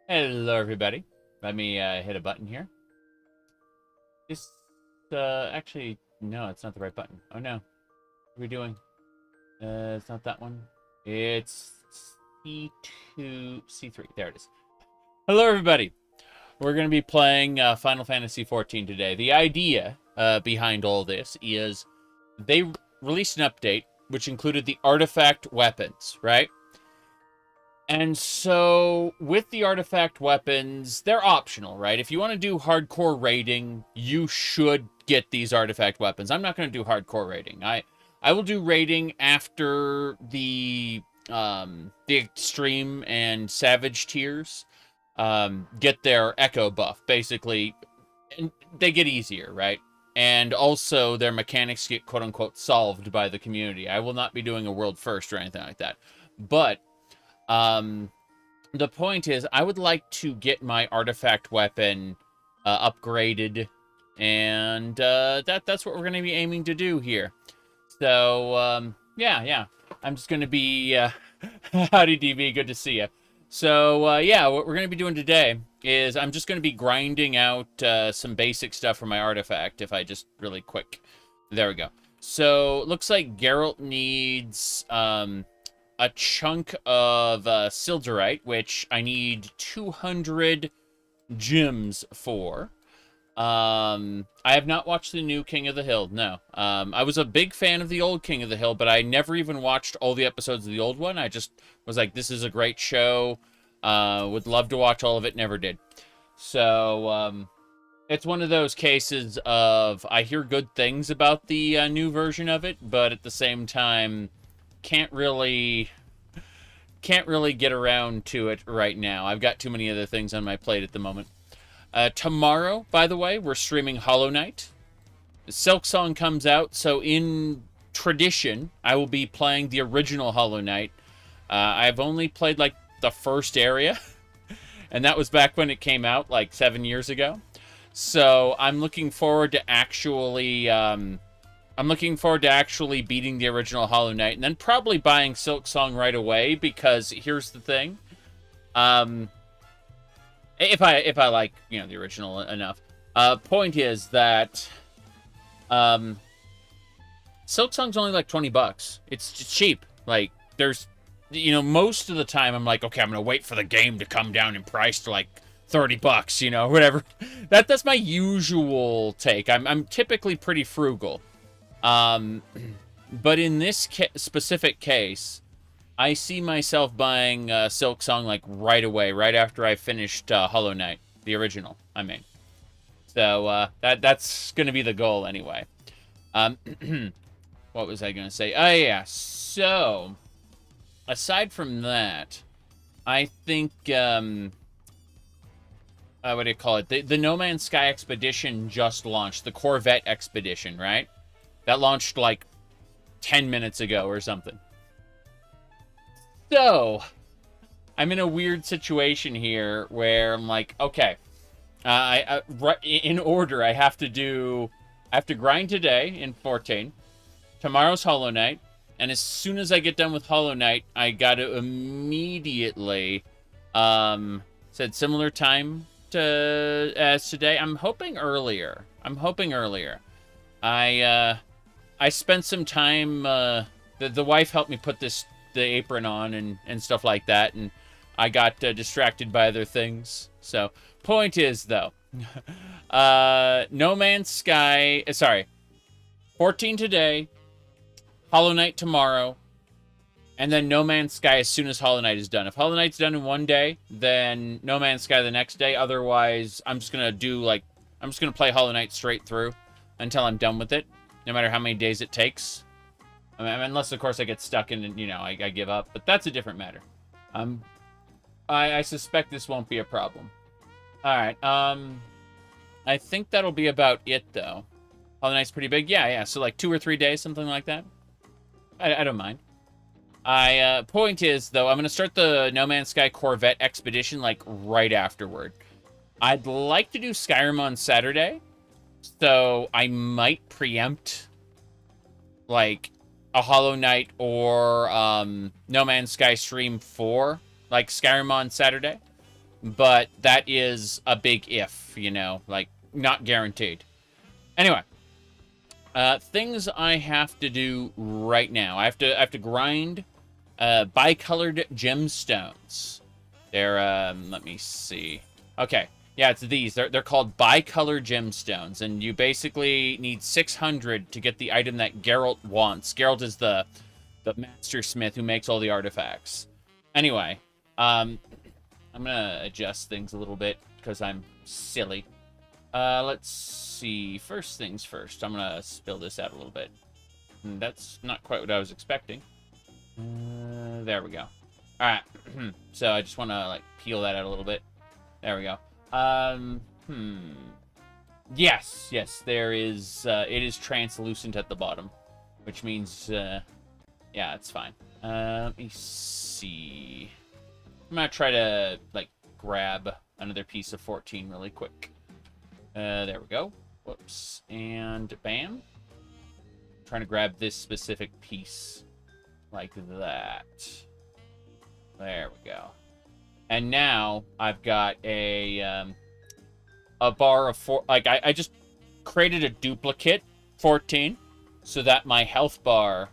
Hello, everybody. Let me hit a button here. This, actually, no, it's not the right button. Oh no, what are we doing? It's not that one. It's C2, C3. There it is. Hello, everybody. We're going to be playing Final Fantasy 14 today. The idea behind all this is they released an update which included the artifact weapons, right? And so, with the artifact weapons, they're optional, right? If you want to do hardcore raiding, you should get these artifact weapons. I'm not going to do hardcore raiding. I will do raiding after the extreme and savage tiers get their echo buff. Basically, and they get easier, right? And also, their mechanics get quote unquote solved by the community. I will not be doing a world first or anything like that, but um, the point is, I would like to get my artifact weapon upgraded, and that's what we're going to be aiming to do here. So, yeah. I'm just going to be, howdy DB, good to see you. So, yeah, what we're going to be doing today is I'm just going to be grinding out some basic stuff for my artifact, if I just really quick. There we go. So, looks like Geralt needs, a chunk of Silderite, which I need 200 gems for. I have not watched the new King of the Hill, no. I was a big fan of the old King of the Hill, but I never even watched all the episodes of the old one. I just was like, this is a great show. Would love to watch all of it, never did. So, it's one of those cases of I hear good things about the new version of it, but at the same time, can't really get around to it right now. I've got too many other things on my plate at the moment. Tomorrow, by the way, we're streaming Hollow Knight. Silk Song comes out, so in tradition, I will be playing the original Hollow Knight. I've only played like the first area, and that was back when it came out like 7 years ago. So I'm looking forward to actually beating the original Hollow Knight, and then probably buying Silk Song right away, because here's the thing. If I like, the original enough. Point is that Silk Song's only like $20. It's cheap. Like, there's, most of the time I'm like, okay, I'm going to wait for the game to come down in price to like $30, whatever. That's my usual take. I'm typically pretty frugal. But in this specific case, I see myself buying Silk Song like right away, right after I finished Hollow Knight, the original, I mean. So that's going to be the goal anyway. What was I going to say? Oh, yeah. So, aside from that, I think, what do you call it? The No Man's Sky Expedition just launched. The Corvette Expedition, right? That launched like 10 minutes ago or something. So, I'm in a weird situation here where I'm like, okay, in order, I have to grind today in 14. Tomorrow's Hollow Knight, and as soon as I get done with Hollow Knight, I got to immediately, said similar time as today. I'm hoping earlier. I spent some time, the wife helped me put the apron on and stuff like that, and I got distracted by other things. So, point is, though, No Man's Sky, 14 today, Hollow Knight tomorrow, and then No Man's Sky as soon as Hollow Knight is done. If Hollow Knight's done in one day, then No Man's Sky the next day. Otherwise, I'm just going to play Hollow Knight straight through until I'm done with it, no matter how many days it takes. I mean, unless, of course, I get stuck and, I give up. But that's a different matter. I suspect this won't be a problem. Alright, I think that'll be about it, though. Hollow Knight's pretty big. Yeah, so like 2 or 3 days, something like that. I don't mind. Point is, though, I'm going to start the No Man's Sky Corvette Expedition, like, right afterward. I'd like to do Skyrim on Saturday, so I might preempt, like, a Hollow Knight or No Man's Sky stream for, like, Skyrim on Saturday. but that is a big if, you know, like, not guaranteed. Anyway, things I have to do right now. I have to grind bicolored gemstones. They're, let me see. Okay, yeah, it's these. They're called bicolored gemstones, and you basically need 600 to get the item that Geralt wants. Geralt is the master smith who makes all the artifacts. Anyway, I'm gonna adjust things a little bit because I'm silly. Let's see. First things first. I'm gonna spill this out a little bit. That's not quite what I was expecting. There we go. All right. So I just want to like peel that out a little bit. There we go. Yes, there is. It is translucent at the bottom, which means, yeah, it's fine. Let me see. I'm gonna try to like grab another piece of 14 really quick. There we go. Whoops, and bam. I'm trying to grab this specific piece like that. There we go. And now I've got a bar of four. Like I just created a duplicate 14 so that my health bar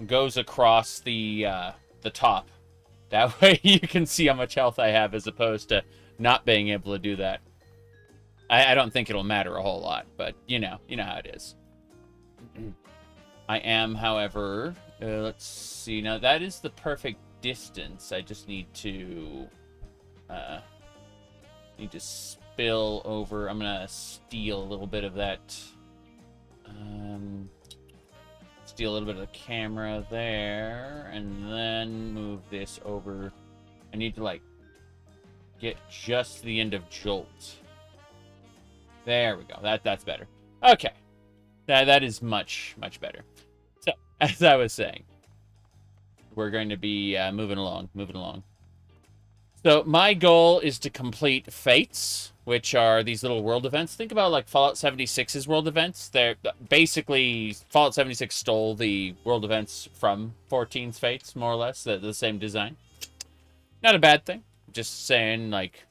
goes across the top. That way you can see how much health I have as opposed to not being able to do that. I don't think it'll matter a whole lot, but you know how it is. I am, however, let's see. Now that is the perfect distance. I just need to spill over. I'm gonna steal a little bit of that. Steal a little bit of the camera there, and then move this over. I need to like get just to the end of Jolt. There we go. That's better. Okay, that is much better. So as I was saying, we're going to be moving along. So my goal is to complete Fates, which are these little world events. Think about like Fallout 76's world events. They're basically Fallout 76 stole the world events from 14's Fates, more or less. The same design. Not a bad thing. Just saying, like,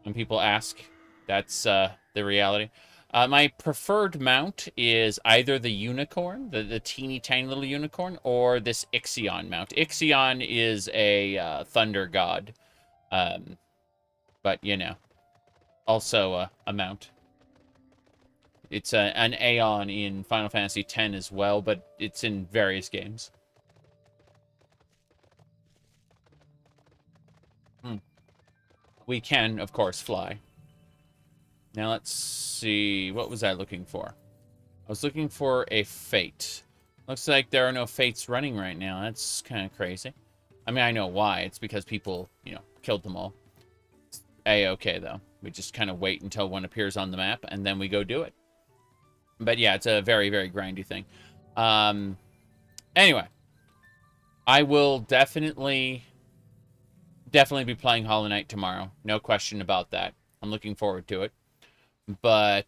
when people ask, that's the reality. My preferred mount is either the unicorn, the teeny tiny little unicorn, or this Ixion mount. Ixion is a thunder god. But, you know, also a mount. It's an Aeon in Final Fantasy X as well, but it's in various games. We can, of course, fly. Now, let's see. What was I looking for? I was looking for a Fate. Looks like there are no Fates running right now. That's kind of crazy. I mean, I know why. It's because people, you know, killed them all. It's A-okay, though. We just kind of wait until one appears on the map, and then we go do it. But yeah, it's a very, very grindy thing. Anyway. I will definitely be playing Hollow Knight tomorrow. No question about that. I'm looking forward to it. But,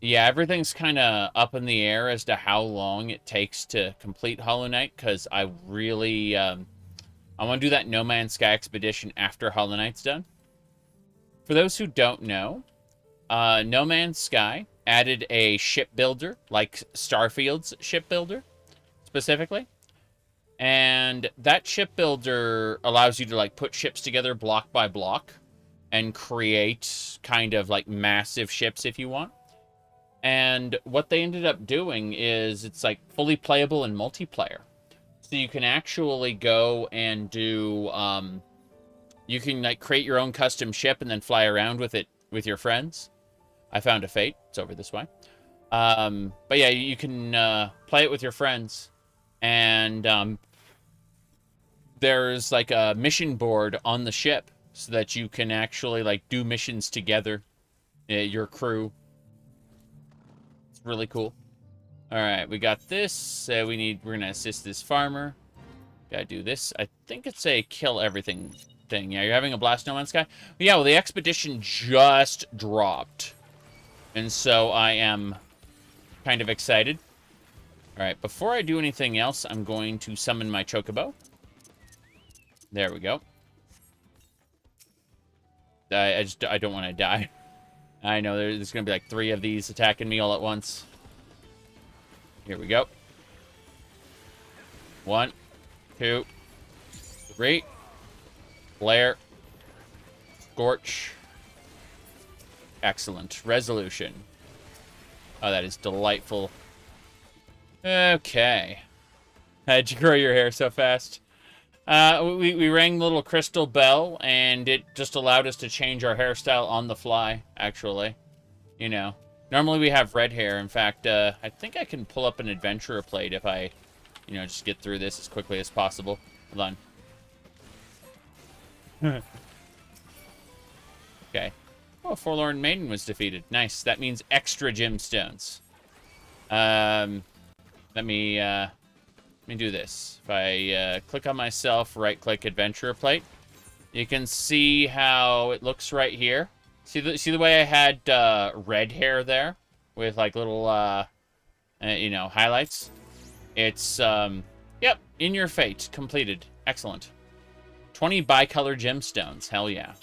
yeah, everything's kind of up in the air as to how long it takes to complete Hollow Knight, because I really, I want to do that No Man's Sky expedition after Hollow Knight's done. For those who don't know, No Man's Sky added a shipbuilder, like Starfield's shipbuilder, specifically. And that shipbuilder allows you to, like, put ships together block by block and create kind of, like, massive ships if you want. And what they ended up doing is it's, like, fully playable in multiplayer. So you can actually go and do, you can, like, create your own custom ship and then fly around with it with your friends. I found a Fate. It's over this way. But yeah, you can play it with your friends. And there's, like, a mission board on the ship so that you can actually, like, do missions together, your crew. It's really cool. All right, we got this. We're gonna assist this farmer. Gotta do this. I think it's a kill everything thing. Yeah, you're having a blast, No Man's Sky. But yeah, well, the expedition just dropped, and so I am kind of excited. All right, before I do anything else, I'm going to summon my chocobo. There we go. I don't want to die. I know there's going to be like 3 of these attacking me all at once. Here we go. 1, 2, 3. Flare. Scorch. Excellent. Resolution. Oh, that is delightful. Okay. How'd you grow your hair so fast? We rang the little crystal bell, and it just allowed us to change our hairstyle on the fly, actually. You know. Normally we have red hair. In fact, I think I can pull up an adventurer plate if I, you know, just get through this as quickly as possible. Hold on. Okay. Oh, Forlorn Maiden was defeated. Nice. That means extra gemstones. Let me do this. If I click on myself, right-click Adventurer Plate, you can see how it looks right here. See the way I had red hair there with like little you know, highlights. It's yep, in your fate, completed. Excellent. 20 bicolor gemstones. Hell yeah.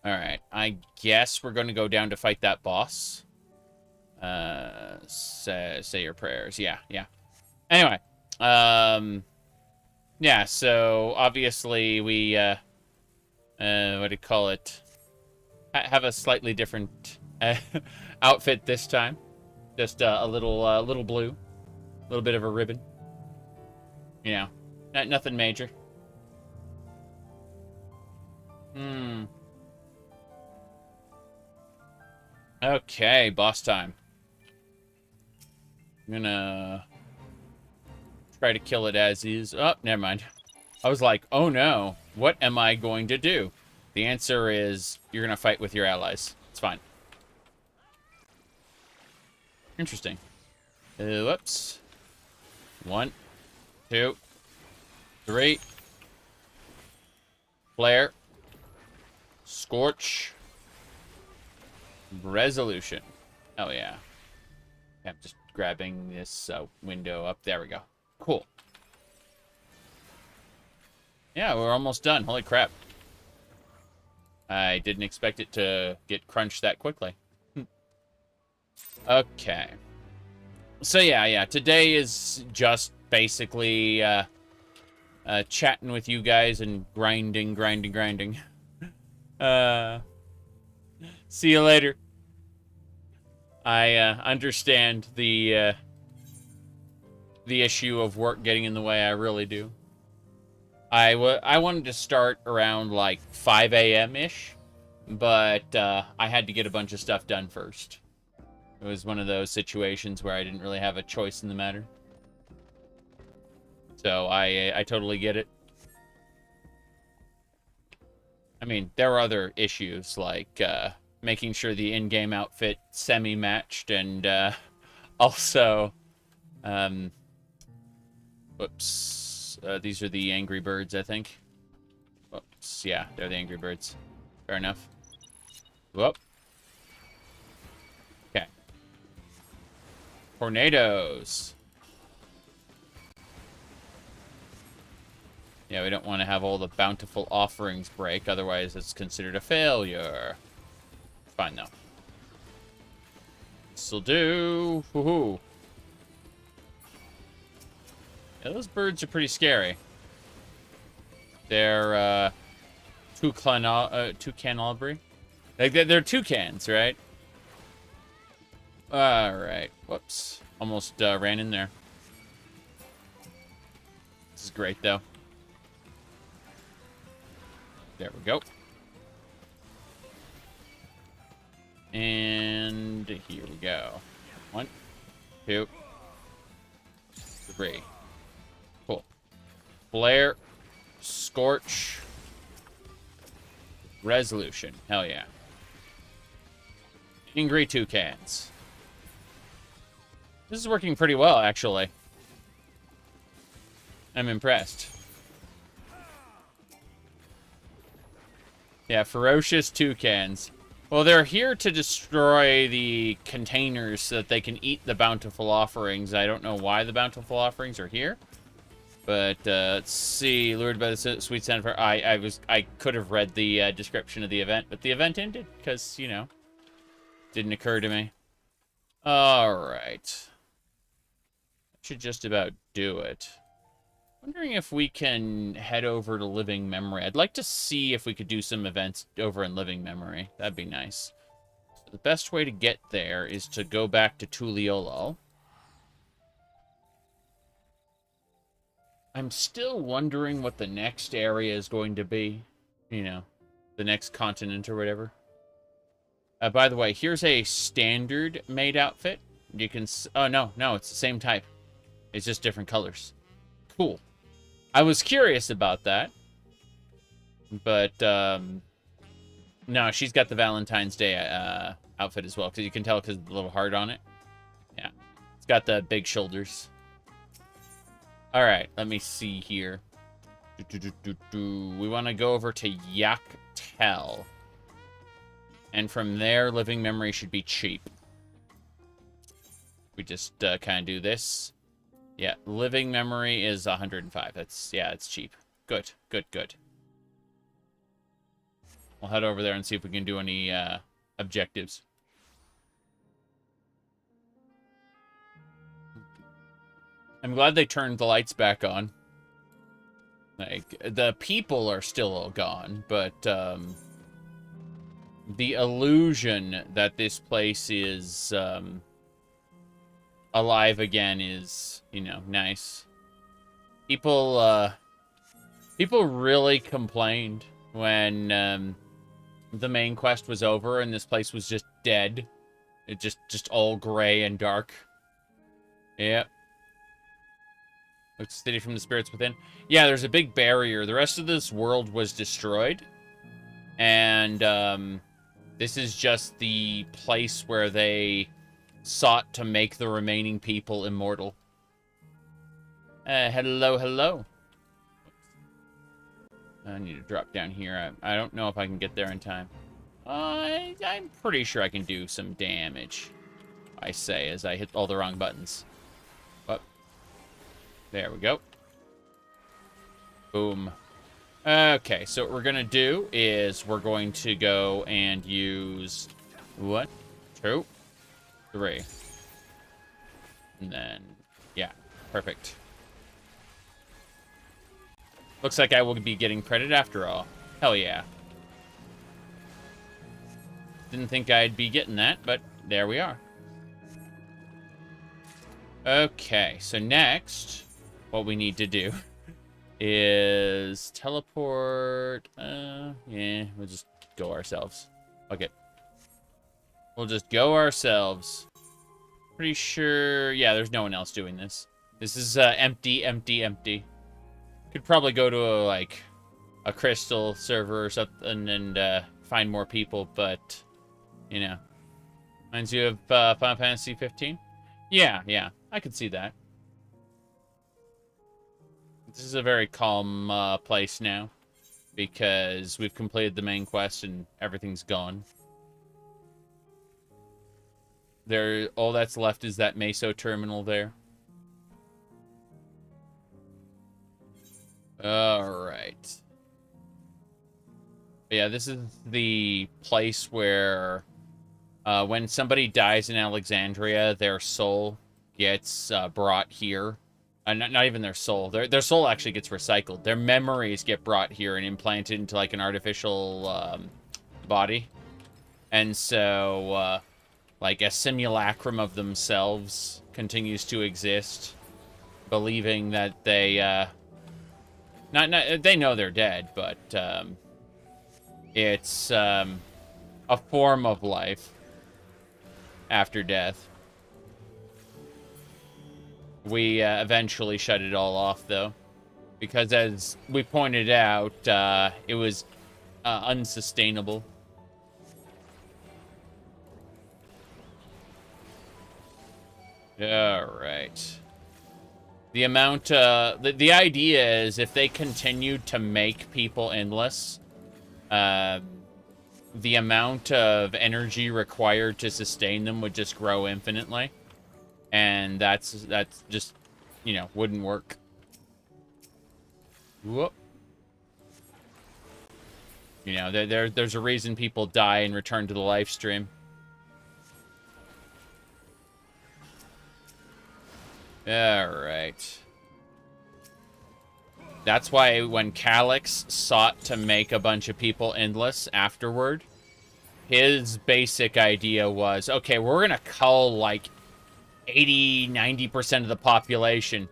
All right, I guess we're going to go down to fight that boss. Say your prayers. Yeah. Anyway, yeah, so obviously we, what do you call it? Have a slightly different outfit this time. Just a little blue, a little bit of a ribbon. You know, nothing major. Okay, boss time. I'm gonna try to kill it as is. Oh, never mind. I was like, oh no, what am I going to do? The answer is, you're gonna fight with your allies. It's fine. Interesting. Whoops. 1, 2, 3. Flare. Scorch. Resolution. Oh, yeah. I'm just grabbing this window up. There we go. Cool. Yeah, we're almost done. Holy crap. I didn't expect it to get crunched that quickly. Okay. So, yeah. Today is just basically chatting with you guys and grinding. See you later. I understand the issue of work getting in the way. I really do. I wanted to start around like 5 a.m.-ish, but I had to get a bunch of stuff done first. It was one of those situations where I didn't really have a choice in the matter. So I totally get it. I mean, there were other issues like making sure the in-game outfit semi-matched, and also, whoops, these are the Angry Birds, I think. Whoops, yeah, they're the Angry Birds. Fair enough. Whoop. Okay. Tornadoes. Yeah, we don't want to have all the bountiful offerings break, otherwise it's considered a failure. Fine, though. This'll do. Woohoo. Yeah, those birds are pretty scary. They're, toucan aubrey? Like, they're toucans, right? Alright. Whoops. Almost, ran in there. This is great, though. There we go. And here we go. 1, 2, 3. Cool. Flare. Scorch. Resolution. Hell yeah. Angry toucans. This is working pretty well, actually. I'm impressed. Yeah, ferocious toucans. Well, they're here to destroy the containers so that they can eat the bountiful offerings. I don't know why the bountiful offerings are here. But let's see. Lured by the sweet sound of her. I could have read the description of the event, but the event ended because, you know, didn't occur to me. All right. That should just about do it. Wondering if we can head over to Living Memory. I'd like to see if we could do some events over in Living Memory. That'd be nice. So the best way to get there is to go back to Tuliolol. I'm still wondering what the next area is going to be. You know, the next continent or whatever. By the way, here's a standard maid outfit. You can... Oh, no, it's the same type. It's just different colors. Cool. I was curious about that. But, no, she's got the Valentine's Day outfit as well. Because you can tell because of the little heart on it. Yeah. It's got the big shoulders. Alright, let me see here. We want to go over to Yaktel. And from there, Living Memory should be cheap. We just kind of do this. Yeah, Living Memory is 105. Yeah, it's cheap. Good. We'll head over there and see if we can do any objectives. I'm glad they turned the lights back on. Like, the people are still all gone, but the illusion that this place is alive again is, you know, nice. People really complained when the main quest was over and this place was just dead. It just all gray and dark. Yep. Looks steady from the spirits within. Yeah, there's a big barrier. The rest of this world was destroyed. And this is just the place where they sought to make the remaining people immortal. Hello. I need to drop down here. I don't know if I can get there in time. I'm pretty sure I can do some damage. I say as I hit all the wrong buttons. But there we go. Boom. Okay, so what we're gonna do is we're going to go and use 1, 2, 3. And then, yeah, perfect. Looks like I will be getting credit after all. Hell yeah. Didn't think I'd be getting that, but there we are. Okay, so next, what we need to do is teleport. Yeah, we'll just go ourselves. Okay. We'll just go ourselves. Pretty sure, yeah, there's no one else doing this. This is empty. Could probably go to like a crystal server or something and find more people, but you know, reminds you of Final Fantasy 15. Yeah, I could see that. This is a very calm place now because we've completed the main quest and everything's gone. All that's left is that Meso terminal there. Alright. Yeah, this is the place where when somebody dies in Alexandria, their soul gets brought here. Not even their soul. Their soul actually gets recycled. Their memories get brought here and implanted into like an artificial body. And so like a simulacrum of themselves continues to exist, believing that they they know they're dead, but it's a form of life after death. We eventually shut it all off, though, because as we pointed out, it was unsustainable. All right. The amount, the idea is if they continued to make people endless, the amount of energy required to sustain them would just grow infinitely. And that's just, you know, wouldn't work. Whoop. You know, there's a reason people die and return to the live stream. Alright. That's why when Calyx sought to make a bunch of people endless afterward, his basic idea was, okay, we're gonna cull like 80-90% of the population,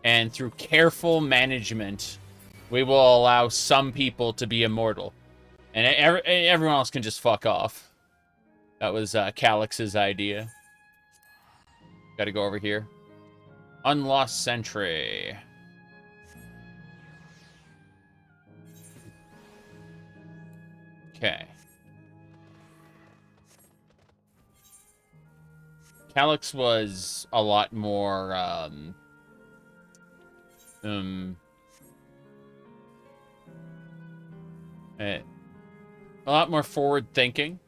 and through careful management, we will allow some people to be immortal. And everyone else can just fuck off. That was Calyx's idea. Gotta go over here. Unlost Sentry. Okay. Calyx was a lot more, a lot more forward-thinking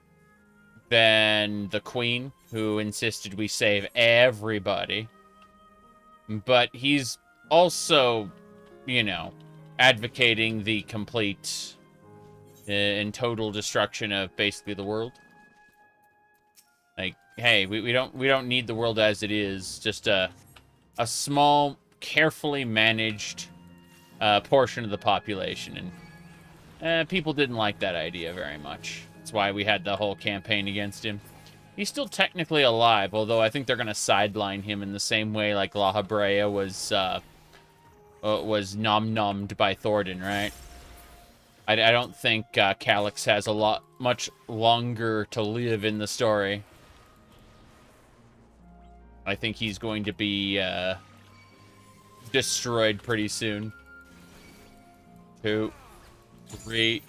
than the Queen, who insisted we save everybody. But he's also, you know, advocating the complete and total destruction of basically the world. Like, hey, we don't need the world as it is. Just a small, carefully managed portion of the population, and people didn't like that idea very much. That's why we had the whole campaign against him. He's still technically alive, although I think they're gonna sideline him in the same way like La Habrea was nom-nommed by Thordan, right? I don't think Calyx has much longer to live in the story. I think he's going to be destroyed pretty soon. 2, 3,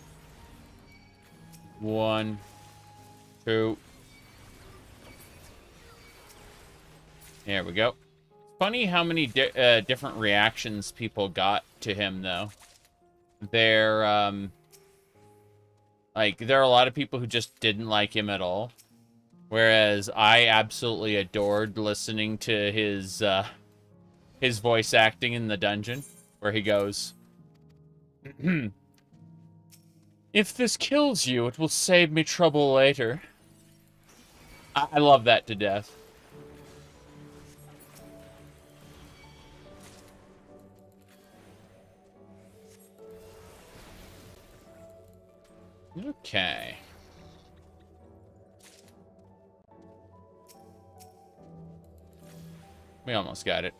1, 2. There we go. Funny how many different reactions people got to him, though. There are a lot of people who just didn't like him at all. Whereas I absolutely adored listening to his voice acting in the dungeon, where he goes, "If this kills you, it will save me trouble later." I love that to death. Okay. We almost got it.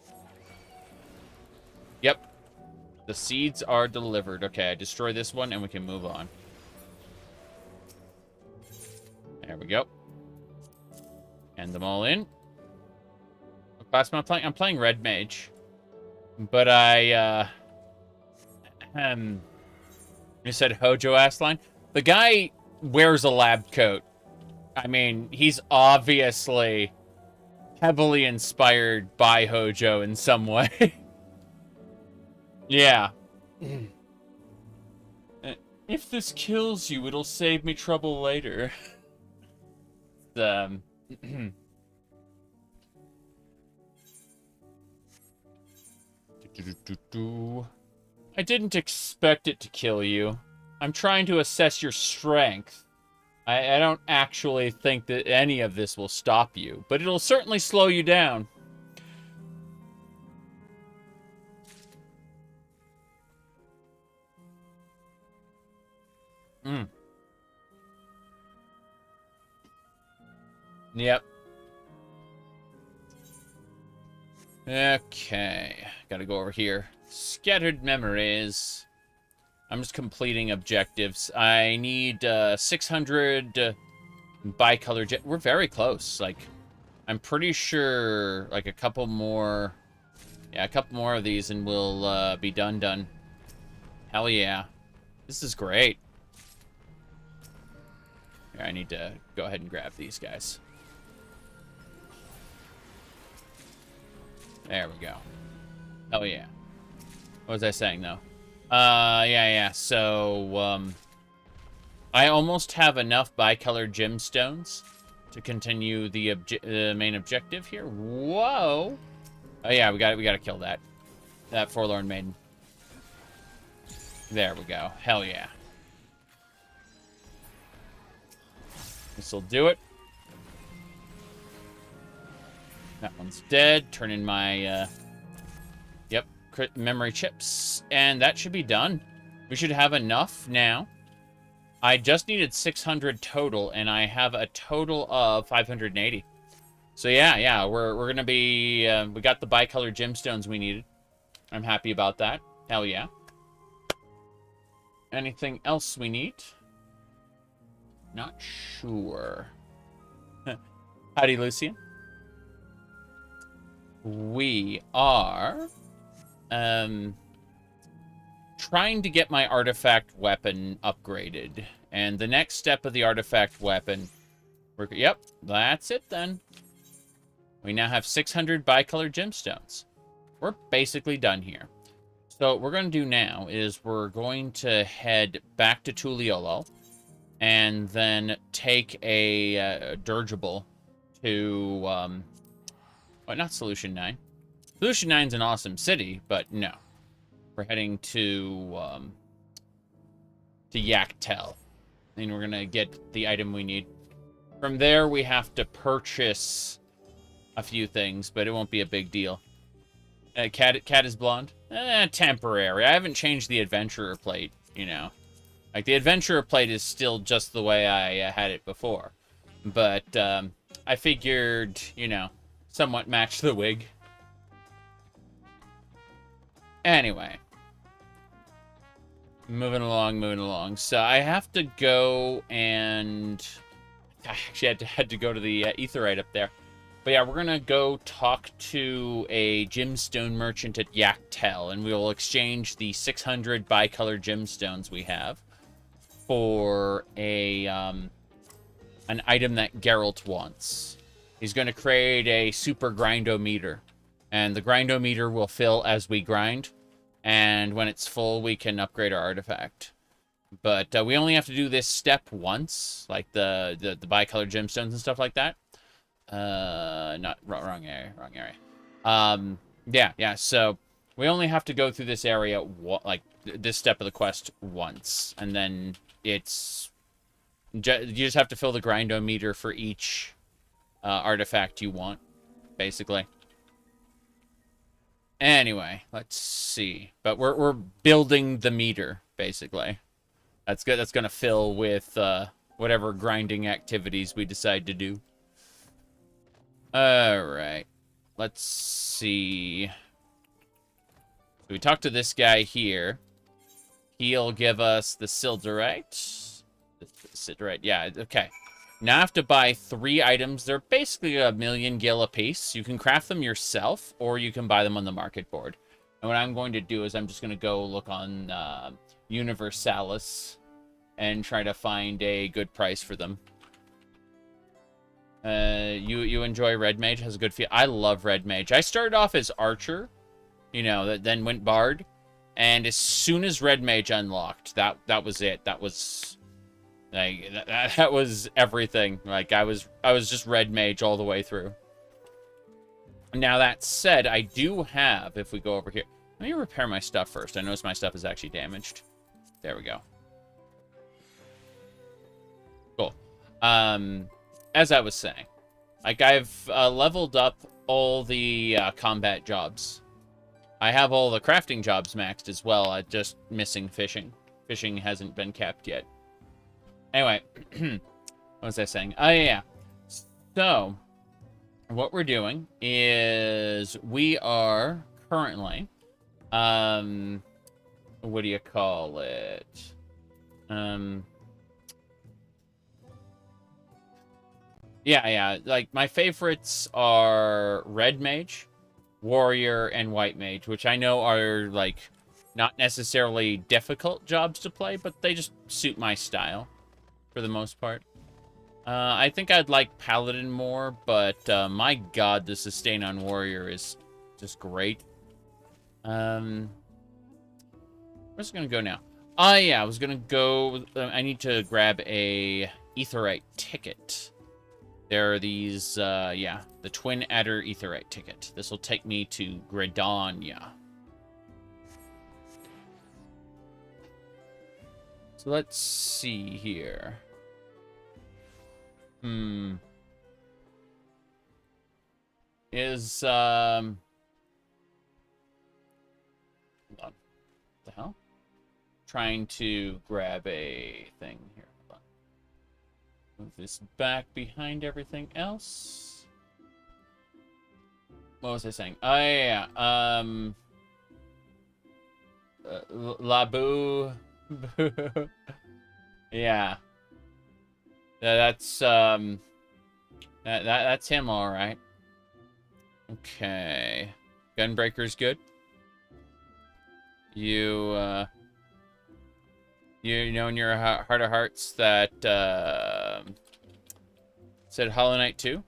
Yep. The seeds are delivered. Okay, I destroy this one and we can move on. There we go. End them all in. What class am I playing? I'm playing Red Mage. But you said Hojo Asline? The guy wears a lab coat. I mean, he's obviously heavily inspired by Hojo in some way. Yeah. If this kills you, it'll save me trouble later. I didn't expect it to kill you. I'm trying to assess your strength. I don't actually think that any of this will stop you, but it'll certainly slow you down. Yep. Okay. Gotta go over here. Scattered memories. I'm just completing objectives. I need 600 bicolor jet. We're very close. Like, I'm pretty sure like a couple more. Yeah, a couple more of these and we'll be done. Hell yeah. This is great. Here, I need to go ahead and grab these guys. There we go. Oh yeah. What was I saying though? Yeah. So, I almost have enough bicolored gemstones to continue the main objective here. Whoa! Oh yeah, we got to kill that forlorn maiden. There we go. Hell yeah. This'll do it. That one's dead. Turn in my, yep, memory chips. And that should be done. We should have enough now. I just needed 600 total, and I have a total of 580. So yeah, we're gonna be, we got the bicolor gemstones we needed. I'm happy about that. Hell yeah. Anything else we need? Not sure. Howdy, Lucian. We are trying to get my artifact weapon upgraded. And the next step of the artifact weapon... Yep, that's it then. We now have 600 bicolor gemstones. We're basically done here. So what we're going to do now is we're going to head back to Tuliolo and then take a dirigible to, well, not Solution 9. Solution 9's an awesome city, but no. We're heading to Yaktel. And we're going to get the item we need. From there, we have to purchase a few things, but it won't be a big deal. Cat is blonde? Temporary. I haven't changed the adventurer plate, you know. Like, the adventurer plate is still just the way I had it before. But, I figured, you know, somewhat match the wig. Anyway. Moving along. So, I have to go and... I actually had to go to the Aetherite up there. But yeah, we're going to go talk to a gemstone merchant at Yaktel, and we will exchange the 600 bicolor gemstones we have for a an item that Geralt wants. He's going to create a super grindometer, and the grindometer will fill as we grind, and when it's full, we can upgrade our artifact. But we only have to do this step once, like the bicolor gemstones and stuff like that. Not wrong area. Yeah, so we only have to go through this area, like this step of the quest once, and then it's you just have to fill the grindometer for each artifact you want, basically. Anyway, let's see. But we're building the meter, basically. That's good. That's gonna fill with whatever grinding activities we decide to do. Alright. Let's see. So we talked to this guy here. He'll give us the Silderite. Silderite, yeah, okay. Now I have to buy 3 items. They're basically 1,000,000 gil a piece. You can craft them yourself, or you can buy them on the market board. And what I'm going to do is I'm just going to go look on Universalis and try to find a good price for them. You enjoy Red Mage? Has a good feel. I love Red Mage. I started off as Archer, you know, that then went Bard, and as soon as Red Mage unlocked, that was it. That was like that was everything. Like I was just Red Mage all the way through. Now that said, I do have, if we go over here, let me repair my stuff first. I notice my stuff is actually damaged. There we go. Cool. As I was saying, like, I've leveled up all the combat jobs. I have all the crafting jobs maxed as well. I'm just missing fishing. Fishing hasn't been capped yet. Anyway, what was I saying? Oh, yeah. So, what we're doing is we are currently, what do you call it? Yeah, like, my favorites are Red Mage, Warrior, and White Mage, which I know are, like, not necessarily difficult jobs to play, but they just suit my style, for the most part. I think I'd like Paladin more, but, my god, the sustain on Warrior is just great. Where's it gonna go now? Oh, yeah, I was gonna go... I need to grab a Aetherite ticket. There are these, yeah, the Twin Adder Aetherite ticket. This will take me to Gridania. So let's see here. Is, hold on. What the hell? Trying to grab a thing here. Hold on. Move this back behind everything else. What was I saying? Oh, yeah. Labu. Yeah. That's, that's him, all right. Okay. Gunbreaker's good. You know in your heart of hearts that, said Hollow Knight 2?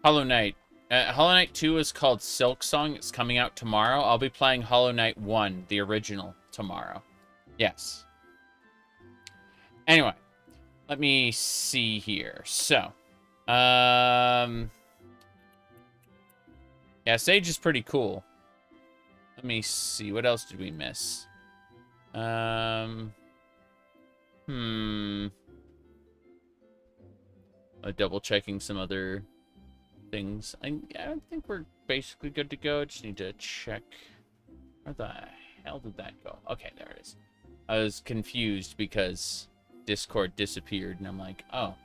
Hollow Knight. Hollow Knight 2 is called Silk Song. It's coming out tomorrow. I'll be playing Hollow Knight 1, the original, tomorrow. Yes. Anyway, let me see here. So, yeah, Sage is pretty cool. Let me see. What else did we miss? Double checking some other things. I don't think we're basically good to go. Just need to check. Where the hell did that go? Okay, there it is. I was confused because Discord disappeared, and I'm like, oh,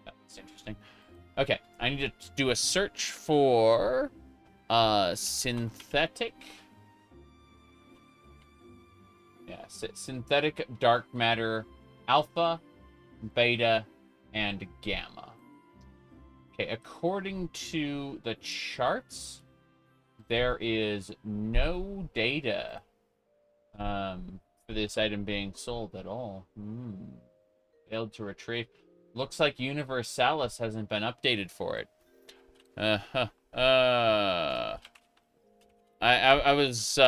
that's interesting. Okay, I need to do a search for synthetic. Yeah, synthetic dark matter alpha, beta, and gamma. Okay, according to the charts, there is no data for this item being sold at all. Failed to retrieve. Looks like Universalis hasn't been updated for it. I was,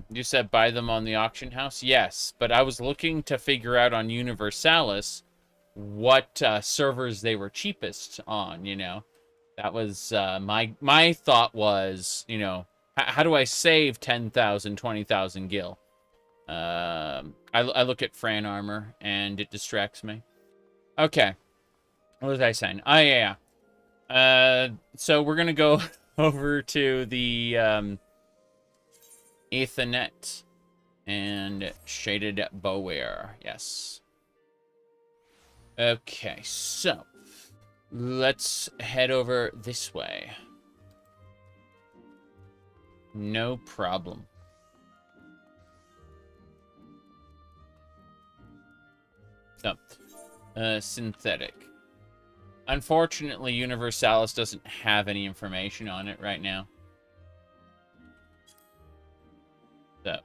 you said buy them on the auction house? Yes, but I was looking to figure out on Universalis what servers they were cheapest on, you know. That was my thought was, you know, how do I save 10,000, 20,000 gil? I look at Fran armor and it distracts me. Okay. What was I saying? Oh, yeah. So we're going to go over to the Ethernet and shaded bowware. Yes. Okay, so let's head over this way. No problem. So, synthetic. Unfortunately, Universalis doesn't have any information on it right now. So,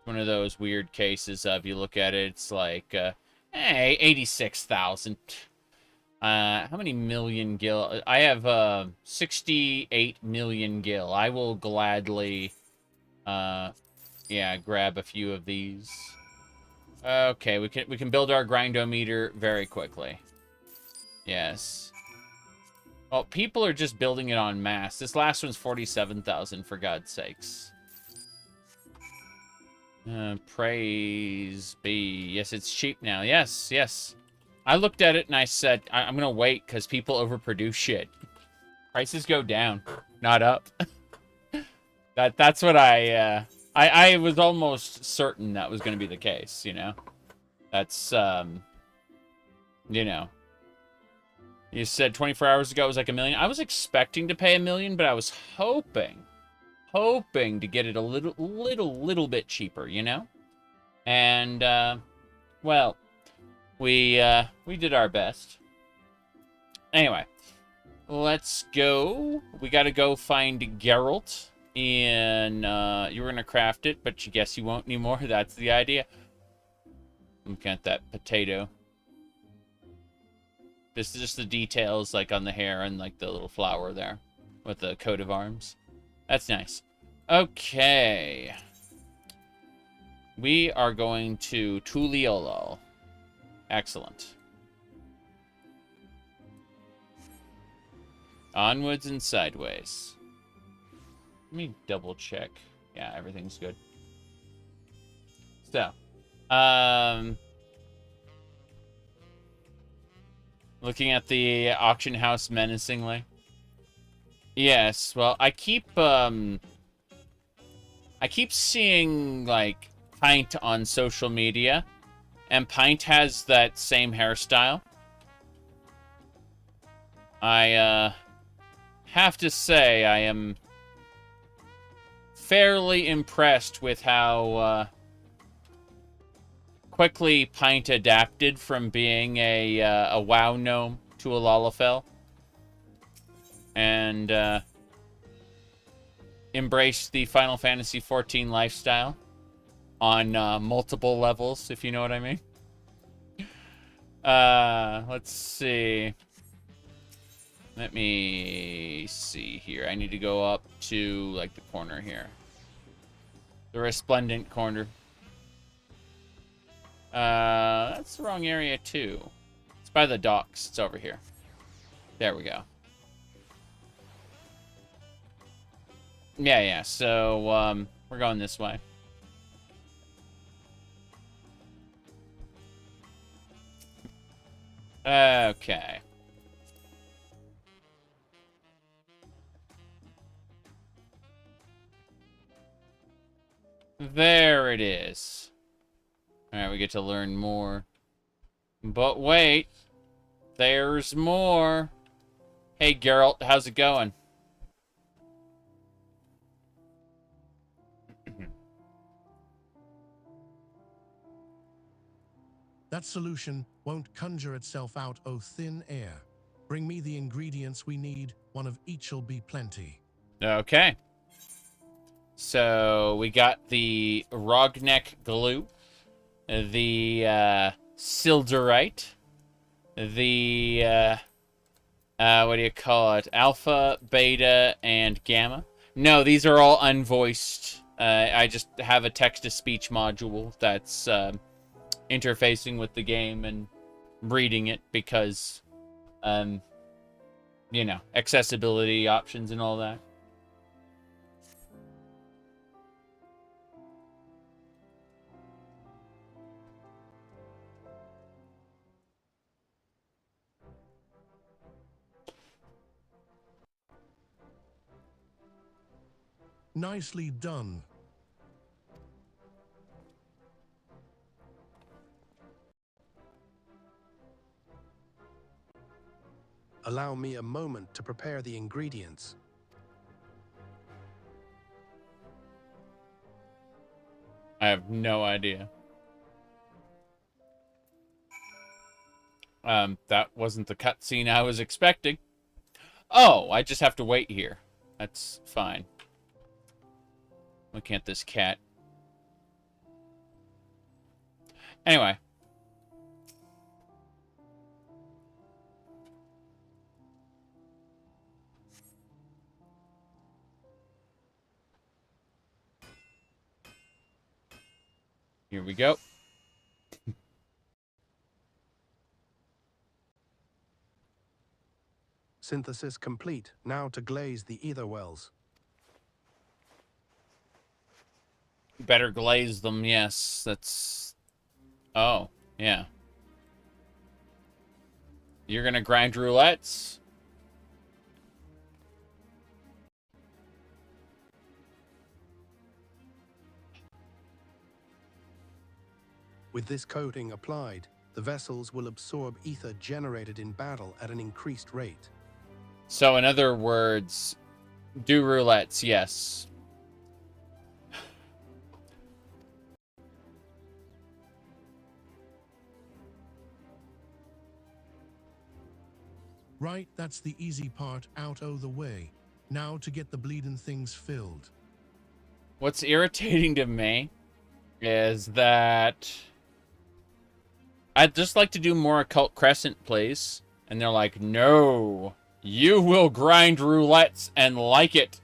one of those weird cases of you look at it, it's like, hey, 86,000. How many million gil? I have 68 million gil. I will gladly, yeah, grab a few of these. Okay, we can build our grindometer very quickly. Yes. Well, people are just building it en masse. This last one's 47,000, for God's sakes. Praise be. Yes, it's cheap now. Yes, yes. I looked at it and I said, I'm going to wait because people overproduce shit. Prices go down, not up. That's what I was almost certain that was going to be the case, you know? That's, you know. You said 24 hours ago it was like $1 million. I was expecting to pay $1 million, but I was hoping to get it a little bit cheaper, you know? And, well, we did our best. Anyway, let's go. We got to go find Geralt in, you were going to craft it, but you guess you won't anymore. That's the idea. Look at that potato. This is just the details, like, on the hair and, like, the little flower there with the coat of arms. That's nice. Okay. We are going to Tuliolo. Excellent. Onwards and sideways. Let me double check. Yeah, everything's good. So, Looking at the auction house menacingly. Yes, well, I keep seeing, like, Pint on social media, and Pint has that same hairstyle. I, have to say I am fairly impressed with how, quickly Pint adapted from being a WoW gnome to a Lalafell. And, embraced the Final Fantasy XIV lifestyle on multiple levels, if you know what I mean. Let's see. Let me see here. I need to go up to, like, the corner here. The resplendent corner. That's the wrong area, too. It's by the docks. It's over here. There we go. Yeah, so, we're going this way. Okay. There it is. Alright, we get to learn more. But wait. There's more. Hey, Geralt, how's it going? That solution won't conjure itself out, oh thin air. Bring me the ingredients we need. One of each'll be plenty. Okay. So, we got the Rognek glue, the, Silderite, the, what do you call it? Alpha, Beta, and Gamma. No, these are all unvoiced. I just have a text-to-speech module that's, interfacing with the game and reading it because, you know, accessibility options and all that. Nicely done. Allow me a moment to prepare the ingredients. I have no idea. That wasn't the cutscene I was expecting. Oh, I just have to wait here. That's fine. Looking at this cat. Anyway. Here we go. Synthesis complete. Now to glaze the Aetherwells. Better glaze them, yes. That's... Oh, yeah. You're gonna grind roulettes? With this coating applied, the vessels will absorb ether generated in battle at an increased rate. So, in other words, do roulettes, yes. Right, that's the easy part out o' the way. Now to get the bleeding things filled. What's irritating to me is that I'd just like to do more Occult Crescent plays. And they're like, no, you will grind roulettes and like it.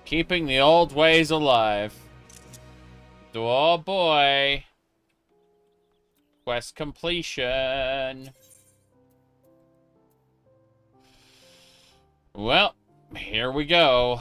Keeping the old ways alive. Oh boy. Quest completion. Well, here we go.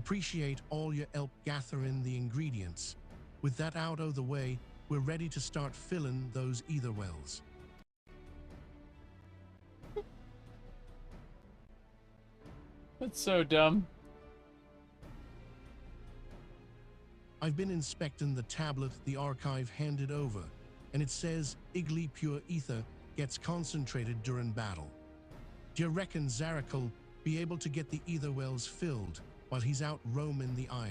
Appreciate all your help gathering the ingredients. With that out of the way, we're ready to start filling those Aetherwells. That's so dumb. I've been inspecting the tablet the archive handed over, and it says Igly pure ether gets concentrated during battle. Do you reckon Zarak'll be able to get the Aetherwells filled while he's out roaming the Isle?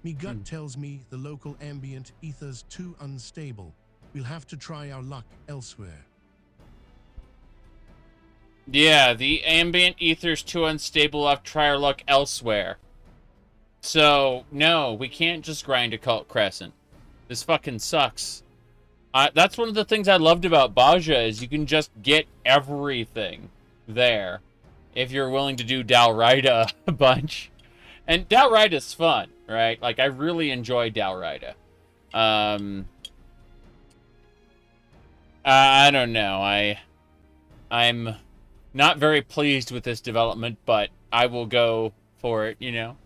Me gut tells me the local ambient ether's too unstable. We'll have to try our luck elsewhere. Yeah, the ambient ether's too unstable. I'll try our luck elsewhere. So, no, we can't just grind a Cult Crescent. This fucking sucks. That's one of the things I loved about Baja, is you can just get everything there if you're willing to do Dalrida a bunch. And Dalrida's fun, right? Like, I really enjoy Dalrida. I don't know. I'm not very pleased with this development, but I will go for it, you know?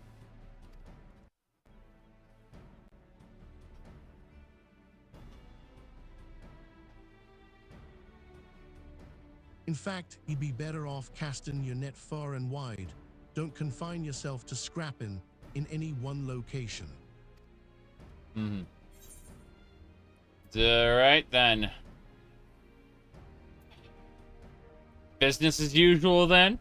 In fact, you'd be better off casting your net far and wide. Don't confine yourself to scrapping in any one location. Alright then. Business as usual then?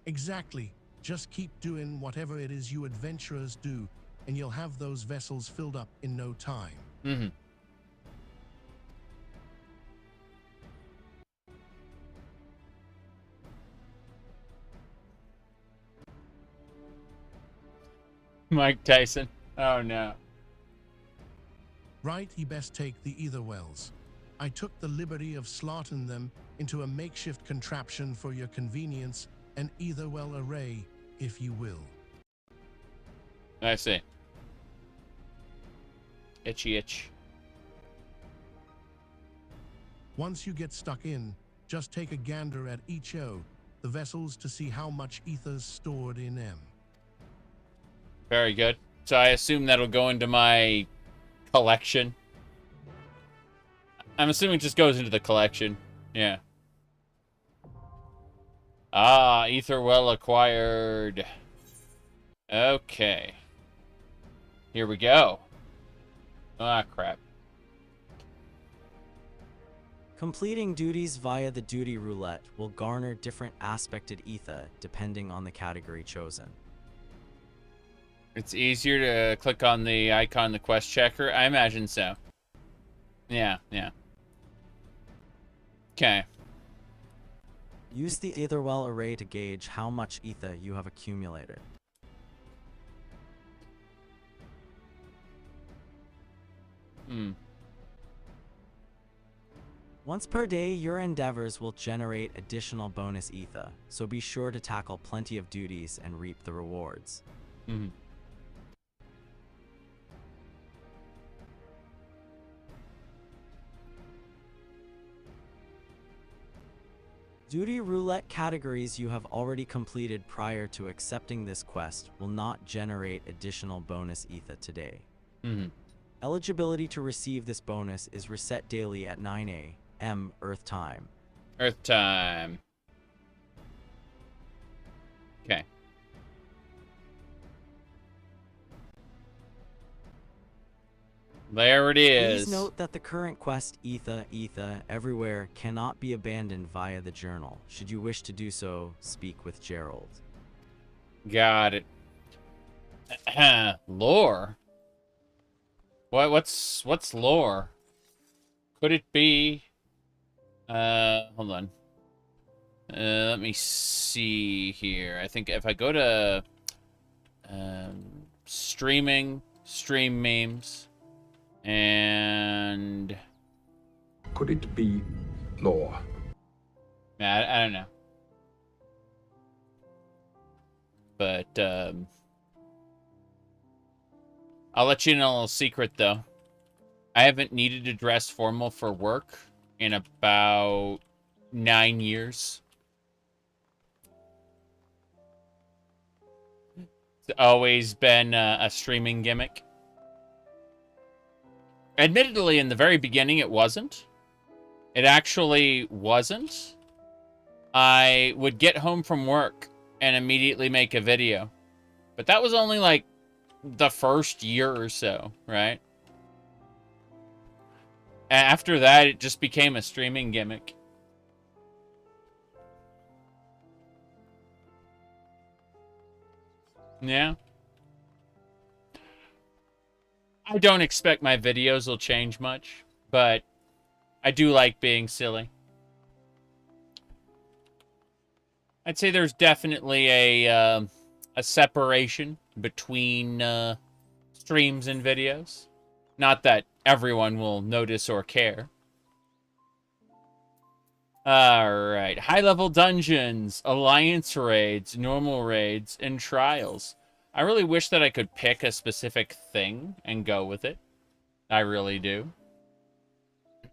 Exactly. Just keep doing whatever it is you adventurers do, and you'll have those vessels filled up in no time. Mike Tyson. Oh no. Right, you best take the Aetherwells. I took the liberty of slotting them into a makeshift contraption for your convenience, an Aetherwell array, if you will. I see. Itchy itch. Once you get stuck in, just take a gander at each the vessels, to see how much ether's stored in them. Very good. So I assume that'll go into my collection. I'm assuming it just goes into the collection. Yeah. Ah, Aetherwell acquired. Okay. Here we go. Ah, crap. Completing duties via the duty roulette will garner different aspected ether depending on the category chosen. It's easier to click on the icon in the quest checker? I imagine so. Yeah. Okay. Use the Aetherwell array to gauge how much ether you have accumulated. Once per day, your endeavors will generate additional bonus ether, so be sure to tackle plenty of duties and reap the rewards. Duty roulette categories you have already completed prior to accepting this quest will not generate additional bonus ether today. Eligibility to receive this bonus is reset daily at 9 a.m. Earth time. Earth time. Okay. There it is. Please note that the current quest Ether Everywhere cannot be abandoned via the journal. Should you wish to do so, speak with Gerald. Got it. Lore? What's lore? Could it be... hold on. Let me see here. I think if I go to... stream memes... And... Could it be lore? I don't know. but I'll let you in a little secret, though. I haven't needed to dress formal for work in about 9 years. It's always been a streaming gimmick. Admittedly, in the very beginning, it wasn't. It actually wasn't. I would get home from work and immediately make a video. But that was only like the first year or so, right? After that, it just became a streaming gimmick. Yeah. I don't expect my videos will change much, but I do like being silly. I'd say there's definitely a separation between streams and videos. Not that everyone will notice or care. Alright. High-level dungeons, alliance raids, normal raids, and trials. I really wish that I could pick a specific thing and go with it. I really do.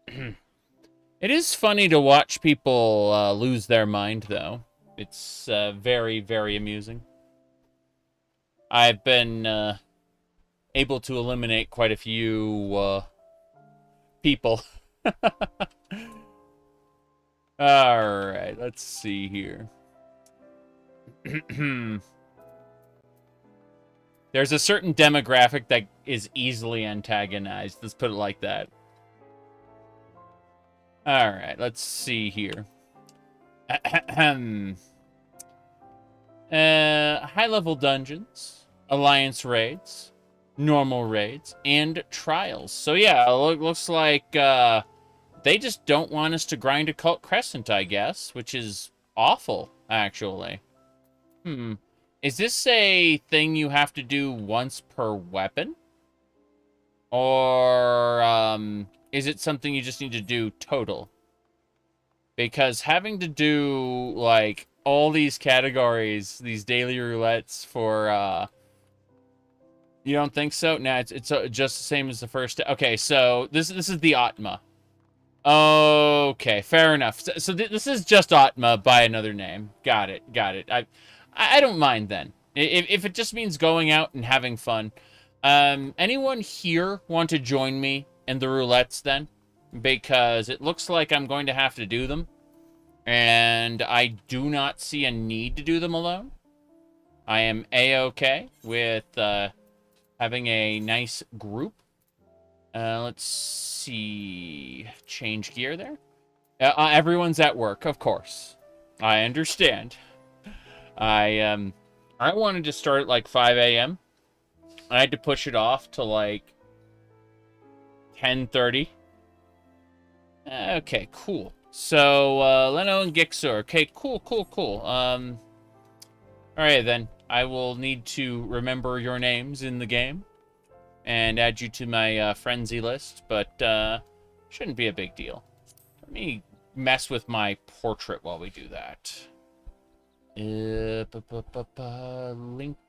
It is funny to watch people lose their mind, though. It's very, very amusing. I've been able to eliminate quite a few people. Alright, let's see here. There's a certain demographic that is easily antagonized. Let's put it like that. Alright, let's see here. High-level dungeons, alliance raids, normal raids, and trials. So yeah, it looks like they just don't want us to grind Occult Crescent, I guess, which is awful, actually. Is this a thing you have to do once per weapon? Or is it something you just need to do total? Because having to do, like, all these categories, these daily roulettes for, you don't think so? Nah, it's just the same as the first. Okay, so this is the Atma. Okay, fair enough. So this is just Atma by another name. Got it. I don't mind then. If it just means going out and having fun. Anyone here want to join me in the roulettes then? Because it looks like I'm going to have to do them. And I do not see a need to do them alone. I am A-okay with having a nice group. Let's see. Change gear there. Everyone's at work, of course. I understand. I wanted to start at like 5 a.m. I had to push it off to like 10:30. Okay, cool. So, Leno and Gixor. Okay, cool. Alright then. I will need to remember your names in the game. And add you to my frenzy list. But, shouldn't be a big deal. Let me mess with my portrait while we do that. Link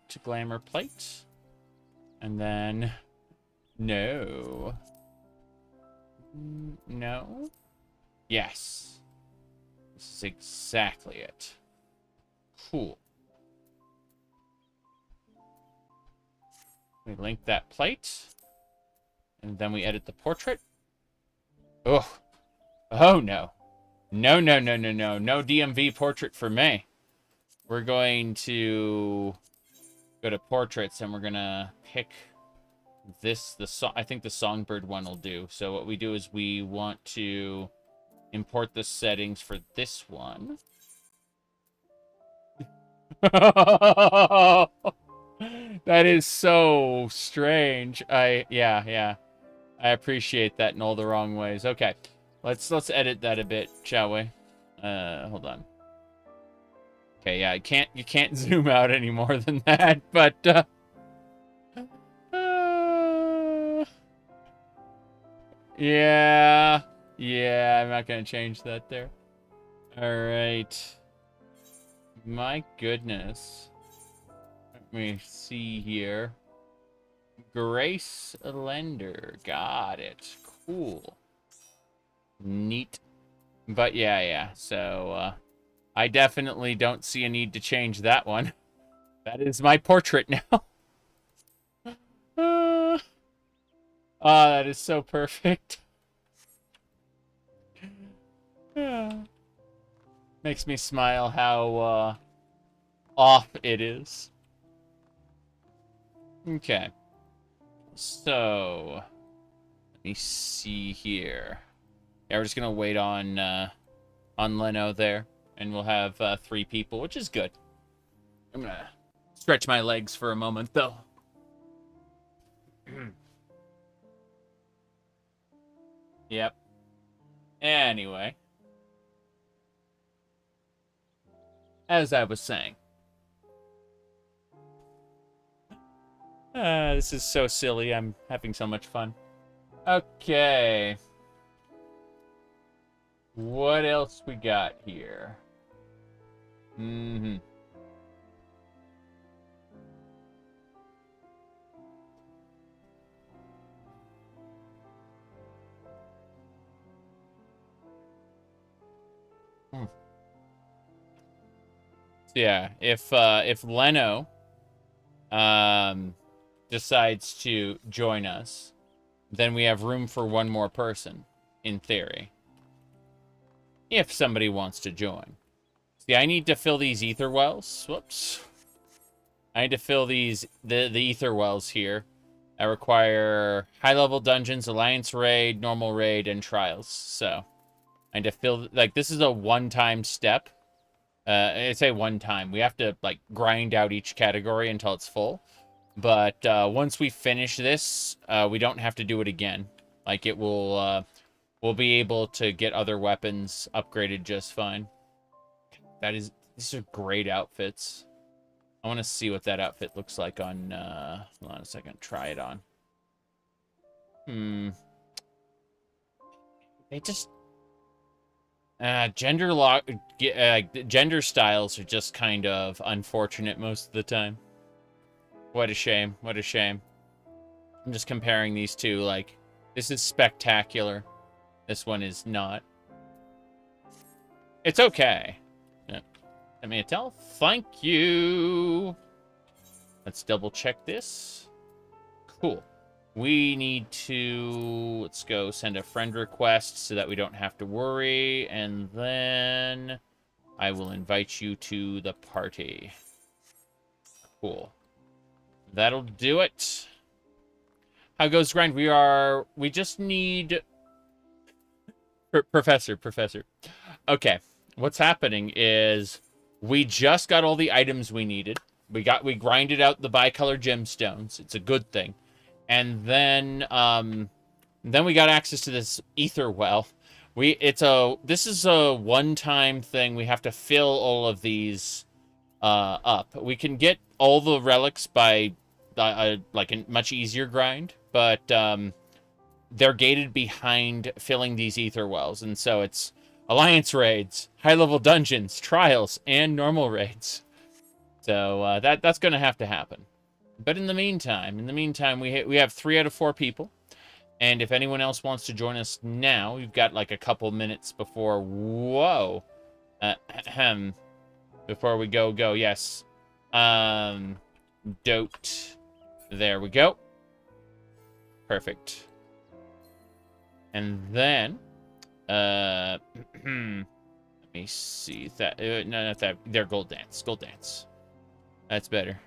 to glamour plate. And then... No. No? Yes. This is exactly it. Cool. We link that plate. And then we edit the portrait. Oh. Oh, no. No. No DMV portrait for me. We're going to go to portraits and we're going to pick this. I think the Songbird one will do. So what we do is we want to import the settings for this one. That is so strange. Yeah. I appreciate that in all the wrong ways. Okay. Let's edit that a bit, shall we? Hold on. Okay, yeah, you can't zoom out any more than that, but yeah, I'm not gonna change that there. All right. My goodness. Let me see here. Grace Lender. Got it. Cool. Neat. But yeah. So, I definitely don't see a need to change that one. That is my portrait now. That is so perfect. Makes me smile how, off it is. Okay. So, let me see here. Yeah, we're just gonna wait on Leno there, and we'll have 3 people, which is good. I'm gonna stretch my legs for a moment, though. Yep. Anyway. As I was saying. This is so silly. I'm having so much fun. Okay. What else we got here? So yeah, if Leno decides to join us, then we have room for one more person, in theory. If somebody wants to join. See, I need to fill these Aetherwells. Whoops. I need to fill these the Aetherwells here. I require high-level dungeons, Alliance raid, normal raid, and trials. So, I need to fill... Like, this is a one-time step. I say one time. We have to, like, grind out each category until it's full. But once we finish this, we don't have to do it again. Like, it will... we'll be able to get other weapons upgraded just fine. These are great outfits. I want to see what that outfit looks like on, hold on a second, try it on. They just, gender styles are just kind of unfortunate most of the time. What a shame, what a shame. I'm just comparing these two, like, this is spectacular. This one is not. It's okay. Send me a tell. Thank you. Let's double check this. Cool. We need to... Let's go send a friend request so that we don't have to worry. And then I will invite you to the party. Cool. That'll do it. How goes grind? We just need... Professor. Okay. What's happening is... We just got all the items we needed. We grinded out the bicolor gemstones. It's a good thing. And then we got access to this Aetherwell. This is a one-time thing. We have to fill all of these up. We can get all the relics by like a much easier grind, but they're gated behind filling these Aetherwells, and so it's Alliance raids, high-level dungeons, trials, and normal raids. So that's going to have to happen. But in the meantime, we have 3 out of 4 people. And if anyone else wants to join us now, we've got like a couple minutes before... Whoa. Before we go. Yes. Dote. There we go. Perfect. And then... let me see that. No, not that. They're gold dance. That's better.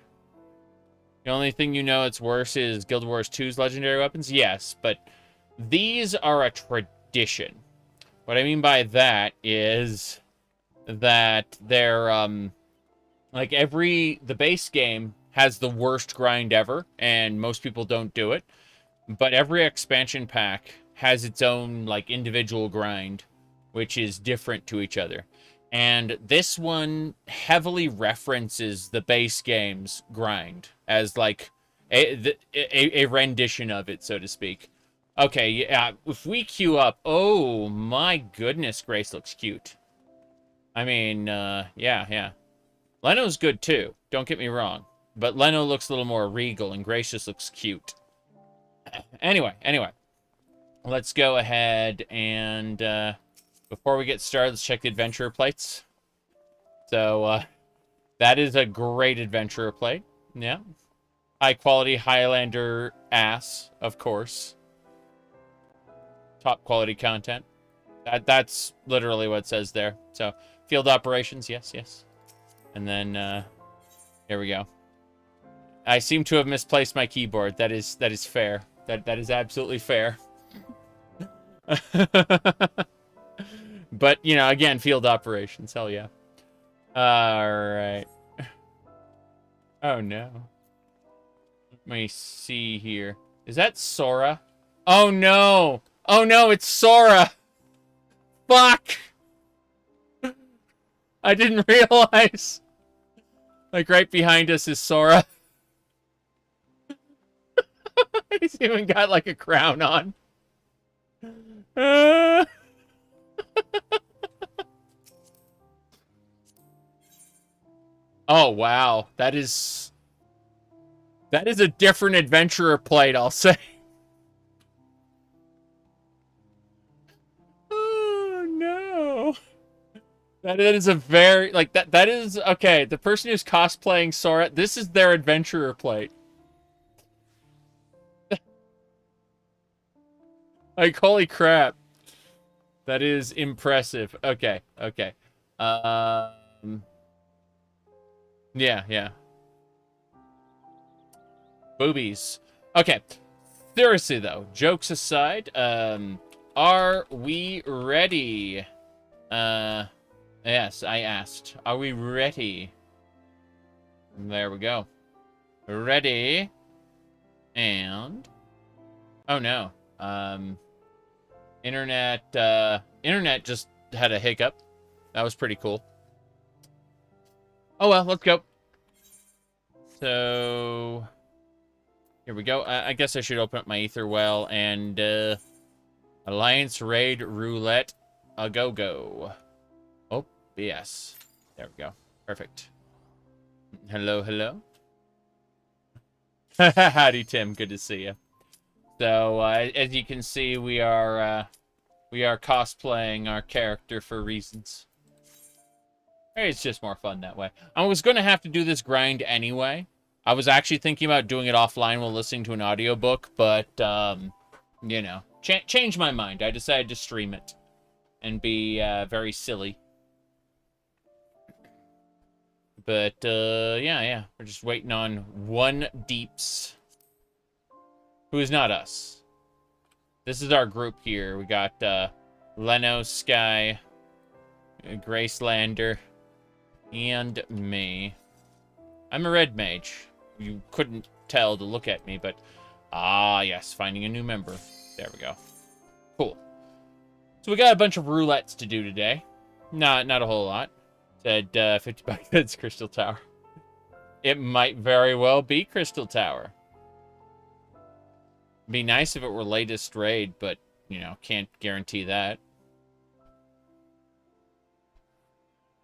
The only thing you know it's worse is Guild Wars 2's legendary weapons. Yes, but these are a tradition. What I mean by that is that they're like the base game has the worst grind ever, and most people don't do it. But every expansion pack has its own, like, individual grind, which is different to each other. And this one heavily references the base game's grind as, like, a rendition of it, so to speak. Okay, yeah, if we queue up... Oh, my goodness, Grace looks cute. I mean, yeah. Leno's good, too. Don't get me wrong. But Leno looks a little more regal, and Gracious looks cute. Anyway. Let's go ahead and, before we get started, let's check the adventurer plates. So, that is a great adventurer plate. Yeah. High quality Highlander ass, of course. Top quality content. That's literally what it says there. So, field operations, yes. And then, here we go. I seem to have misplaced my keyboard. That is fair. That is absolutely fair. But, you know, again, field operations. Hell yeah. Alright. Oh, no. Let me see here. Is that Sora? Oh, no. Oh, no, it's Sora. Fuck. I didn't realize. Like, right behind us is Sora. He's even got, like, a crown on. Oh, wow. That is a different adventurer plate, I'll say. Oh, no. That is a very, like, that is, okay, the person who's cosplaying Sora, this is their adventurer plate. Like, holy crap. That is impressive. Okay. Yeah. Boobies. Okay. Seriously, though, jokes aside, are we ready? Yes, I asked. Are we ready? There we go. Ready. And... oh, no. Internet just had a hiccup. That was pretty cool. Oh, well, let's go. So... here we go. I guess I should open up my Aetherwell and, Alliance Raid Roulette. A go-go. Oh, yes. There we go. Perfect. Hello. Howdy, Tim. Good to see you. So, as you can see, we are cosplaying our character for reasons. It's just more fun that way. I was going to have to do this grind anyway. I was actually thinking about doing it offline while listening to an audiobook, but, you know, change my mind. I decided to stream it and be very silly. But, yeah. We're just waiting on one Deeps. Who is not us. This is our group here. We got Leno, Sky, Gracelander, and me. I'm a red mage. You couldn't tell to look at me, but... ah, yes, finding a new member. There we go. Cool. So we got a bunch of roulettes to do today. Not a whole lot. Said 50 bucks, it's Crystal Tower. It might very well be Crystal Tower. Be nice if it were latest raid, but, you know, can't guarantee that.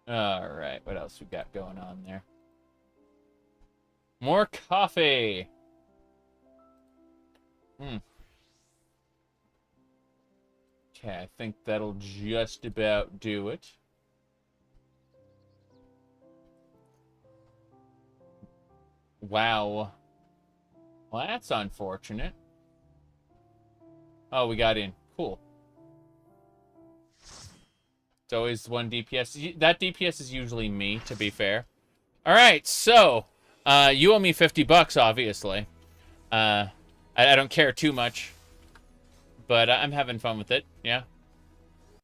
Alright, what else we got going on there? More coffee! Okay, I think that'll just about do it. Wow. Well, that's unfortunate. Oh, we got in. Cool. It's always one DPS. That DPS is usually me, to be fair. Alright, so... you owe me 50 bucks, obviously. I don't care too much. But I'm having fun with it, yeah.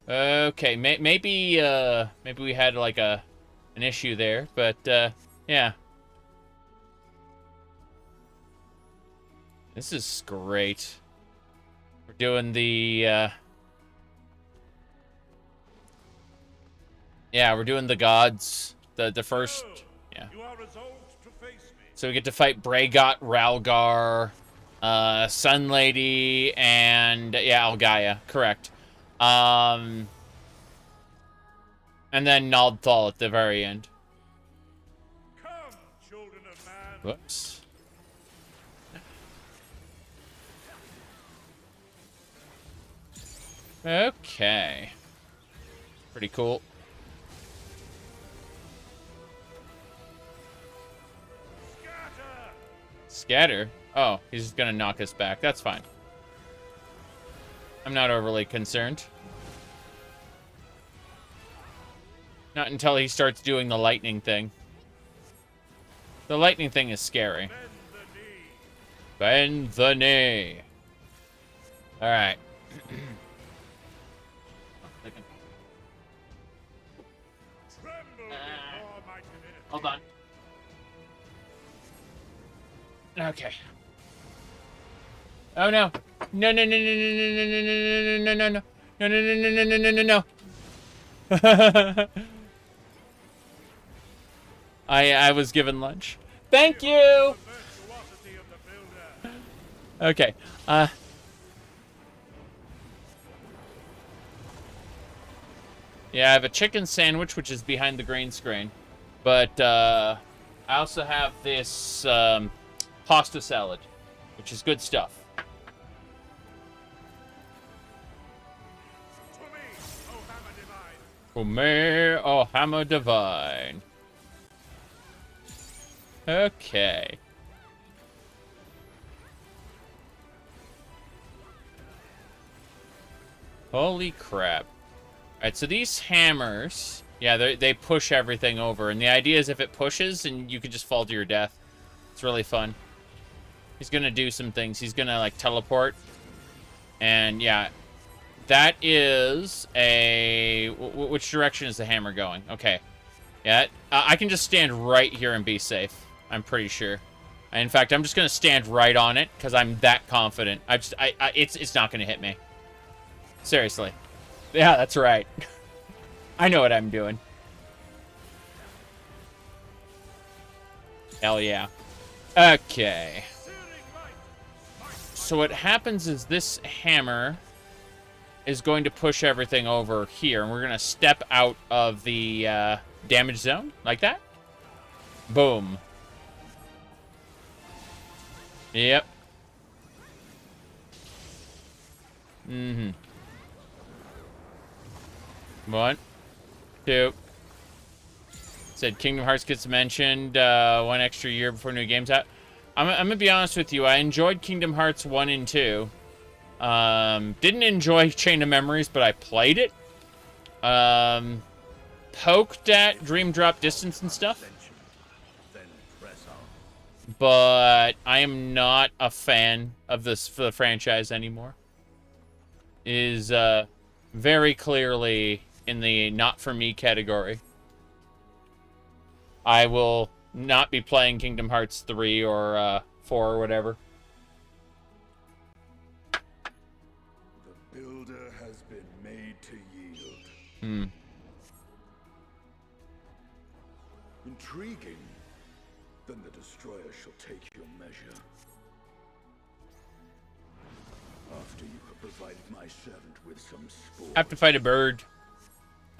Okay, maybe we had, like, an issue there, but, yeah. This is great. We're doing the, yeah, we're doing the gods. The first... yeah. So we get to fight Bragot, Ralgar, Sun Lady, and... yeah, Algaia. Correct. And then Naldthal at the very end. Come, children of man. Whoops. Okay. Pretty cool. Scatter? Oh, he's just gonna knock us back. That's fine. I'm not overly concerned. Not until he starts doing the lightning thing. The lightning thing is scary. Bend the knee. Alright. Hold on. Okay. Oh no. No no no no no no no no no no no no no no no no no no. I was given lunch. Thank you. Okay. Yeah, I have a chicken sandwich, which is behind the green screen. But I also have this pasta salad, which is good stuff. For me, oh hammer divine. Okay. Holy crap. Alright, so these hammers, yeah, they push everything over. And the idea is if it pushes, and you could just fall to your death. It's really fun. He's going to do some things. He's going to, like, teleport. And, yeah. That is a... Which direction is the hammer going? Okay. Yeah, I can just stand right here and be safe. I'm pretty sure. In fact, I'm just going to stand right on it, because I'm that confident. It's not going to hit me. Seriously. Yeah, that's right. I know what I'm doing. Hell yeah. Okay. So what happens is this hammer is going to push everything over here, and we're going to step out of the damage zone, like that. Boom. Yep. Mm-hmm. 1, 2. Said Kingdom Hearts gets mentioned 1 extra year before new games out. I'm gonna be honest with you. I enjoyed Kingdom Hearts 1 and 2. Didn't enjoy Chain of Memories, but I played it. Poked at Dream Drop Distance and stuff. But I am not a fan of this for the franchise anymore. Is very clearly in the not for me category. I will not be playing Kingdom Hearts 3 or 4 or whatever. The builder has been made to yield. Intriguing. Then the destroyer shall take your measure. After you have provided my servant with some spores. Have to fight a bird.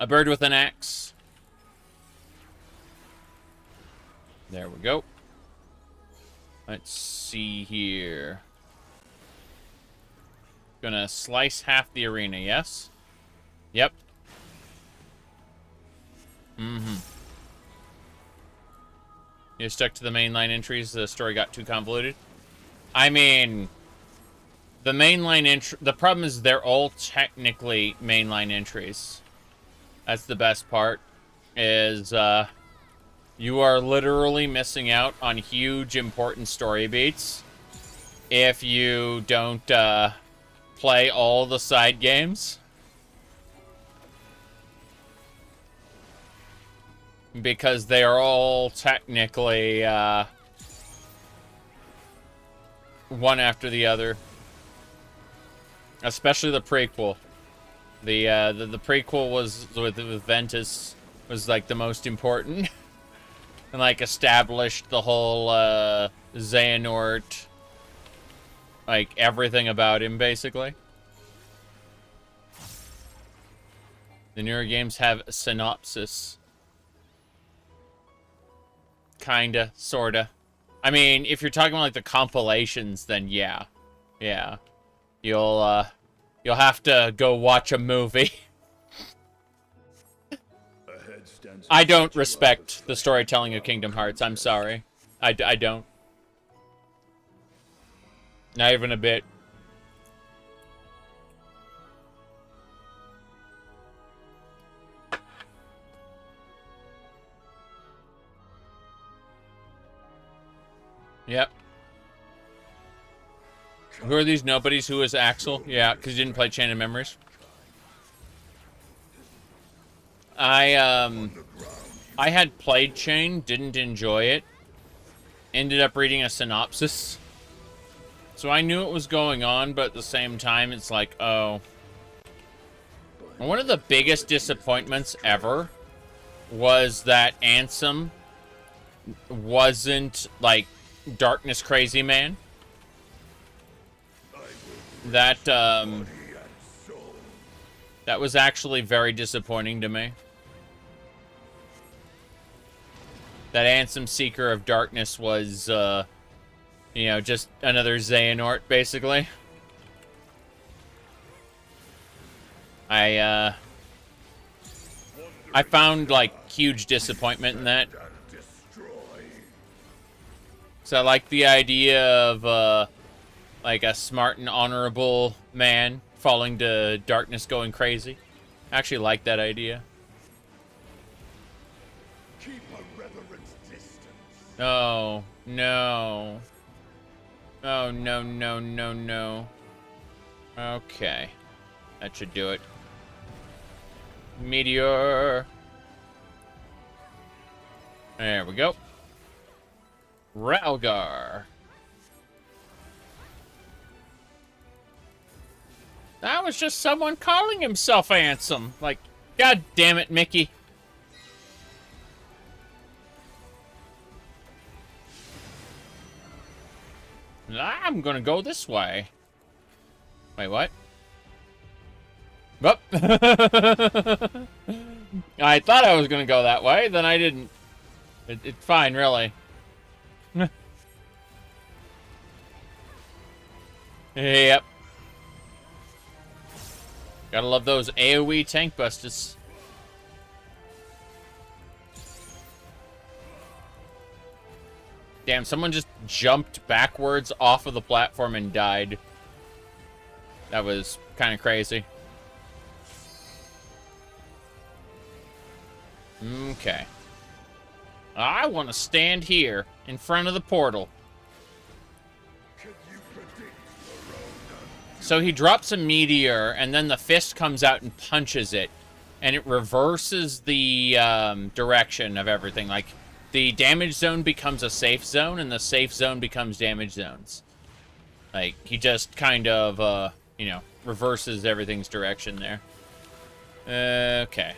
A bird with an axe. There we go. Let's see here. Gonna slice half the arena, yes? Yep. Mm-hmm. You're stuck to the mainline entries, the story got too convoluted. I mean, the mainline entry, the problem is they're all technically mainline entries. That's the best part, is you are literally missing out on huge important story beats if you don't play all the side games. Because they are all technically one after the other. Especially the prequel. The prequel was with Ventus was like the most important. And like established the whole Xehanort, like everything about him basically. The newer games have a synopsis. Kinda, sorta. I mean, if you're talking about, like, the compilations, then yeah. Yeah. You'll have to go watch a movie. I don't respect the storytelling of Kingdom Hearts. I'm sorry. I don't. Not even a bit. Yep. Who are these nobodies? Who is Axel? Yeah, because he didn't play Chain of Memories. I had played Chain, didn't enjoy it. Ended up reading a synopsis. So I knew it was going on, but at the same time, it's like, oh. One of the biggest disappointments ever was that Ansem wasn't, like, Darkness Crazy Man. That was actually very disappointing to me. That Ansem Seeker of Darkness was, you know, just another Xehanort, basically. I found, like, huge disappointment in that. So I like the idea of, like, a smart and honorable man falling to darkness going crazy. I actually like that idea. Keep a reverent distance. Oh, no. Oh, no, no, no, no. Okay. That should do it. Meteor. There we go. Ralgar. That was just someone calling himself Ansem. Like, god damn it, Mickey. I'm gonna go this way. Wait, what? Up. I thought I was gonna go that way, then I didn't. It's fine, really. Yep. Gotta love those AoE tank busters. Damn, someone just jumped backwards off of the platform and died. That was kind of crazy. Okay. I want to stand here in front of the portal. So he drops a meteor, and then the fist comes out and punches it. And it reverses the direction of everything. Like, the damage zone becomes a safe zone, and the safe zone becomes damage zones. Like, he just kind of, you know, reverses everything's direction there. Okay.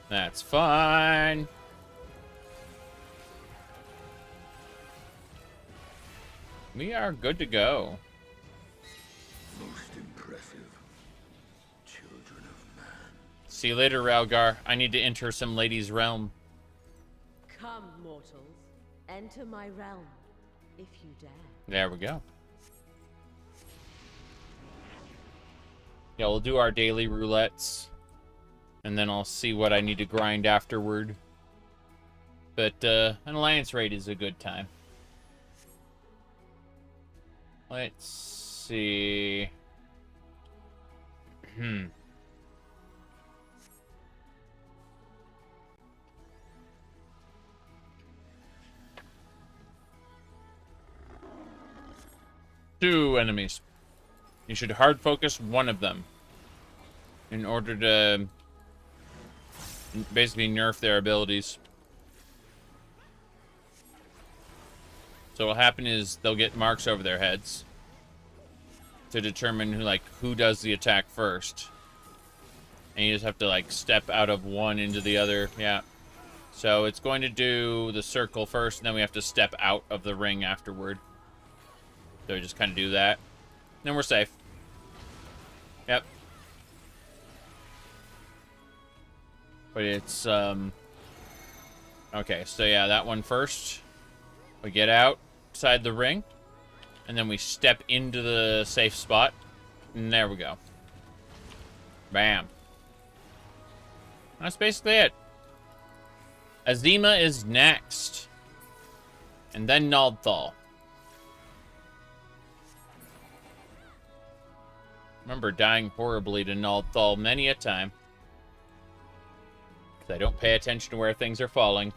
That's fine. We are good to go. Most impressive. Children of man. See you later, Ralgar. I need to enter some lady's realm. Come, mortals. Enter my realm, if you dare. There we go. Yeah, we'll do our daily roulettes. And then I'll see what I need to grind afterward. But, an alliance raid is a good time. Let's see. 2 enemies. You should hard focus one of them in order to basically nerf their abilities. So what'll happen is they'll get marks over their heads to determine who does the attack first. And you just have to like step out of one into the other. Yeah. So it's going to do the circle first, and then we have to step out of the ring afterward. So we just kind of do that. Then we're safe. Yep. But it's Okay, so yeah, that one first. We get outside the ring, and then we step into the safe spot. And there we go. Bam. That's basically it. Azima is next. And then Naldthal. Remember dying horribly to Naldthal many a time. Because I don't pay attention to where things are falling.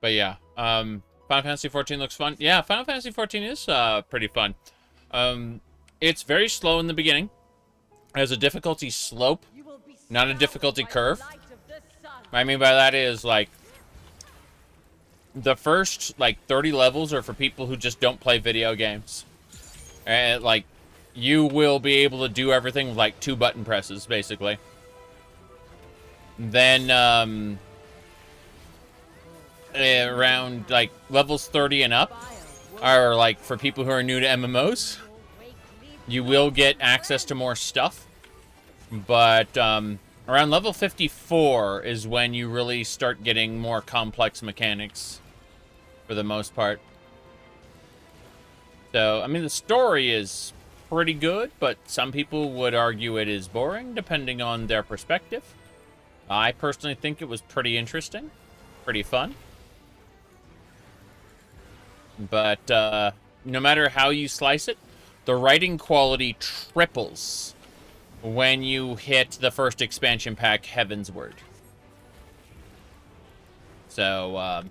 But yeah, Final Fantasy XIV looks fun. Yeah, Final Fantasy XIV is pretty fun. It's very slow in the beginning. It has a difficulty slope, not a difficulty curve. What I mean by that is, like, the first, like, 30 levels are for people who just don't play video games. And, like, you will be able to do everything with, like, 2 button presses, basically. Then, around, like, levels 30 and up are, like, for people who are new to MMOs. You will get access to more stuff. But, around level 54 is when you really start getting more complex mechanics, for the most part. So, I mean, the story is pretty good, but some people would argue it is boring, depending on their perspective. I personally think it was pretty interesting, pretty fun. But, no matter how you slice it, the writing quality triples when you hit the first expansion pack, Heavensward. So,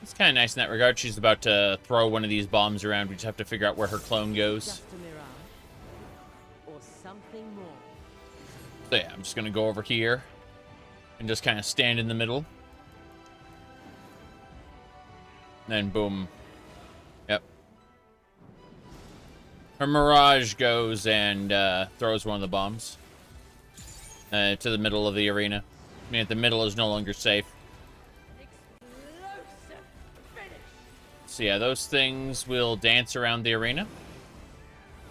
it's kind of nice in that regard. She's about to throw one of these bombs around. We just have to figure out where her clone goes. Just a mirage, or something more. So yeah, I'm just going to go over here and just kind of stand in the middle. Then boom. Yep. Her mirage goes and throws one of the bombs to the middle of the arena. I mean, the middle is no longer safe. Explosive finish. So yeah, those things will dance around the arena.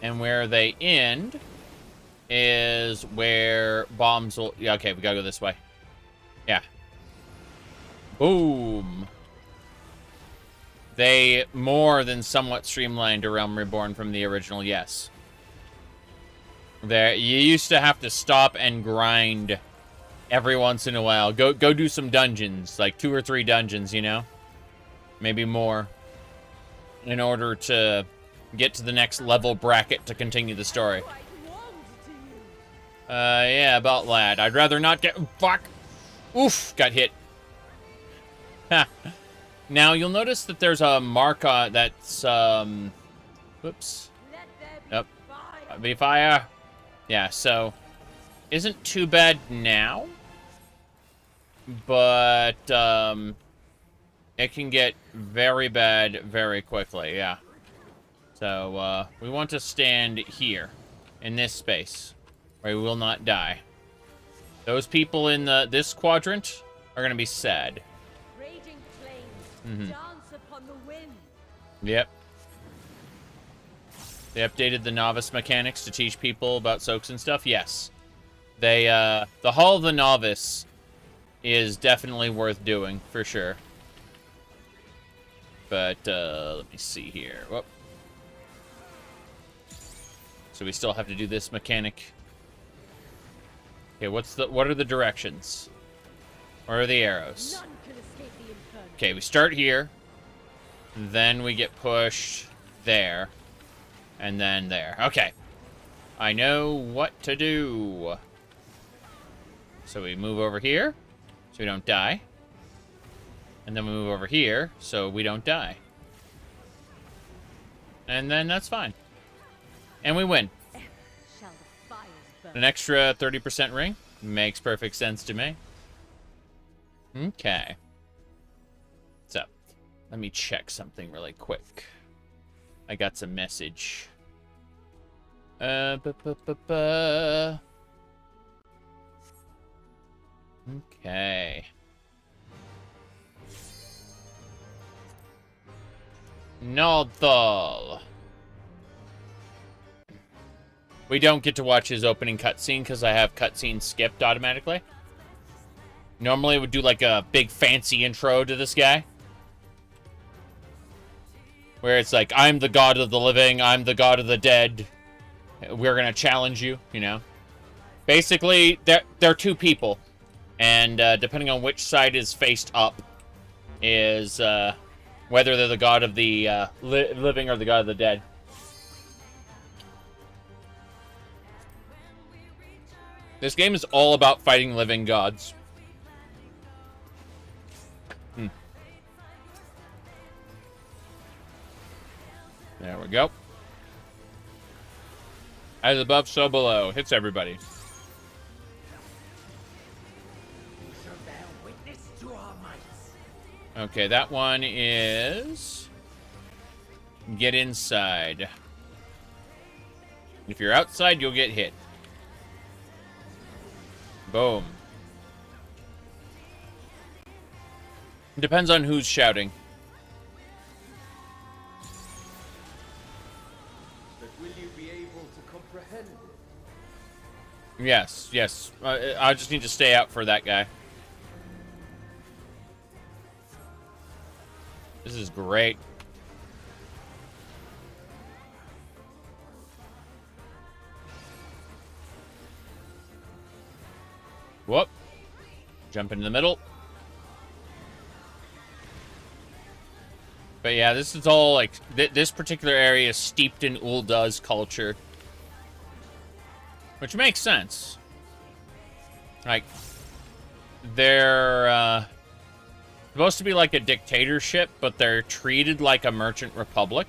And where they end is where bombs will... Yeah, okay, we gotta go this way. Yeah. Boom. They more than somewhat streamlined A Realm Reborn from the original, yes. There, you used to have to stop and grind every once in a while. Go do some dungeons, like 2 or 3 dungeons, you know? Maybe more. In order to get to the next level bracket to continue the story. Quite warmed to you. Yeah, about that. I'd rather not get... Fuck! Oof! Got hit. Ha! Now, you'll notice that there's a mark that's, whoops. Let there be Yep. fire. Be fire. Yeah, so... Isn't too bad now. But, it can get very bad very quickly, yeah. So, we want to stand here. In this space. Where we will not die. Those people in this quadrant are going to be sad. Raging flames dance upon the wind. Yep. They updated the novice mechanics to teach people about soaks and stuff? Yes. They, the Hall of the Novice is definitely worth doing, for sure. But, let me see here. Whoop. So we still have to do this mechanic. Okay, what are the directions? Where are the arrows? None can escape the inferno. Okay, we start here. Then we get pushed there. And then there. Okay. I know what to do. So we move over here, so we don't die. And then we move over here, so we don't die. And then that's fine. And we win. Ever shall the fires burn. An extra 30% ring? Makes perfect sense to me. Okay. So, let me check something really quick. I got some message. Okay. Naldthal. We don't get to watch his opening cutscene because I have cutscene skipped automatically. Normally, it would do like a big fancy intro to this guy. Where it's like, I'm the god of the living, I'm the god of the dead. We're gonna challenge you, you know. Basically, they're two people. And depending on which side is faced up is whether they're the god of the living or the god of the dead. This game is all about fighting living gods. There we go. As above, so below. Hits everybody. Okay, that one is... Get inside. If you're outside, you'll get hit. Boom. Depends on who's shouting. But will you be able to comprehend it? Yes, yes. I just need to stay out for that guy. This is great. Whoop. Jump into the middle. But yeah, this is all like... this particular area is steeped in Ulduz culture. Which makes sense. Like, they're supposed to be like a dictatorship, but they're treated like a merchant republic.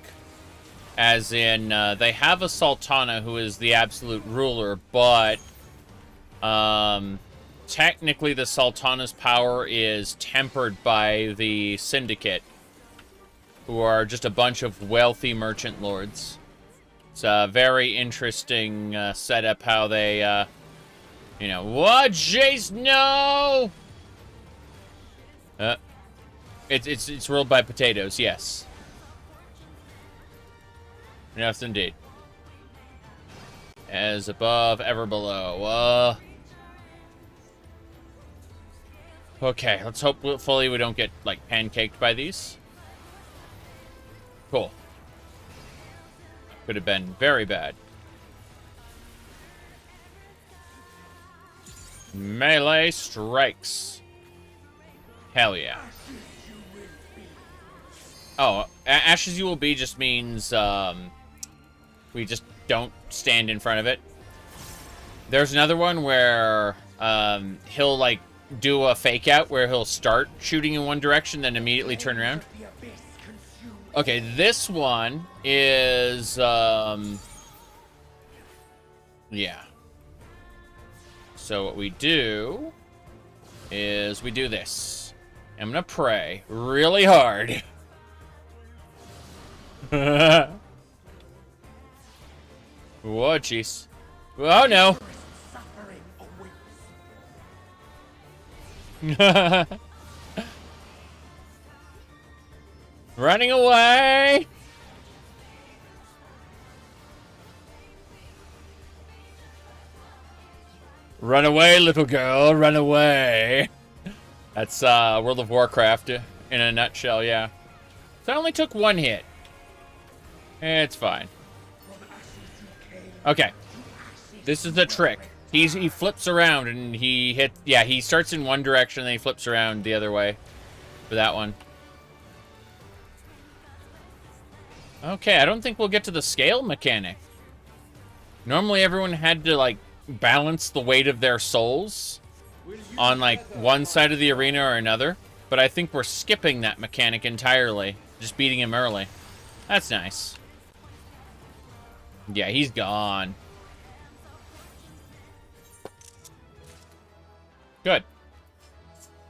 As in, they have a sultana who is the absolute ruler, but technically the sultana's power is tempered by the syndicate, who are just a bunch of wealthy merchant lords. It's a very interesting setup how they, you know, what? Jace, no! It's ruled by potatoes, yes. Yes, indeed. As above, ever below. Okay, let's hope hopefully we don't get, like, pancaked by these. Cool. Could have been very bad. Melee strikes. Hell yeah. Oh, ashes you will be just means we just don't stand in front of it. There's another one where he'll like do a fake out where he'll start shooting in one direction then immediately turn around. Okay, this one is yeah. So what we do is we do this. I'm gonna pray really hard. Whoa, jeez. Oh, no. Running away. Run away, little girl. Run away. That's World of Warcraft in a nutshell, yeah. So I only took one hit. It's fine. Okay. This is the trick. He flips around and he hits... Yeah, he starts in one direction and then he flips around the other way for that one. Okay, I don't think we'll get to the scale mechanic. Normally everyone had to, like, balance the weight of their souls on, like, one side of the arena or another. But I think we're skipping that mechanic entirely. Just beating him early. That's nice. Yeah, he's gone. Good.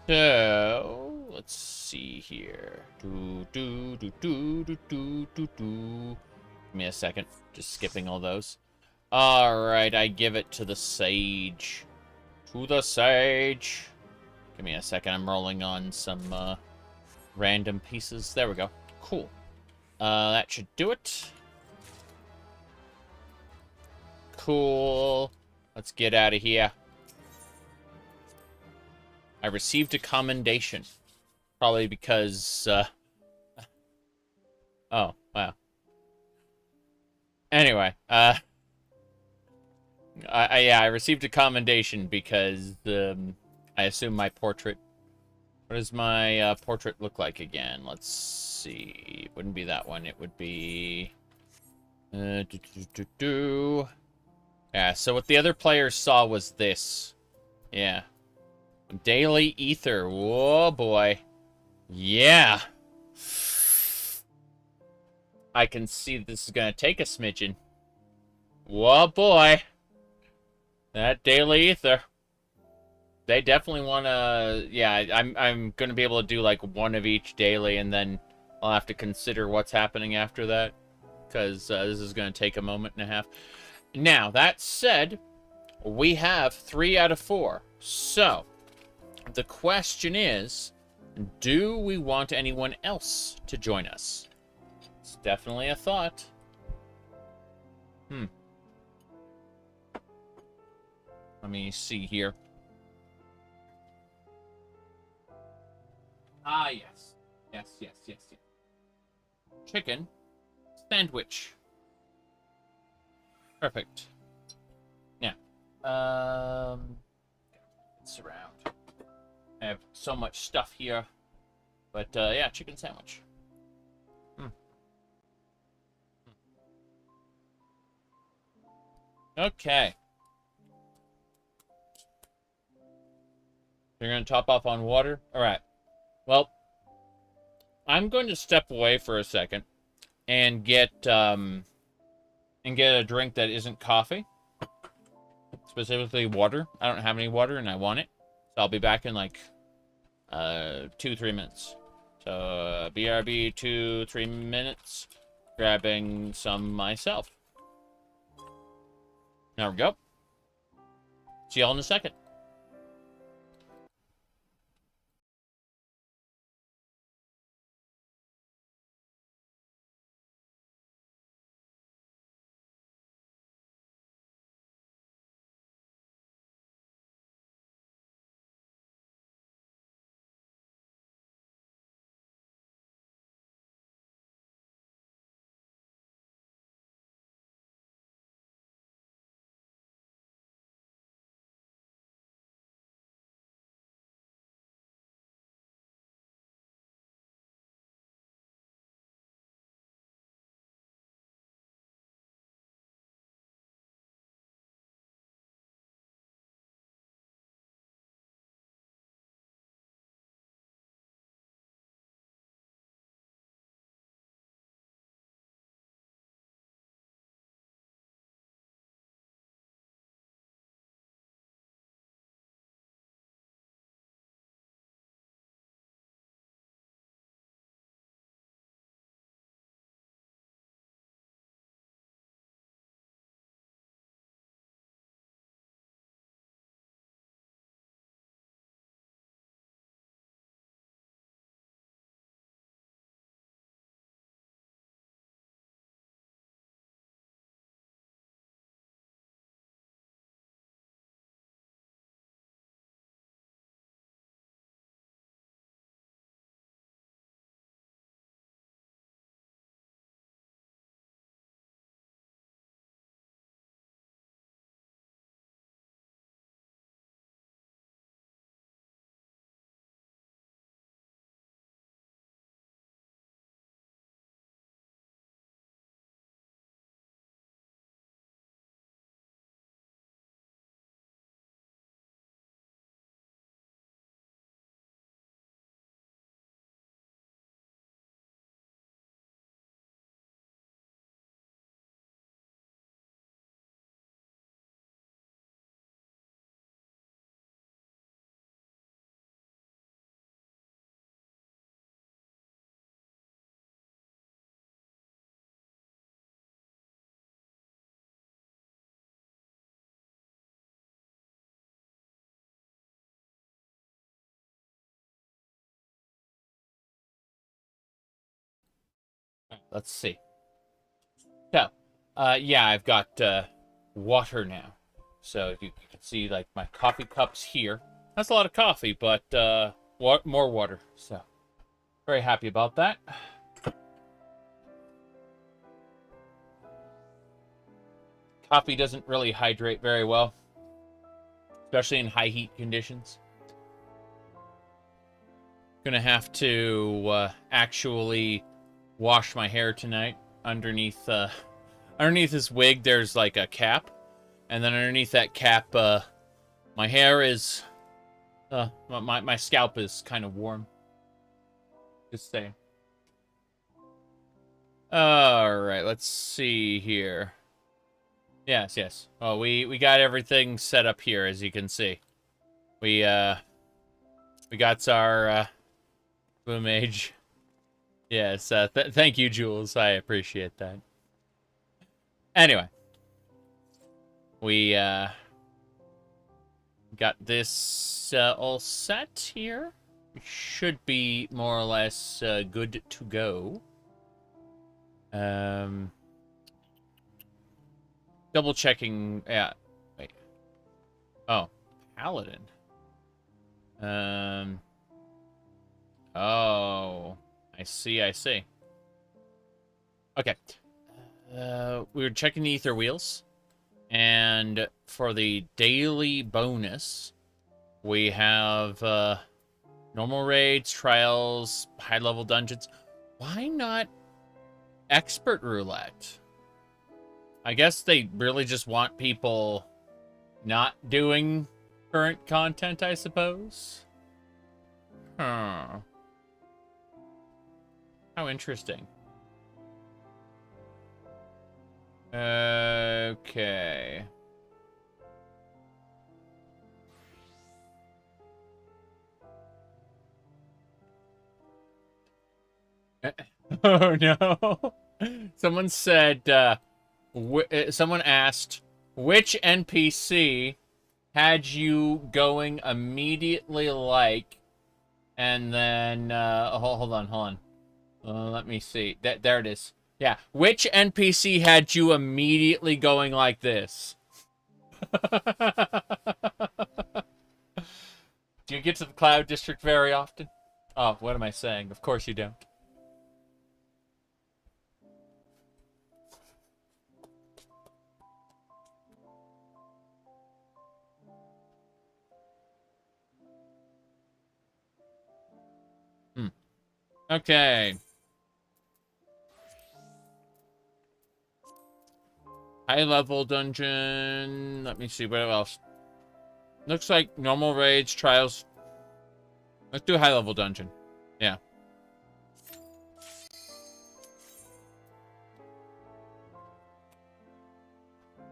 So, let's see here. Give me a second. Just skipping all those. Alright, I give it to the sage. To the sage. Give me a second. I'm rolling on some random pieces. There we go. Cool. That should do it. cool. Let's get out of here. I received a commendation. Probably because, oh, wow. Anyway, yeah, I received a commendation because, I assume my portrait... What does my, portrait look like again? Let's see. It wouldn't be that one. It would be... Yeah, so what the other players saw was this. Yeah. Daily ether. Whoa, boy. Yeah. I can see this is going to take a smidgen. Whoa, boy. That daily ether. They definitely want to... Yeah, I'm going to be able to do, like, one of each daily, and then I'll have to consider what's happening after that. Because this is going to take a moment and a half. Now, that said, we have 3 out of 4. So, the question is, do we want anyone else to join us? It's definitely a thought. Let me see here. Ah, yes. Yes. Chicken sandwich. Perfect. Now, it's around. I have so much stuff here. But, yeah, chicken sandwich. Okay. You're going to top off on water? Alright. Well, I'm going to step away for a second and get a drink that isn't coffee. Specifically water. I don't have any water and I want it. So I'll be back in like 2-3 minutes. So BRB 2-3 minutes. Grabbing some myself. There we go. See y'all in a second. Let's see. So, yeah, I've got water now. So if you can see, like, my coffee cups here. That's a lot of coffee, but more water. So very happy about that. Coffee doesn't really hydrate very well, especially in high heat conditions. Gonna have to actually wash my hair tonight. Underneath this wig, there's like a cap, and then underneath that cap, my hair is, my scalp is kind of warm. Just saying. All right, let's see here. Yes. Oh, we got everything set up here, as you can see. We got our Blue Mage. Yes, thank you, Jules. I appreciate that. Anyway, we got this all set here. Should be more or less good to go. Double checking. Yeah. Wait. Oh, Paladin. Oh, I see. Okay. We were checking the Aetherwells, and for the daily bonus, we have normal raids, trials, high-level dungeons. Why not expert roulette? I guess they really just want people not doing current content, I suppose. Huh. How interesting. Okay. Oh no. Someone said, someone asked, which NPC had you going immediately like, and then, hold on. Let me see. There it is. Yeah. Which NPC had you immediately going like this? Do you get to the Cloud District very often? Oh, what am I saying? Of course you don't. Okay. High level dungeon. Let me see what else. Looks like normal raids, trials. Let's do high level dungeon. Yeah.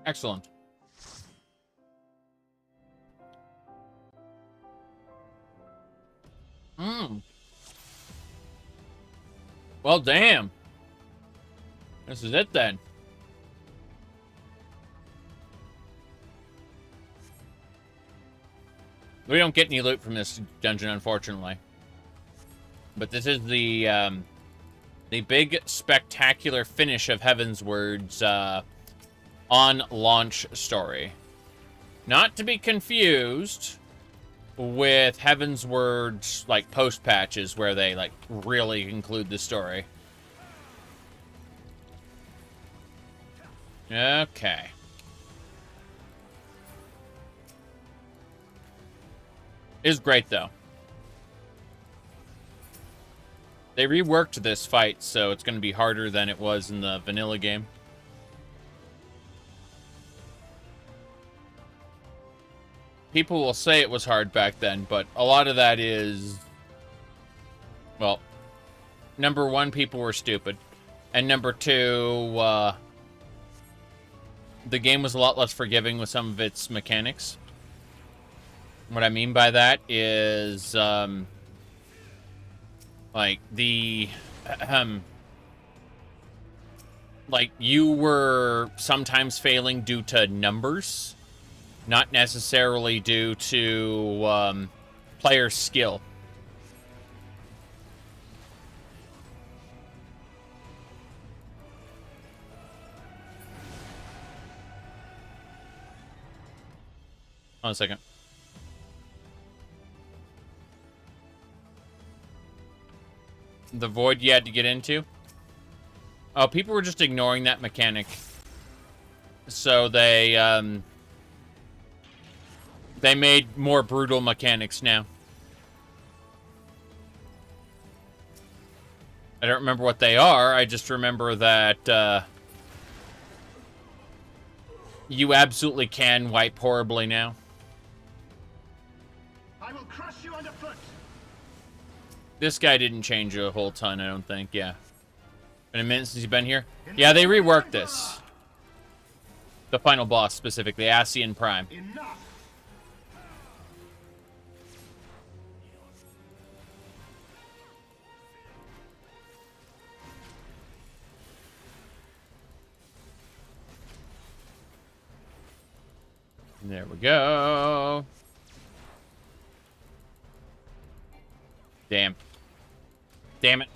Excellent. Well, damn. This is it then. We don't get any loot from this dungeon, unfortunately. But this is the big spectacular finish of Heavensward's on launch story. Not to be confused with Heavensward's like post patches where they like really conclude the story. Okay. It's great though. They reworked this fight, so it's going to be harder than it was in the vanilla game. People will say it was hard back then, but a lot of that is... Well, number one, people were stupid. And number two, the game was a lot less forgiving with some of its mechanics. What I mean by that is... like, the... like, you were sometimes failing due to numbers, not necessarily due to player skill. Hold on a second. The void you had to get into? Oh, people were just ignoring that mechanic. So they made more brutal mechanics now. I don't remember what they are. I just remember that you absolutely can wipe horribly now. I will crush you underfoot. This guy didn't change a whole ton, I don't think. Yeah. Been a minute since you've been here. Yeah, they reworked this. The final boss specifically, Asian Prime. Enough. There we go. Damn. Damn it.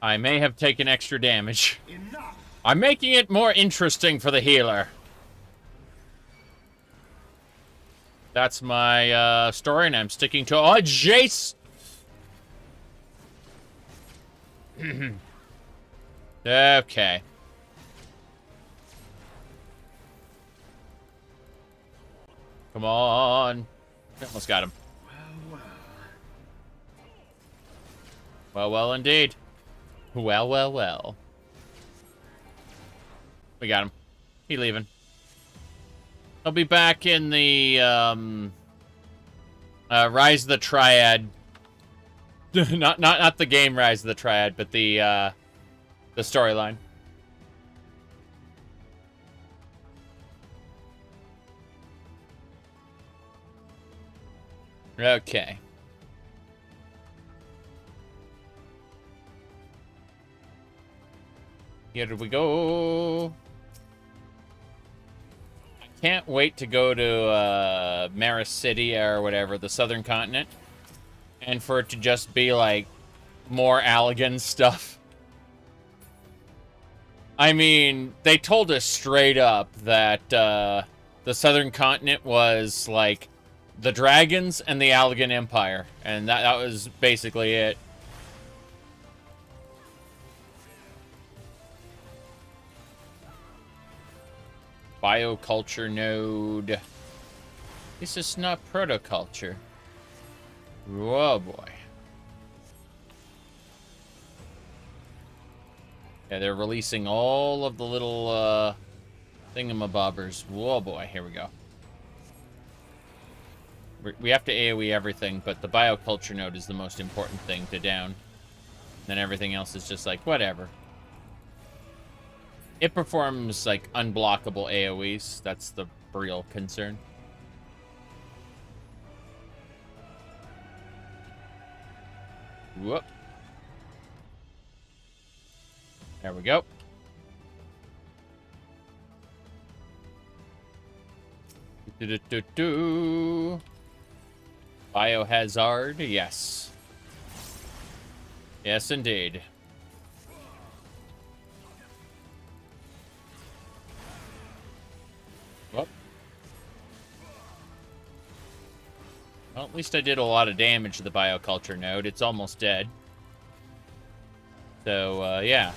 I may have taken extra damage. Enough. I'm making it more interesting for the healer. That's my story, and I'm sticking to... Oh, Jace! Okay. Come on. Almost got him. Well, well, indeed. Well, well, well. We got him. He leaving. He'll be back in the, Rise of the Triad. not the game Rise of the Triad, but the storyline. Okay. Here we go. I can't wait to go to Maris City or whatever, the southern continent, and for it to just be like more Allegan stuff. I mean, they told us straight up that the southern continent was like the dragons and the Allegan Empire, and that was basically it. Bioculture node. This is not protoculture. Oh boy. Yeah, they're releasing all of the little thingamabobbers. Whoa boy, here we go. We have to AoE everything, but the bioculture node is the most important thing to down. Then everything else is just like, whatever. It performs, like, unblockable AoEs. That's the real concern. Whoop. There we go. Do-do-do-do. Biohazard, yes. Yes, indeed. Well, at least I did a lot of damage to the bioculture node. It's almost dead. So, yeah.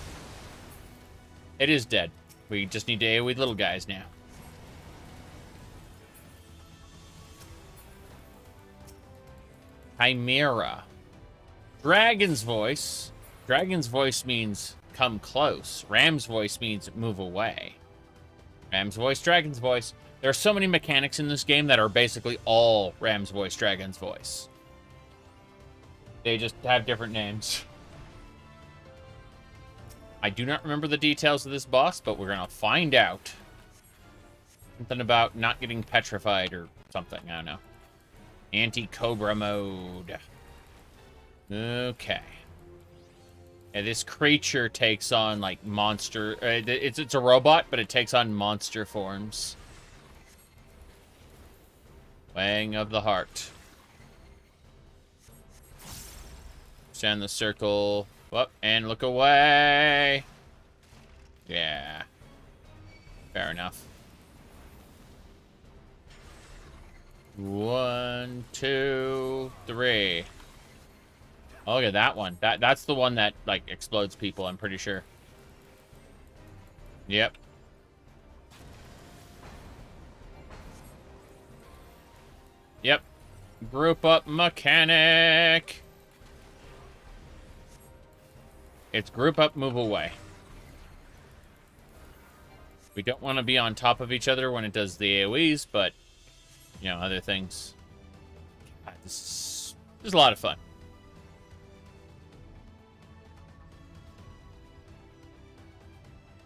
It is dead. We just need to AoE little guys now. Chimera. Dragon's voice. Dragon's voice means come close. Ram's voice means move away. Ram's voice, Dragon's voice. There are so many mechanics in this game that are basically all Ram's voice, Dragon's voice. They just have different names. I do not remember the details of this boss, but we're gonna find out. Something about not getting petrified or something, I don't know. Anti-Cobra mode. Okay. Yeah, this creature takes on, like, monster... it's a robot, but it takes on monster forms. Wang of the Heart. Stand the circle. Whoop, and look away. Yeah. Fair enough. 1, 2, 3. Oh, look at that one. That's the one that, like, explodes people, I'm pretty sure. Yep. Yep. Group up mechanic. It's group up, move away. We don't want to be on top of each other when it does the AoEs, but, you know, other things. God, this is a lot of fun.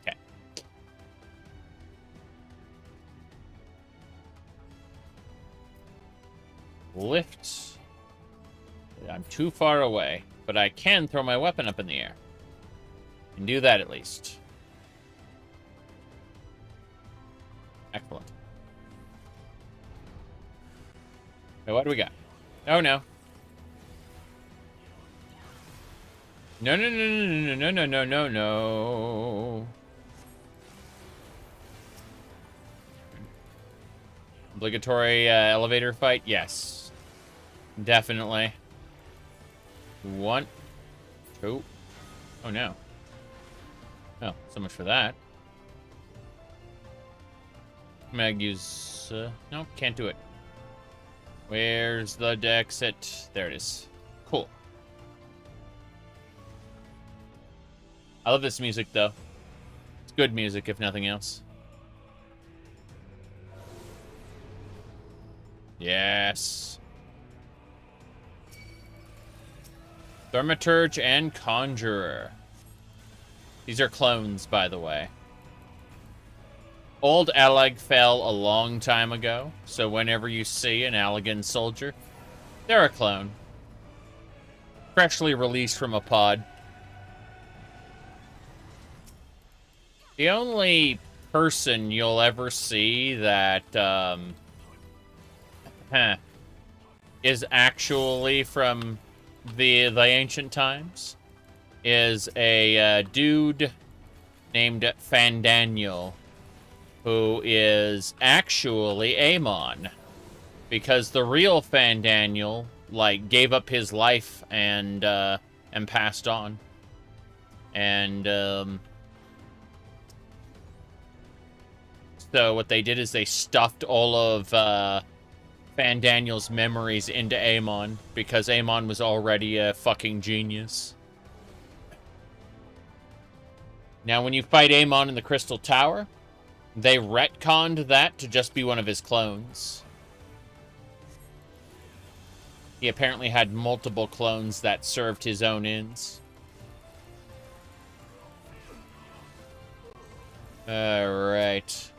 Okay. Lift. I'm too far away, but I can throw my weapon up in the air. And do that at least. Excellent. Okay, what do we got? Oh no. No, no, no, no, no, no, no, no, no. Obligatory elevator fight? Yes. Definitely. 1, 2. Oh no. Oh, so much for that. Mag use... no, can't do it. Where's the exit? There it is. Cool. I love this music, though. It's good music, if nothing else. Yes. Thaumaturge and Conjurer. These are clones, by the way. Old Alleg fell a long time ago, so whenever you see an Allegan soldier, they're a clone. Freshly released from a pod. The only person you'll ever see that is actually from the ancient times is a dude named Fandaniel, who is actually Amon, because the real Fandaniel, like, gave up his life and passed on. And so what they did is they stuffed all of Fandaniel's memories into Amon, because Amon was already a fucking genius. Now, when you fight Amon in the Crystal Tower, they retconned that to just be one of his clones. He apparently had multiple clones that served his own ends. Alright.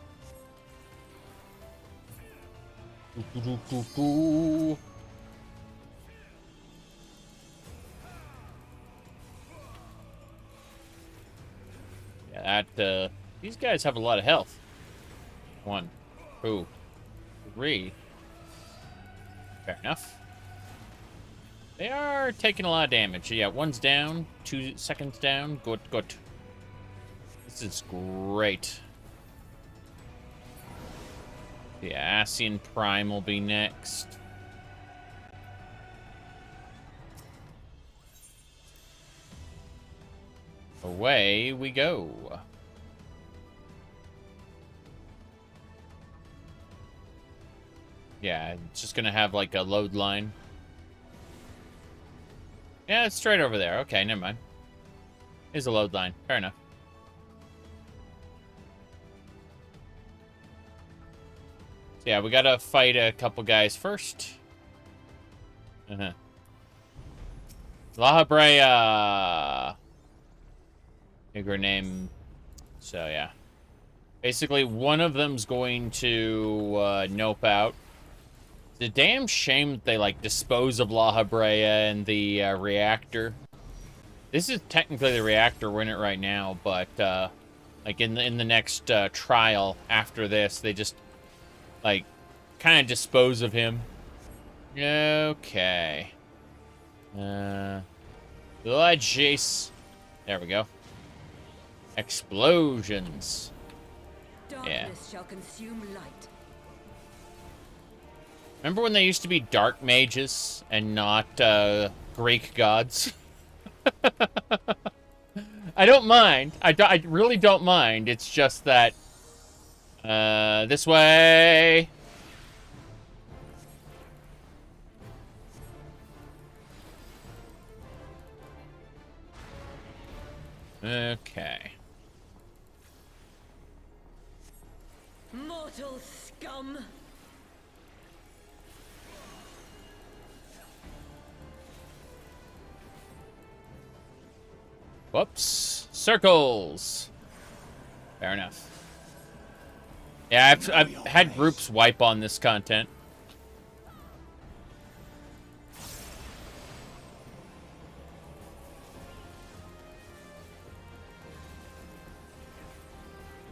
Yeah, that, these guys have a lot of health. 1, 2, 3. Fair enough. They are taking a lot of damage. Yeah, 1's down, 2 seconds down. Good, good. This is great. The Ascian Prime will be next. Away we go. Yeah, it's just gonna have like a load line. Yeah, it's straight over there. Okay, never mind. Here's a load line. Fair enough. So yeah, we gotta fight a couple guys first. La Brea. Bigger name. So yeah. Basically, one of them's going to nope out. It's a damn shame that they, like, dispose of La Brea and the reactor. This is technically the reactor, we're in it right now, but like in the next trial after this, they just, like, kind of dispose of him. Okay. Jeez. There we go. Explosions. Darkness shall consume light. Remember when they used to be dark mages and not Greek gods? I don't mind. I really don't mind. It's just that... this way... Okay. Mortal scum! Whoops. Circles. Fair enough. Yeah, I've had groups wipe on this content.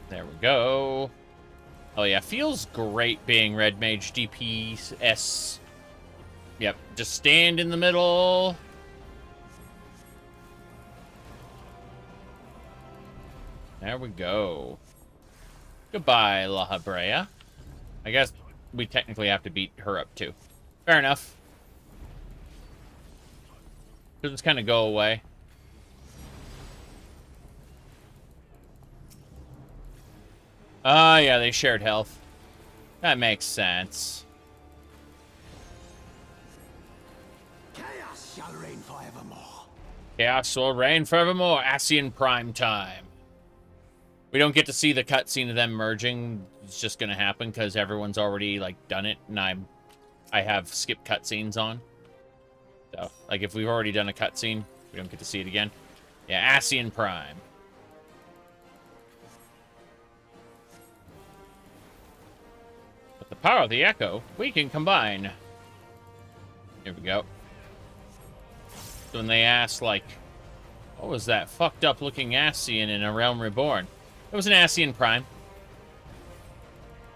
There we go. Oh yeah, feels great being Red Mage DPS. Yep, just stand in the middle. There we go. Goodbye, La Habrea. I guess we technically have to beat her up too. Fair enough. She'll just kind of go away. Yeah, they shared health. That makes sense. Chaos shall reign forevermore. Chaos will reign forevermore. Ascian prime time. We don't get to see the cutscene of them merging. It's just gonna happen because everyone's already like done it, and I have skipped cutscenes on. So, like, if we've already done a cutscene, we don't get to see it again. Yeah, Ascian prime. With the power of the Echo, we can combine. Here we go. So when they asked, like, what was that fucked up looking Ascian in A Realm Reborn? It was an Ascian Prime.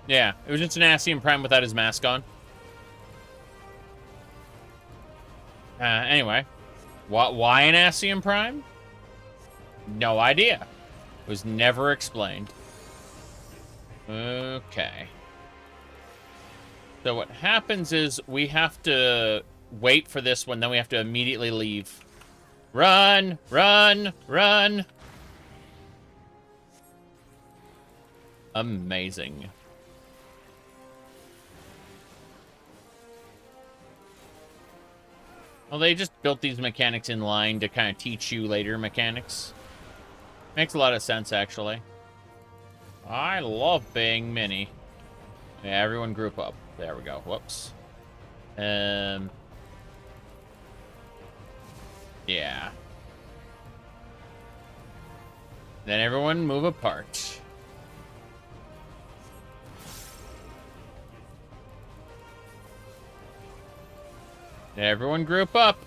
Yeah, it was just an Ascian Prime without his mask on. Anyway. Why an Ascian Prime? No idea. It was never explained. Okay. So what happens is we have to wait for this one, then we have to immediately leave. Run! Run! Run! Amazing. Well, they just built these mechanics in line to kind of teach you later mechanics. Makes a lot of sense, actually. I love being mini. Yeah, everyone group up. There we go. Whoops. Yeah. Then everyone move apart. Everyone group up.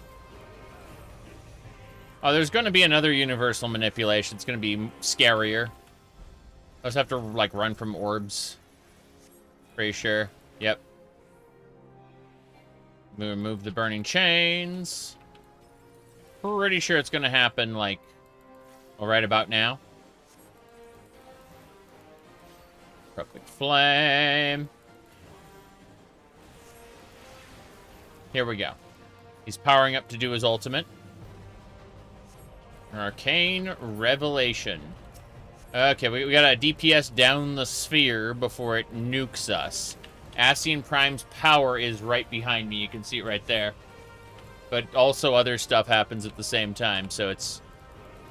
Oh, there's going to be another universal manipulation. It's going to be scarier. I just have to, like, run from orbs. Pretty sure. Yep. Remove the burning chains. Pretty sure it's going to happen, like, right about now. Perfect flame. Here we go. He's powering up to do his ultimate. Arcane Revelation. Okay, we got a DPS down the sphere before it nukes us. Ascian Prime's power is right behind me. You can see it right there. But also other stuff happens at the same time, so it's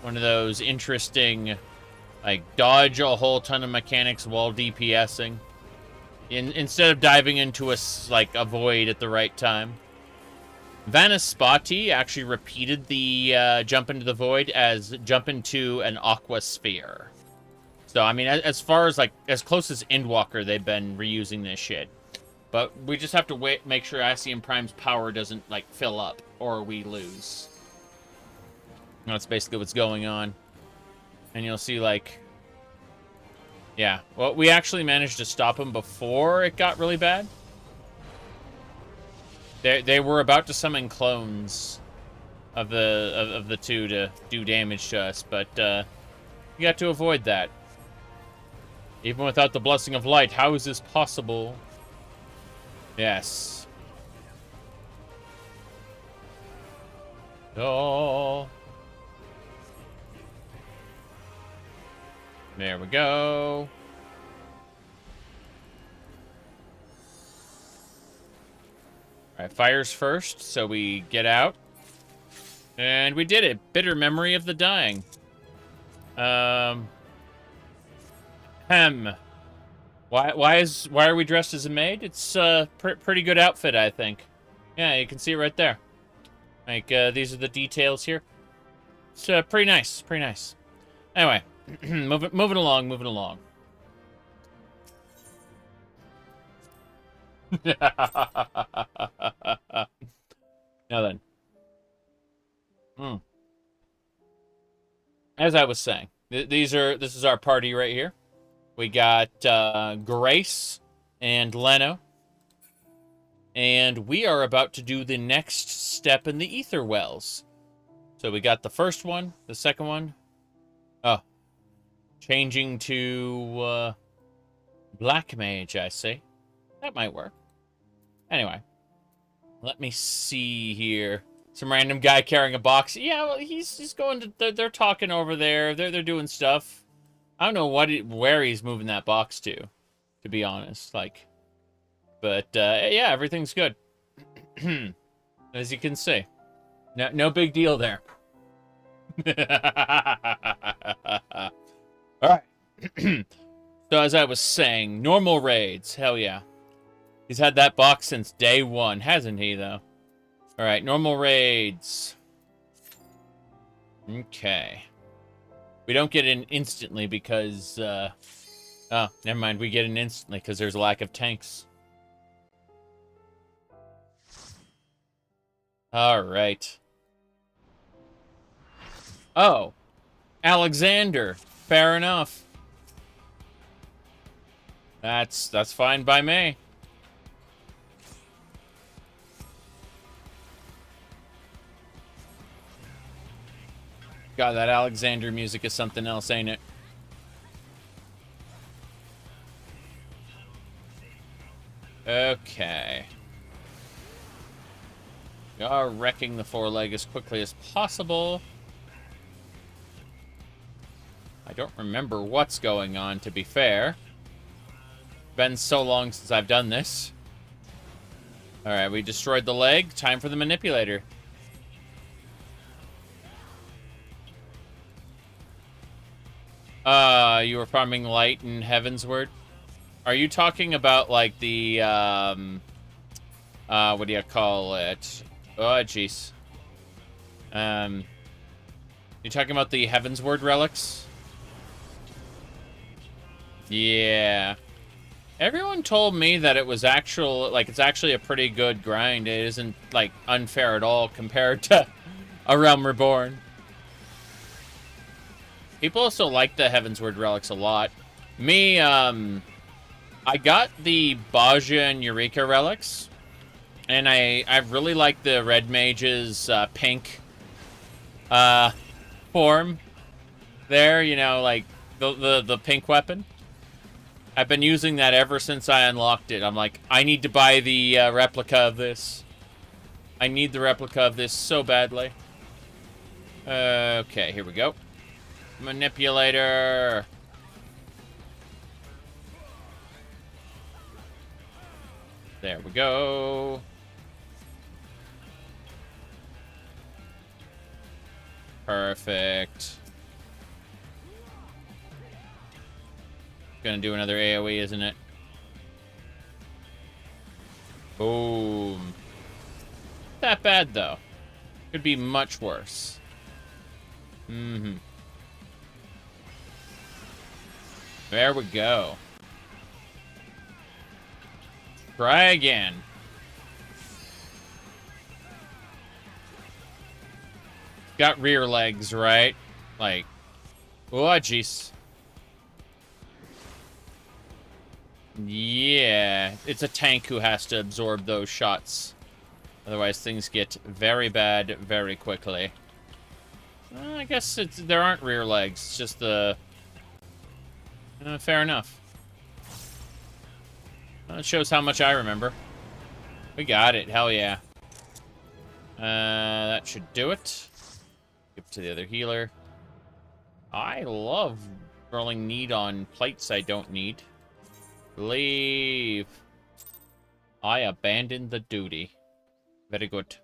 one of those interesting, like, dodge a whole ton of mechanics while DPSing. Instead of diving into a void at the right time. Vanaspati actually repeated the jump into the void as jump into an aqua sphere. So, I mean, as far as, like, as close as Endwalker, they've been reusing this shit. But we just have to make sure Ascian Prime's power doesn't, like, fill up, or we lose. That's basically what's going on. And you'll see, like... Yeah. Well, we actually managed to stop him before it got really bad. They were about to summon clones of the two to do damage to us, but we got to avoid that. Even without the blessing of light, how is this possible? Yes. Oh. There we go. Alright, fires first, so we get out. And we did it. Bitter memory of the dying. Why are we dressed as a maid? It's a pretty good outfit, I think. Yeah, you can see it right there. Like, these are the details here. It's pretty nice, pretty nice. Anyway, moving along. Now then. As I was saying, this is our party right here. We got Grace and Leno. And we are about to do the next step in the Aetherwells. So we got the first one, the second one. Oh. Changing to Black Mage, I see. That might work. Anyway. Let me see here. Some random guy carrying a box. Yeah, well, he's going to... They're talking over there. They're doing stuff. I don't know where he's moving that box to be honest. Like, but yeah, everything's good. As you can see, no big deal there. All right. So as I was saying, normal raids. Hell yeah. He's had that box since day one, hasn't he? Though. All right, normal raids. Okay. We don't get in instantly because, oh, never mind. We get in instantly because there's a lack of tanks. All right. Oh. Alexander. Fair enough. That's fine by me. God, that Alexander music is something else, ain't it? Okay. We are wrecking the foreleg as quickly as possible. I don't remember what's going on, to be fair. Been so long since I've done this. Alright, we destroyed the leg. Time for the manipulator. You were farming light in Heavensward? Are you talking about, like, the, what do you call it? Oh, jeez. You talking about the Heavensward relics? Yeah. Everyone told me that it was it's actually a pretty good grind. It isn't, like, unfair at all compared to A Realm Reborn. People also like the Heavensward relics a lot. Me, I got the Baja and Eureka relics, and I really like the Red Mage's pink form there, you know, like the pink weapon. I've been using that ever since I unlocked it. I'm like, I need to buy the replica of this. I need the replica of this so badly. Okay, here we go. Manipulator. There we go. Perfect. Gonna do another AoE, isn't it? Boom. Not that bad, though. Could be much worse. Mm-hmm. There we go. Try again. Got rear legs, right? Like, oh, jeez. Yeah, it's a tank who has to absorb those shots. Otherwise, things get very bad very quickly. I guess there aren't rear legs. It's just the... fair enough. That shows how much I remember. We got it. Hell yeah. That should do it. Give it to the other healer. I love rolling need on plates I don't need. Leave. I abandoned the duty. Very good.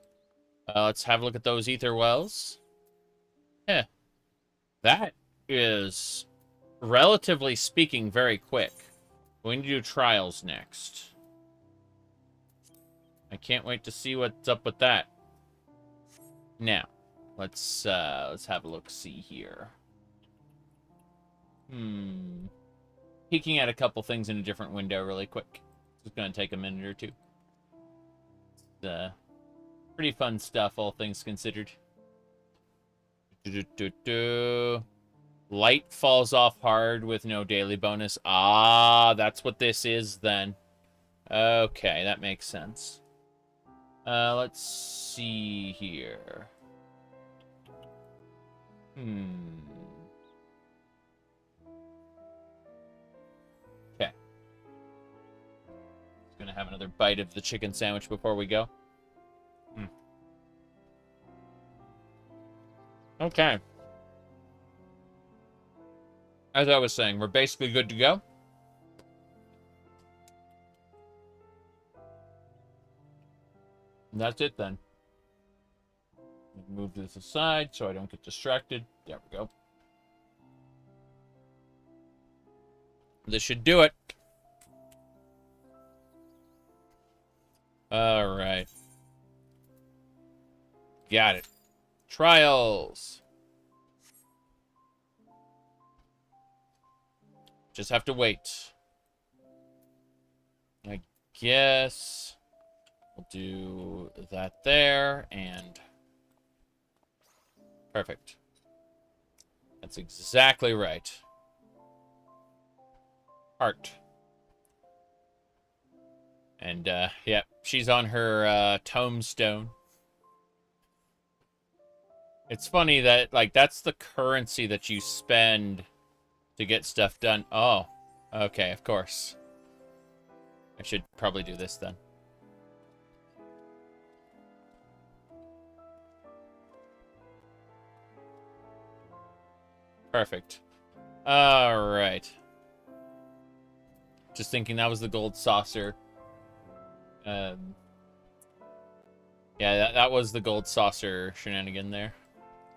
Let's have a look at those Aetherwells. Yeah. That is, relatively speaking, very quick. We need to do trials next. I can't wait to see what's up with that. Now, let's have a look-see here. Peeking at a couple things in a different window really quick. It's going to take a minute or two. It's pretty fun stuff, all things considered. Light falls off hard with no daily bonus. Ah, that's what this is then. Okay, that makes sense. Let's see here. Okay. Just gonna have another bite of the chicken sandwich before we go. Okay. As I was saying, we're basically good to go. And that's it then. Move this aside so I don't get distracted. There we go. This should do it. All right. Got it. Trials. Just have to wait. I guess we'll do that there, and perfect. That's exactly right. Heart. And, yeah, she's on her, tombstone. It's funny that, like, that's the currency that you spend to get stuff done. Oh, okay, of course. I should probably do this then. Perfect. All right. Just thinking that was the gold saucer. Yeah, that was the gold saucer shenanigan there.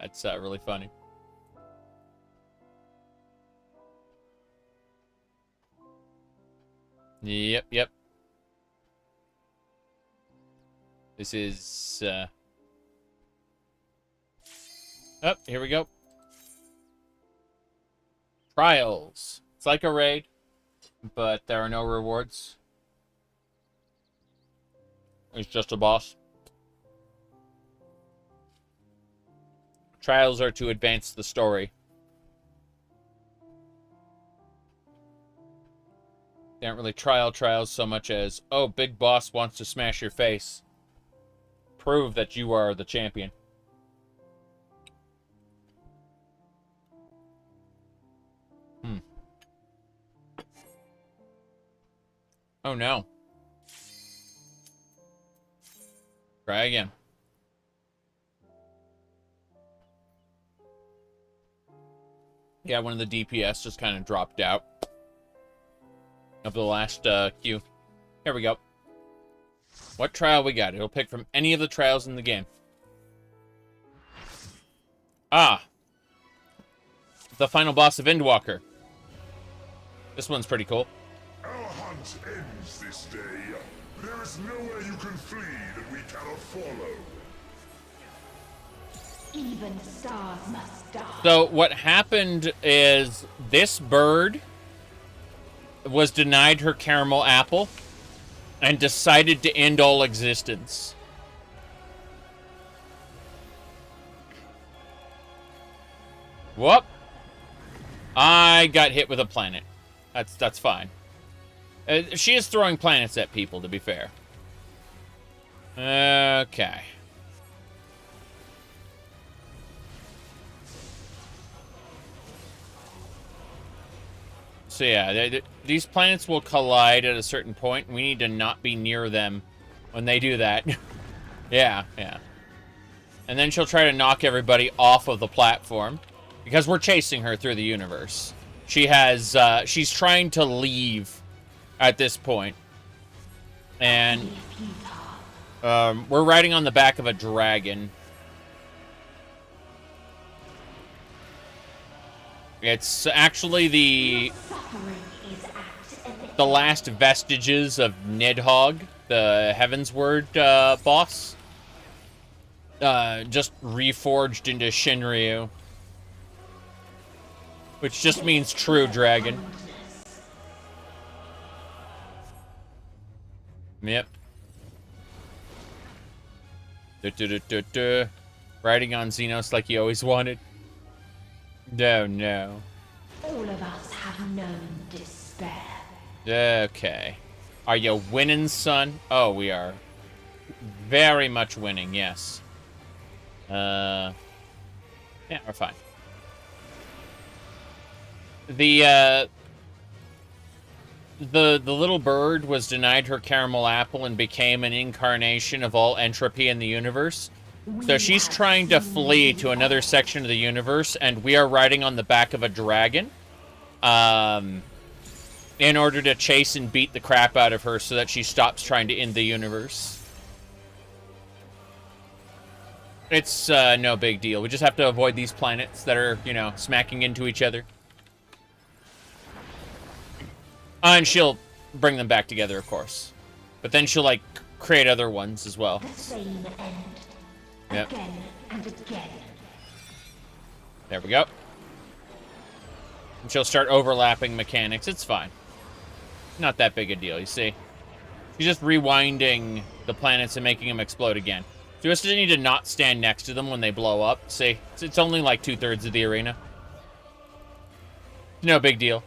That's really funny. Yep. This is, oh, here we go. Trials. It's like a raid, but there are no rewards. It's just a boss. Trials are to advance the story. They aren't really trials so much as, oh, big boss wants to smash your face. Prove that you are the champion. Oh no. Try again. Yeah, one of the DPS just kind of dropped out of the last queue. Here we go. What trial we got? It'll pick from any of the trials in the game. Ah. The final boss of Endwalker. This one's pretty cool. Our hunt ends this day. There is nowhere you can flee that we cannot follow. Even stars must die. So what happened is this bird was denied her caramel apple and decided to end all existence. Whoop. I got hit with a planet. That's fine. She is throwing planets at people, to be fair. Okay. So yeah, these planets will collide at a certain point. We need to not be near them when they do that. Yeah. And then she'll try to knock everybody off of the platform. Because we're chasing her through the universe. She has, she's trying to leave at this point. And we're riding on the back of a dragon. It's actually the last vestiges of Nidhogg, the Heavensward boss. Just reforged into Shinryu. Which just means true dragon. Yep. Riding on Xenos like he always wanted. No, no. All of us have known despair. Okay. Are you winning, son? Oh, we are. Very much winning, yes. Yeah, we're fine. The little bird was denied her caramel apple and became an incarnation of all entropy in the universe. So she's trying to flee to another section of the universe, and we are riding on the back of a dragon, in order to chase and beat the crap out of her so that she stops trying to end the universe. It's no big deal. We just have to avoid these planets that are, you know, smacking into each other. And she'll bring them back together, of course. But then she'll, like, create other ones as well. The same end. Yep. Again and again. There we go. And she'll start overlapping mechanics. It's fine. Not that big a deal, you see. She's just rewinding the planets and making them explode again. So you just need to not stand next to them when they blow up. See? It's only like 2/3 of the arena. No big deal.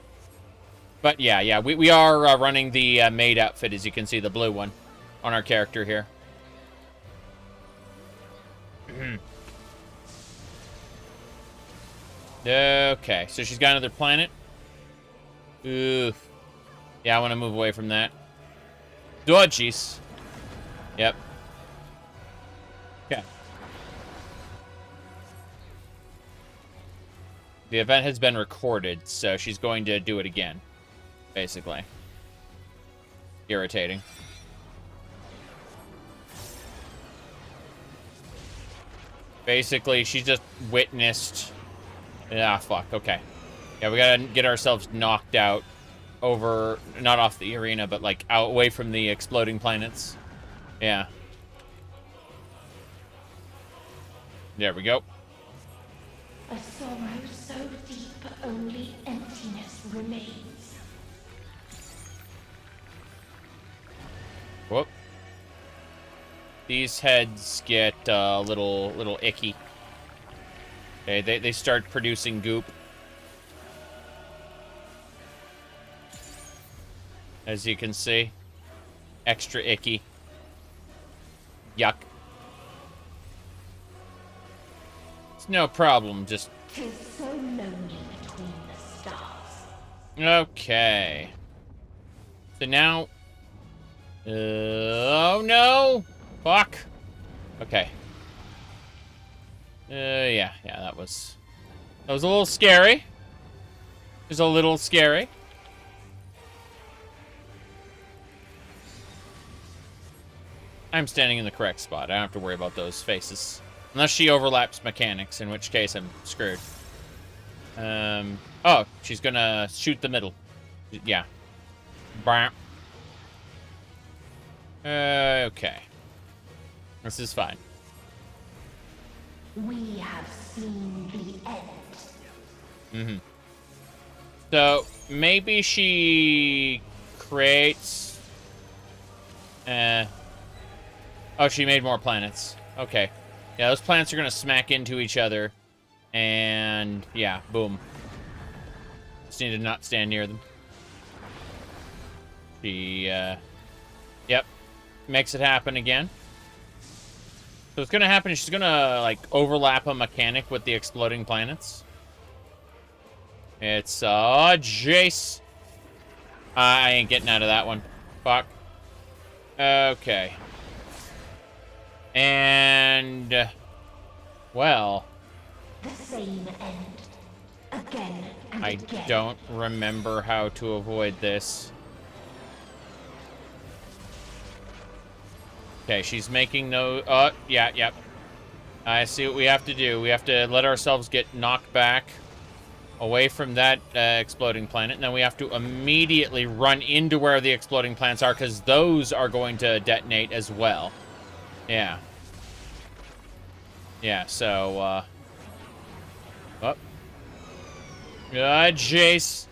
But yeah, we are running the maid outfit, as you can see, the blue one, on our character here. Okay, so she's got another planet. Oof. Yeah, I want to move away from that. Dodgies. Yep. Okay. The event has been recorded, so she's going to do it again. Basically. Irritating. Basically, she just witnessed... Ah, fuck, okay. Yeah, we gotta get ourselves knocked out over... Not off the arena, but, like, out away from the exploding planets. Yeah. There we go. A sorrow so deep only emptiness remains. Whoop. These heads get a little icky. Okay, they start producing goop. As you can see. Extra icky. Yuck. It's no problem, just... 'Tis so lonely between the stars. Okay. So now... oh no! Fuck! Okay. Yeah, that was a little scary. It was a little scary. I'm standing in the correct spot. I don't have to worry about those faces. Unless she overlaps mechanics, in which case I'm screwed. Oh, she's gonna shoot the middle. Yeah. Bam. Okay. This is fine. We have seen the end. Mm-hmm. So, maybe she creates... Oh, she made more planets. Okay. Yeah, those planets are gonna smack into each other. And, yeah, boom. Just need to not stand near them. She, yep. Makes it happen again. So what's gonna happen is she's gonna, like, overlap a mechanic with the exploding planets. It's, Jace. I ain't getting out of that one. Fuck. Okay. And... Well, The same end. Again and I again. don't remember how to avoid this. Okay, she's making no... Oh, yeah, yep. I see what we have to do. We have to let ourselves get knocked back away from that exploding planet, and then we have to immediately run into where the exploding planets are, because those are going to detonate as well. Yeah. Yeah, so, oh. Jace.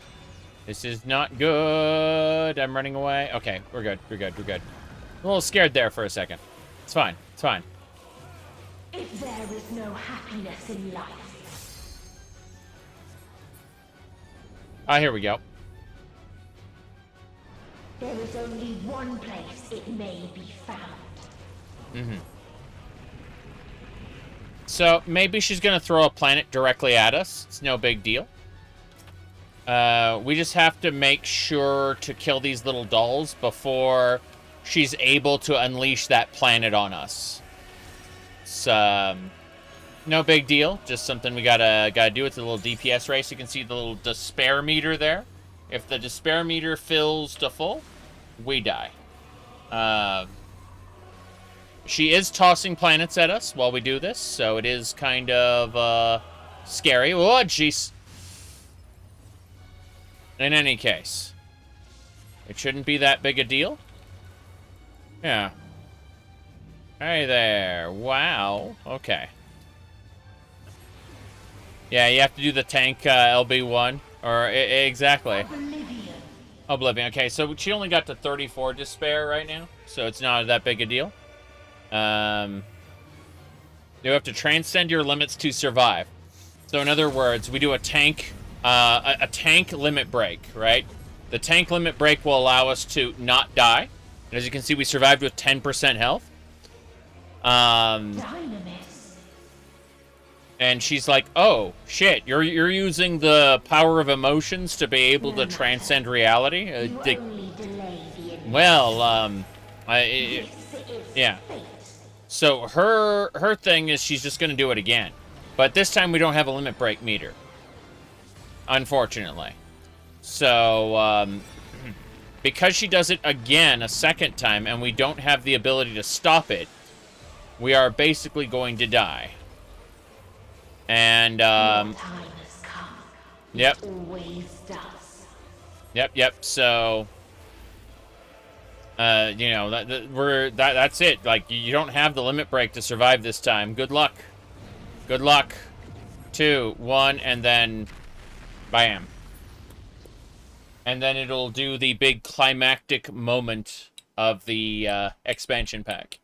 This is not good. I'm running away. Okay, we're good. We're good. We're good. A little scared there for a second. It's fine. It's fine. If there is no happiness in life, Ah, here we go. there is only one place it may be found. Mm-hmm. So, maybe she's gonna throw a planet directly at us. It's no big deal. We just have to make sure to kill these little dolls before she's able to unleash that planet on us. It's, no big deal. Just something we gotta do. It's a little DPS race. You can see the little despair meter there. If the despair meter fills to full, we die. She is tossing planets at us while we do this, so it is kind of scary. Oh, jeez. In any case, it shouldn't be that big a deal. Yeah. Hey there. Wow. Okay. Yeah, you have to do the tank LB1. Or, exactly. Oblivion. Okay, so she only got to 34 despair right now, so it's not that big a deal. You have to transcend your limits to survive. So in other words, we do a tank tank limit break, right? The tank limit break will allow us to not die. And as you can see, we survived with 10% health. And she's like, "Oh shit, you're using the power of emotions to be able to transcend reality." Yeah. So her thing is she's just gonna do it again, but this time we don't have a limit break meter, unfortunately. So because she does it again a second time and we don't have the ability to stop it, we are basically going to die. And yep. Yep. So you know, that's it. Like, you don't have the limit break to survive this time. Good luck. Good luck. 2, 1, and then bam. And then it'll do the big climactic moment of the expansion pack.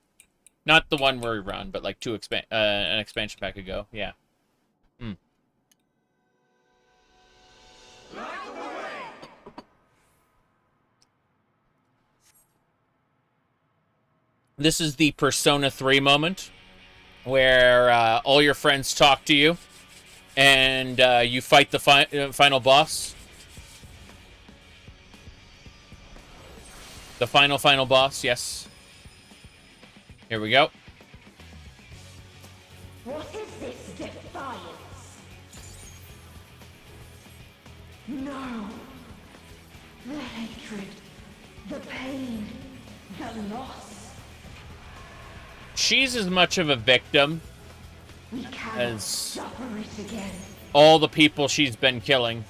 Not the one where we run, but like an expansion pack ago. Yeah. This is the Persona 3 moment, where all your friends talk to you, and you fight the final boss. The final boss, yes. Here we go. What is this defiance? No. The hatred, the pain, the loss. She's as much of a victim as suffer it again. All the people she's been killing.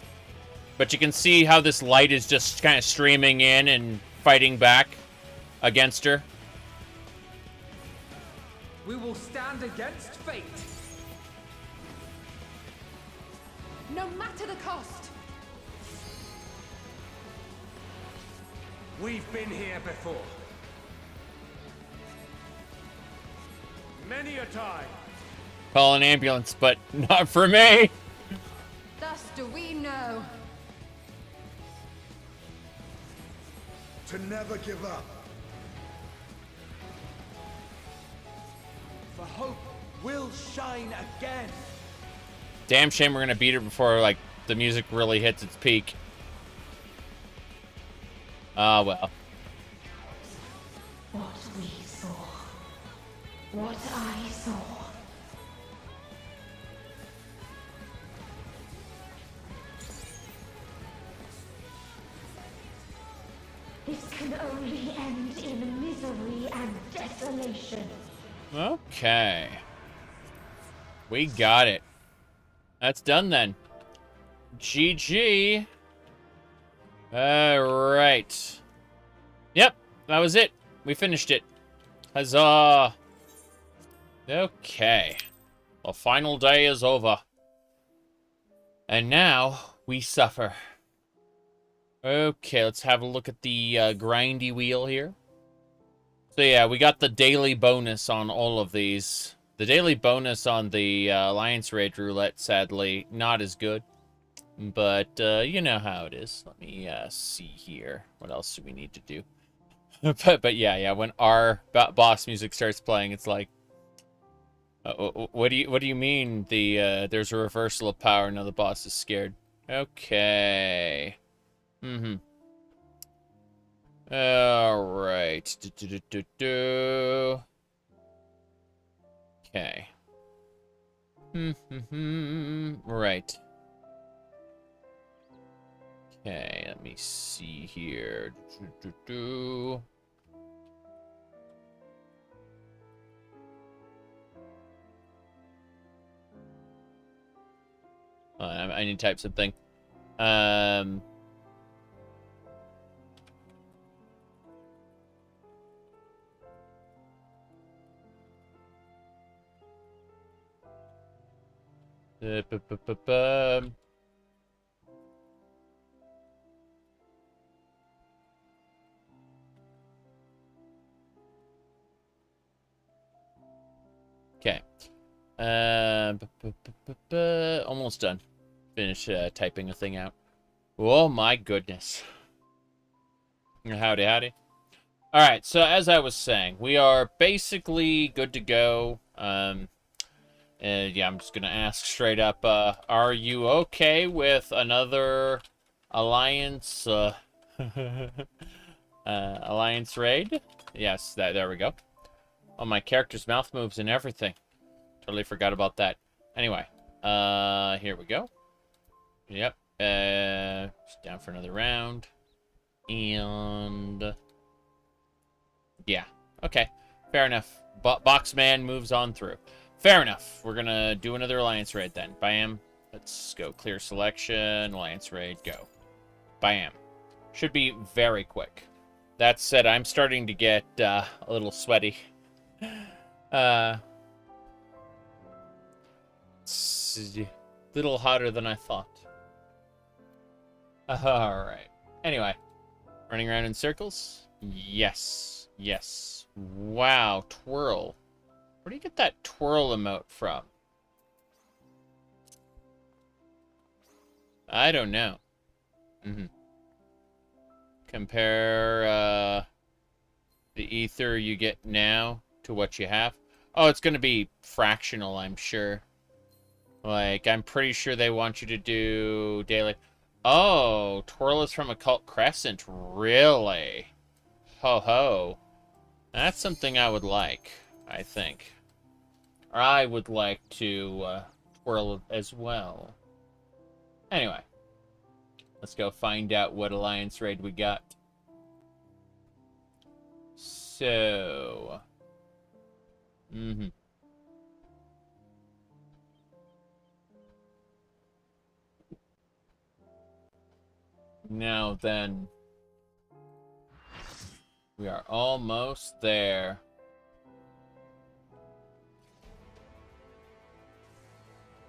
But you can see how this light is just kind of streaming in and fighting back against her. We will stand against fate. No matter the cost. We've been here before. Many a time. Call an ambulance, but not for me. Thus do we know. To never give up. For hope will shine again. Damn shame we're gonna beat her before, like, the music really hits its peak. Ah, well. What we saw. What I saw. This can only end in misery and desolation. Okay. We got it. That's done then. GG. Alright. Yep, that was it. We finished it. Huzzah. Okay. The final day is over. And now we suffer. Okay, let's have a look at the grindy wheel here. So yeah, we got the daily bonus on all of these. The daily bonus on the Alliance Raid Roulette, sadly, not as good. But you know how it is. Let me see here. What else do we need to do? but yeah, when our boss music starts playing, it's like, what do you mean there's a reversal of power? Now the boss is scared. Okay. All right. Okay. Right. Okay, let me see here. I need to type something. Okay. Almost done. Finish typing a thing out. Oh my goodness. Howdy, howdy. Alright, so as I was saying, we are basically good to go. Yeah, I'm just gonna ask straight up, are you okay with another Alliance, Alliance raid? Yes, there we go. Oh, my character's mouth moves and everything. Totally forgot about that. Anyway, here we go. Yep, just down for another round. And yeah, okay, fair enough. Boxman moves on through. Fair enough. We're gonna do another Alliance raid then. Bam. Let's go clear selection. Alliance raid, go. Bam. Should be very quick. That said, I'm starting to get a little sweaty. It's a little hotter than I thought. Alright. Anyway. Running around in circles? Yes. Yes. Wow. Twirl. Where do you get that twirl emote from? I don't know. Compare the ether you get now to what you have. Oh, it's going to be fractional, I'm sure. Like, I'm pretty sure they want you to do daily. Oh, twirl is from Occult Crescent. Really? Ho ho. That's something I would like, I think. Or I would like to twirl as well. Anyway. Let's go find out what Alliance raid we got. So... Now then... We are almost there.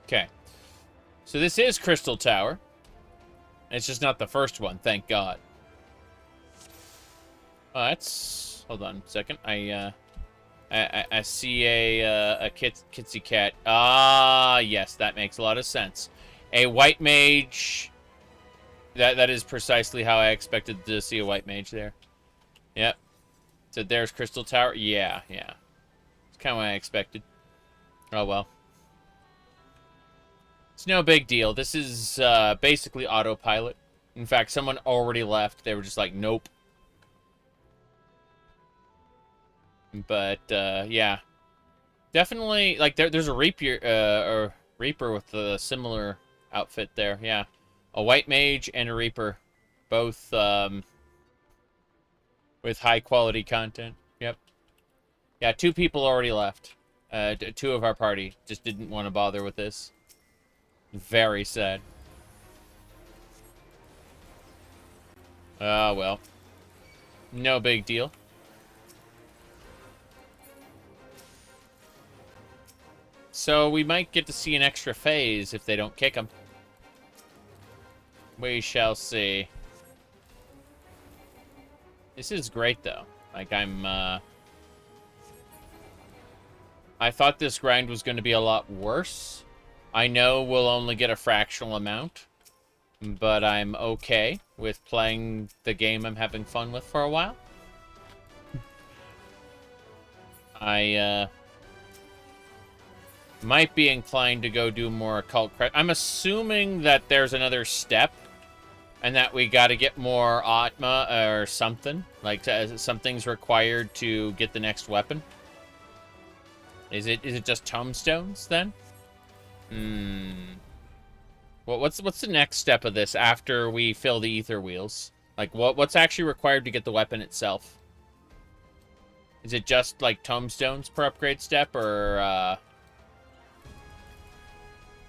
Okay. So this is Crystal Tower. It's just not the first one, thank God. Oh, that's... Hold on a second. I see a kitsy cat. Ah, yes, that makes a lot of sense. A white mage. That is precisely how I expected to see a white mage there. Yep. So there's Crystal Tower. Yeah. It's kind of what I expected. Oh, well. It's no big deal. This is basically autopilot. In fact, someone already left. They were just like, nope. But, yeah. Definitely, like, there's a Reaper with a similar outfit there. Yeah. A white mage and a Reaper. Both, with high-quality content. Yep. Yeah, 2 people already left. 2 of our party just didn't want to bother with this. Very sad. Well. No big deal. So we might get to see an extra phase if they don't kick him. We shall see. This is great, though. Like, I thought this grind was going to be a lot worse. I know we'll only get a fractional amount, but I'm okay with playing the game I'm having fun with for a while. I might be inclined to go do more occult credit. I'm assuming that there's another step, and that we got to get more Atma or something. Like, something's required to get the next weapon. Is it just tombstones, then? Well, what's the next step of this after we fill the Aetherwells? Like, what's actually required to get the weapon itself? Is it just, like, tombstones per upgrade step, or,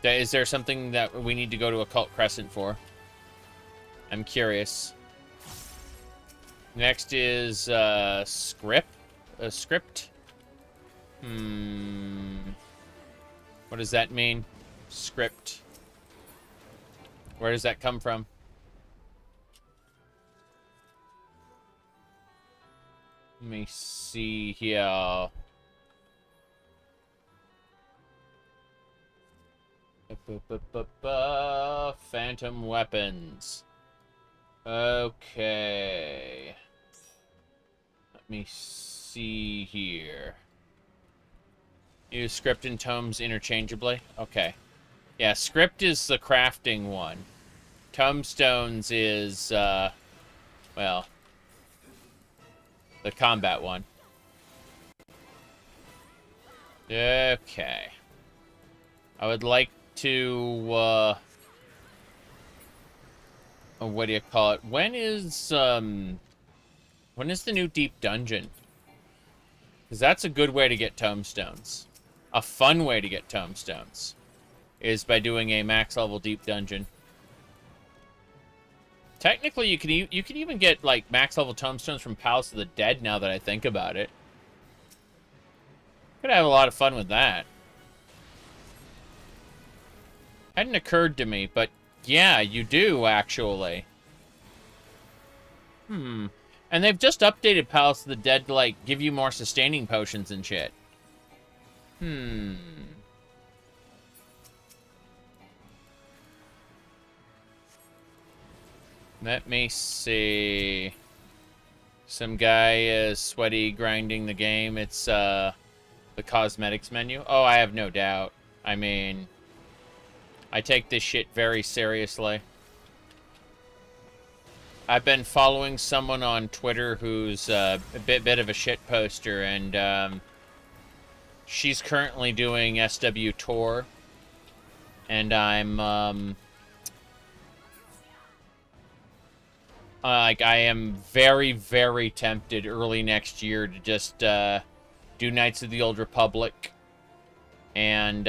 is there something that we need to go to Occult Crescent for? I'm curious. Next is, script? Script? What does that mean? Script. Where does that come from? Let me see here. Phantom weapons. Okay. Let me see here. Use script and tomes interchangeably? Okay. Yeah, script is the crafting one. Tombstones is, well, the combat one. Okay. I would like to, what do you call it? When is the new deep dungeon? Because that's a good way to get tombstones. A fun way to get tombstones is by doing a max level deep dungeon. Technically, you can even get, like, max level tombstones from Palace of the Dead, now that I think about it. Could have a lot of fun with that. Hadn't occurred to me, but yeah, you do, actually. And they've just updated Palace of the Dead to, like, give you more sustaining potions and shit. Let me see. Some guy is sweaty grinding the game. It's, the cosmetics menu. Oh, I have no doubt. I mean, I take this shit very seriously. I've been following someone on Twitter who's a bit of a shit poster, and she's currently doing SW Tour, and I'm like, I am very, very tempted early next year to just do Knights of the Old Republic, and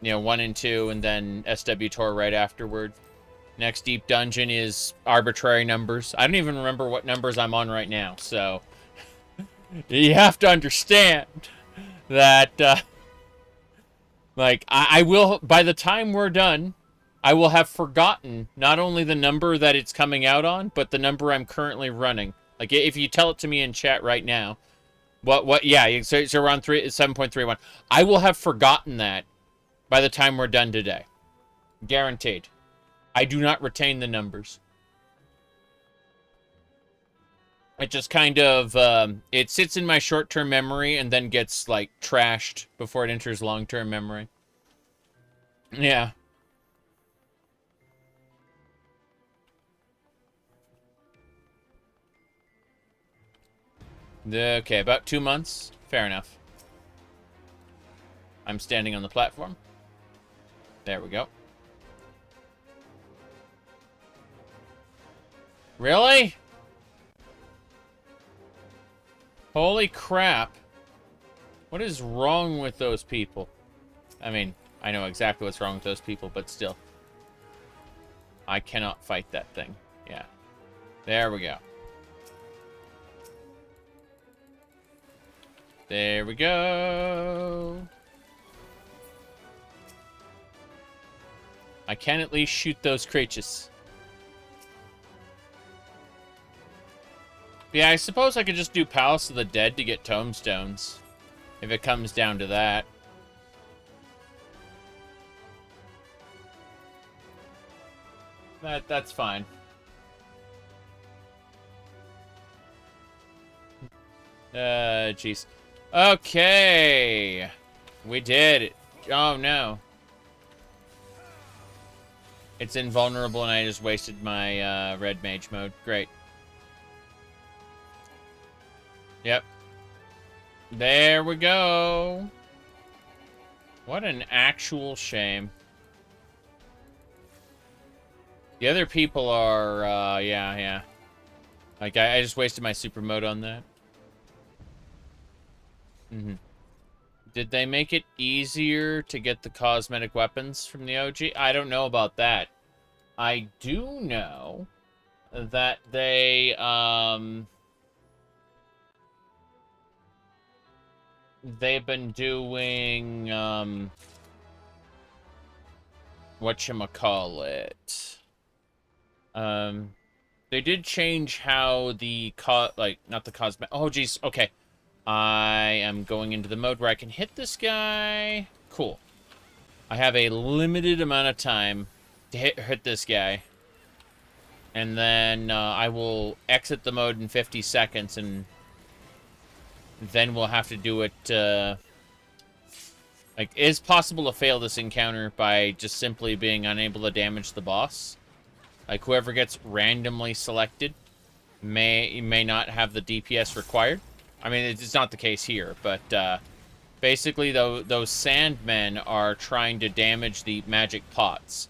you know, 1 and 2, and then SW Tour right afterward. Next deep dungeon is arbitrary numbers. I don't even remember what numbers I'm on right now, so you have to understand that, like, I will, by the time we're done, I will have forgotten not only the number that it's coming out on, but the number I'm currently running. Like, if you tell it to me in chat right now, yeah, so we're on 7.31. I will have forgotten that by the time we're done today. Guaranteed. I do not retain the numbers. It just kind of, it sits in my short-term memory and then gets, like, trashed before it enters long-term memory. Yeah. Okay, about 2 months. Fair enough. I'm standing on the platform. There we go. Really? Holy crap. What is wrong with those people? I mean, I know exactly what's wrong with those people, but still. I cannot fight that thing. Yeah. There we go. There we go. I can at least shoot those creatures. Yeah, I suppose I could just do Palace of the Dead to get tombstones. If it comes down to that. That's fine. Jeez. Okay. We did it. Oh, no. It's invulnerable and I just wasted my red mage mode. Great. Yep. There we go. What an actual shame. The other people are, yeah. Like, I just wasted my super mode on that. Did they make it easier to get the cosmetic weapons from the OG? I don't know about that. I do know that they, they've been doing, whatchamacallit. They did change how the, not the cosmetic, oh, geez, okay. I am going into the mode where I can hit this guy. Cool. I have a limited amount of time to hit this guy. And then I will exit the mode in 50 seconds, and then we'll have to do it, like, it is possible to fail this encounter by just simply being unable to damage the boss. Like, whoever gets randomly selected may not have the DPS required. I mean, it's not the case here, but basically, those sandmen are trying to damage the magic pots.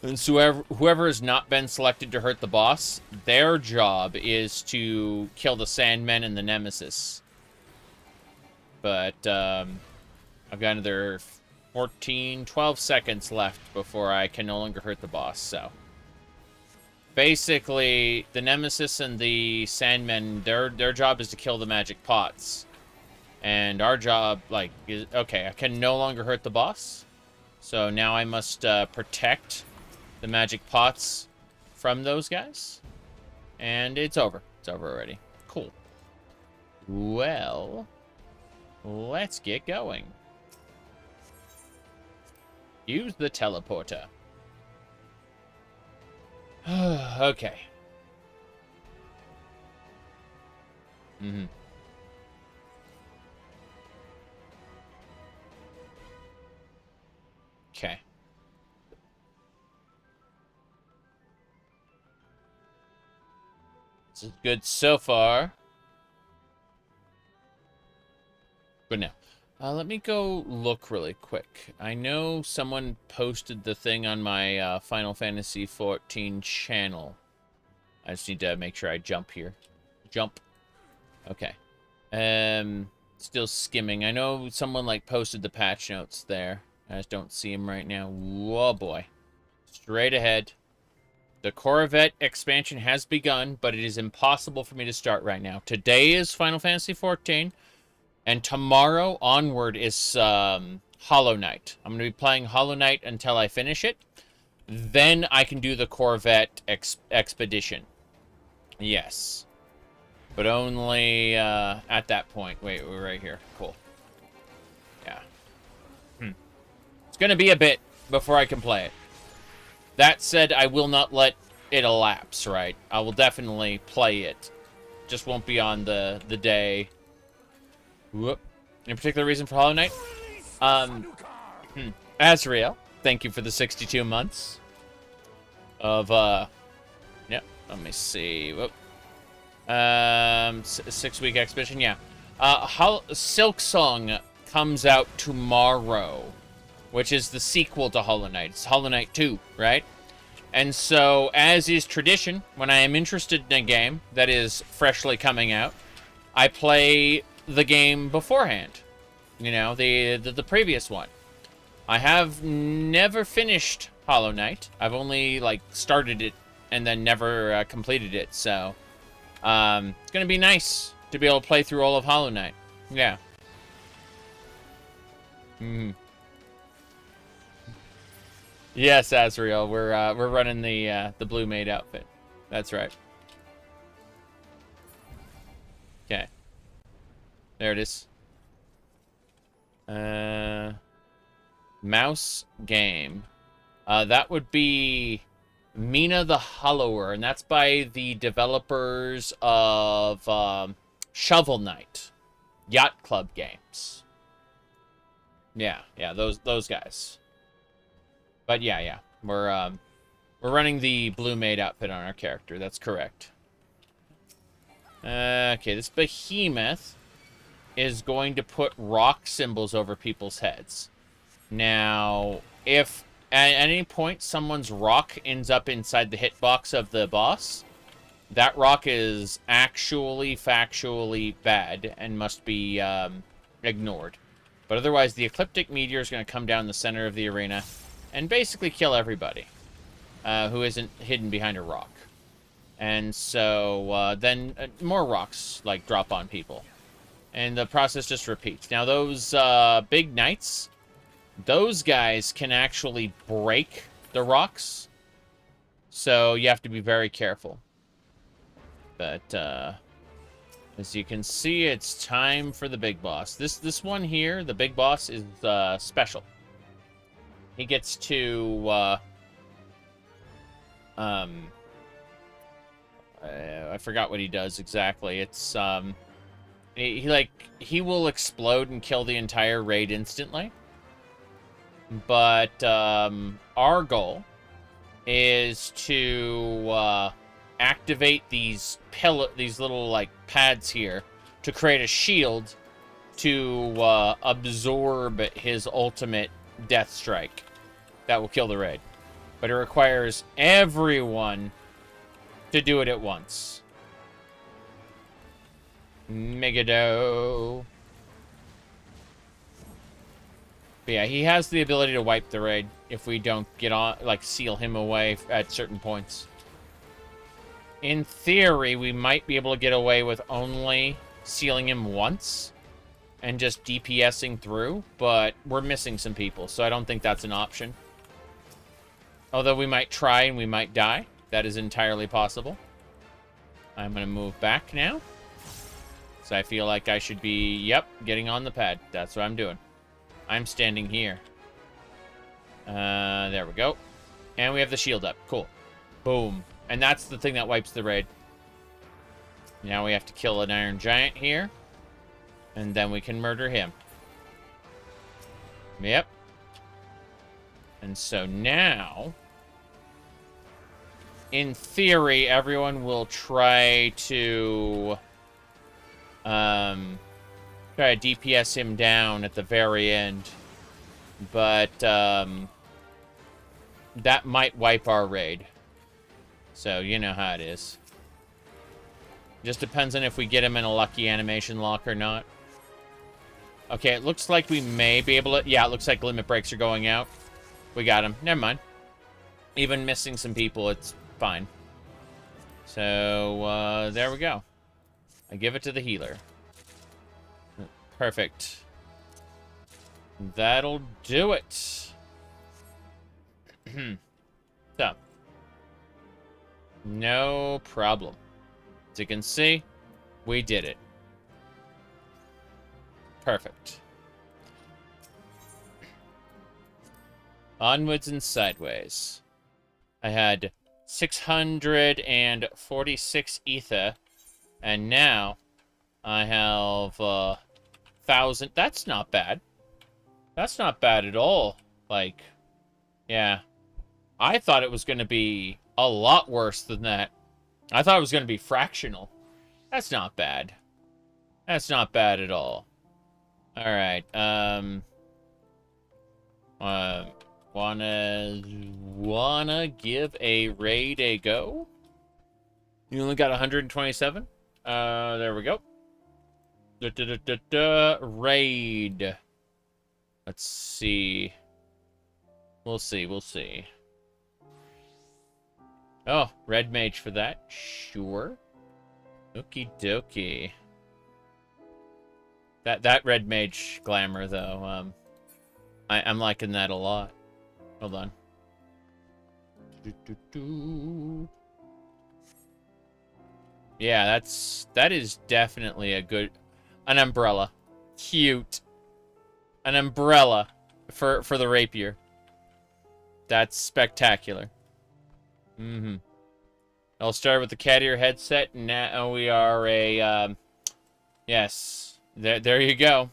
And so whoever has not been selected to hurt the boss, their job is to kill the sandmen and the nemesis. But I've got another 12 seconds left before I can no longer hurt the boss, so... Basically, the Nemesis and the Sandmen, their job is to kill the magic pots. And our job, like, is... Okay, I can no longer hurt the boss. So now I must protect the magic pots from those guys. And it's over. It's over already. Cool. Well, let's get going. Use the teleporter. Okay. Okay. This is good so far. Good now. Let me go look really quick. I know someone posted the thing on my Final Fantasy 14 channel. I just need to make sure I jump here. Jump. Okay. Still skimming. I know someone like posted the patch notes there. I just don't see them right now. Whoa, boy. Straight ahead. The Corvette expansion has begun, but it is impossible for me to start right now. Today is Final Fantasy 14. And tomorrow onward is Hollow Knight. I'm going to be playing Hollow Knight until I finish it. Then I can do the Corvette expedition. Yes. But only at that point. Wait, we're right here. Cool. Yeah. It's going to be a bit before I can play it. That said, I will not let it elapse, right? I will definitely play it. Just won't be on the day... Whoop. Any particular reason for Hollow Knight? Azrael, thank you for the 62 months of, yep, let me see. Whoop. 6-week expedition, yeah. Silk Song comes out tomorrow, which is the sequel to Hollow Knight. It's Hollow Knight 2, right? And so, as is tradition, when I am interested in a game that is freshly coming out, I play the game beforehand. You know, the previous one. I have never finished Hollow Knight. I've only, like, started it and then never completed it, so... it's gonna be nice to be able to play through all of Hollow Knight. Yeah. Yes, Azrael, we're running the blue maid outfit. That's right. Okay. There it is. Mouse game. That would be Mina the Hollower, and that's by the developers of Shovel Knight, Yacht Club games. Yeah, those guys. But yeah, we're running the blue maid outfit on our character. That's correct. Okay, this behemoth is going to put rock symbols over people's heads. Now, if at any point someone's rock ends up inside the hitbox of the boss, that rock is actually factually bad and must be ignored. But otherwise, the Ecliptic Meteor is going to come down the center of the arena and basically kill everybody who isn't hidden behind a rock. And so then more rocks like drop on people. And the process just repeats. Now those big knights, those guys can actually break the rocks. So you have to be very careful. But as you can see, it's time for the big boss. This one here, the big boss, is special. He gets to I forgot what he does exactly. It's he will explode and kill the entire raid instantly. But our goal is to activate these little like pads here to create a shield to absorb his ultimate death strike that will kill the raid. But it requires everyone to do it at once. Megado. But yeah, he has the ability to wipe the raid if we don't get on, like, seal him away at certain points. In theory, we might be able to get away with only sealing him once and just DPSing through, but we're missing some people, so I don't think that's an option. Although we might try and we might die. That is entirely possible. I'm going to move back now. So I feel like I should be, yep, getting on the pad. That's what I'm doing. I'm standing here. There we go. And we have the shield up. Cool. Boom. And that's the thing that wipes the raid. Now we have to kill an Iron Giant here. And then we can murder him. Yep. And so now, in theory, everyone will try to DPS him down at the very end. But that might wipe our raid. So you know how it is. Just depends on if we get him in a lucky animation lock or not. Okay, it looks like we may be able to... Yeah, it looks like limit breaks are going out. We got him. Never mind. Even missing some people, it's fine. So, there we go. I give it to the healer. Perfect. That'll do it. So. No problem. As you can see, we did it. Perfect. Onwards and sideways. I had 646 ether, and now I have 1,000. That's not bad. That's not bad at all. Like, yeah. I thought it was going to be a lot worse than that. I thought it was going to be fractional. That's not bad. That's not bad at all. All right. Wanna give a raid a go? You only got 127. There we go. Raid. Let's see. We'll see. Oh, red mage for that. Sure. Okie dokie. That red mage glamour though, I'm liking that a lot. Hold on. Yeah, that is definitely a good an umbrella. Cute. An umbrella for the rapier. That's spectacular. Mm-hmm. I'll start with the cat ear headset, and now we are a yes. There you go.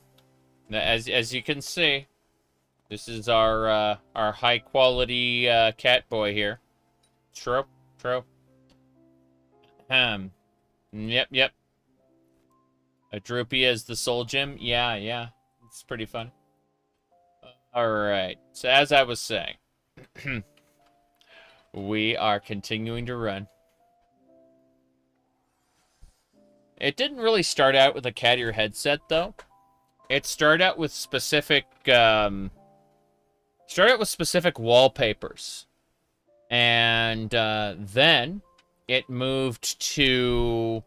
As you can see, this is our high quality cat boy here. Trope. Yep. A droopy as the soul gem. Yeah. It's pretty fun. Alright. So as I was saying, we are continuing to run. It didn't really start out with a cat ear headset though. It started out with specific wallpapers. And then it moved to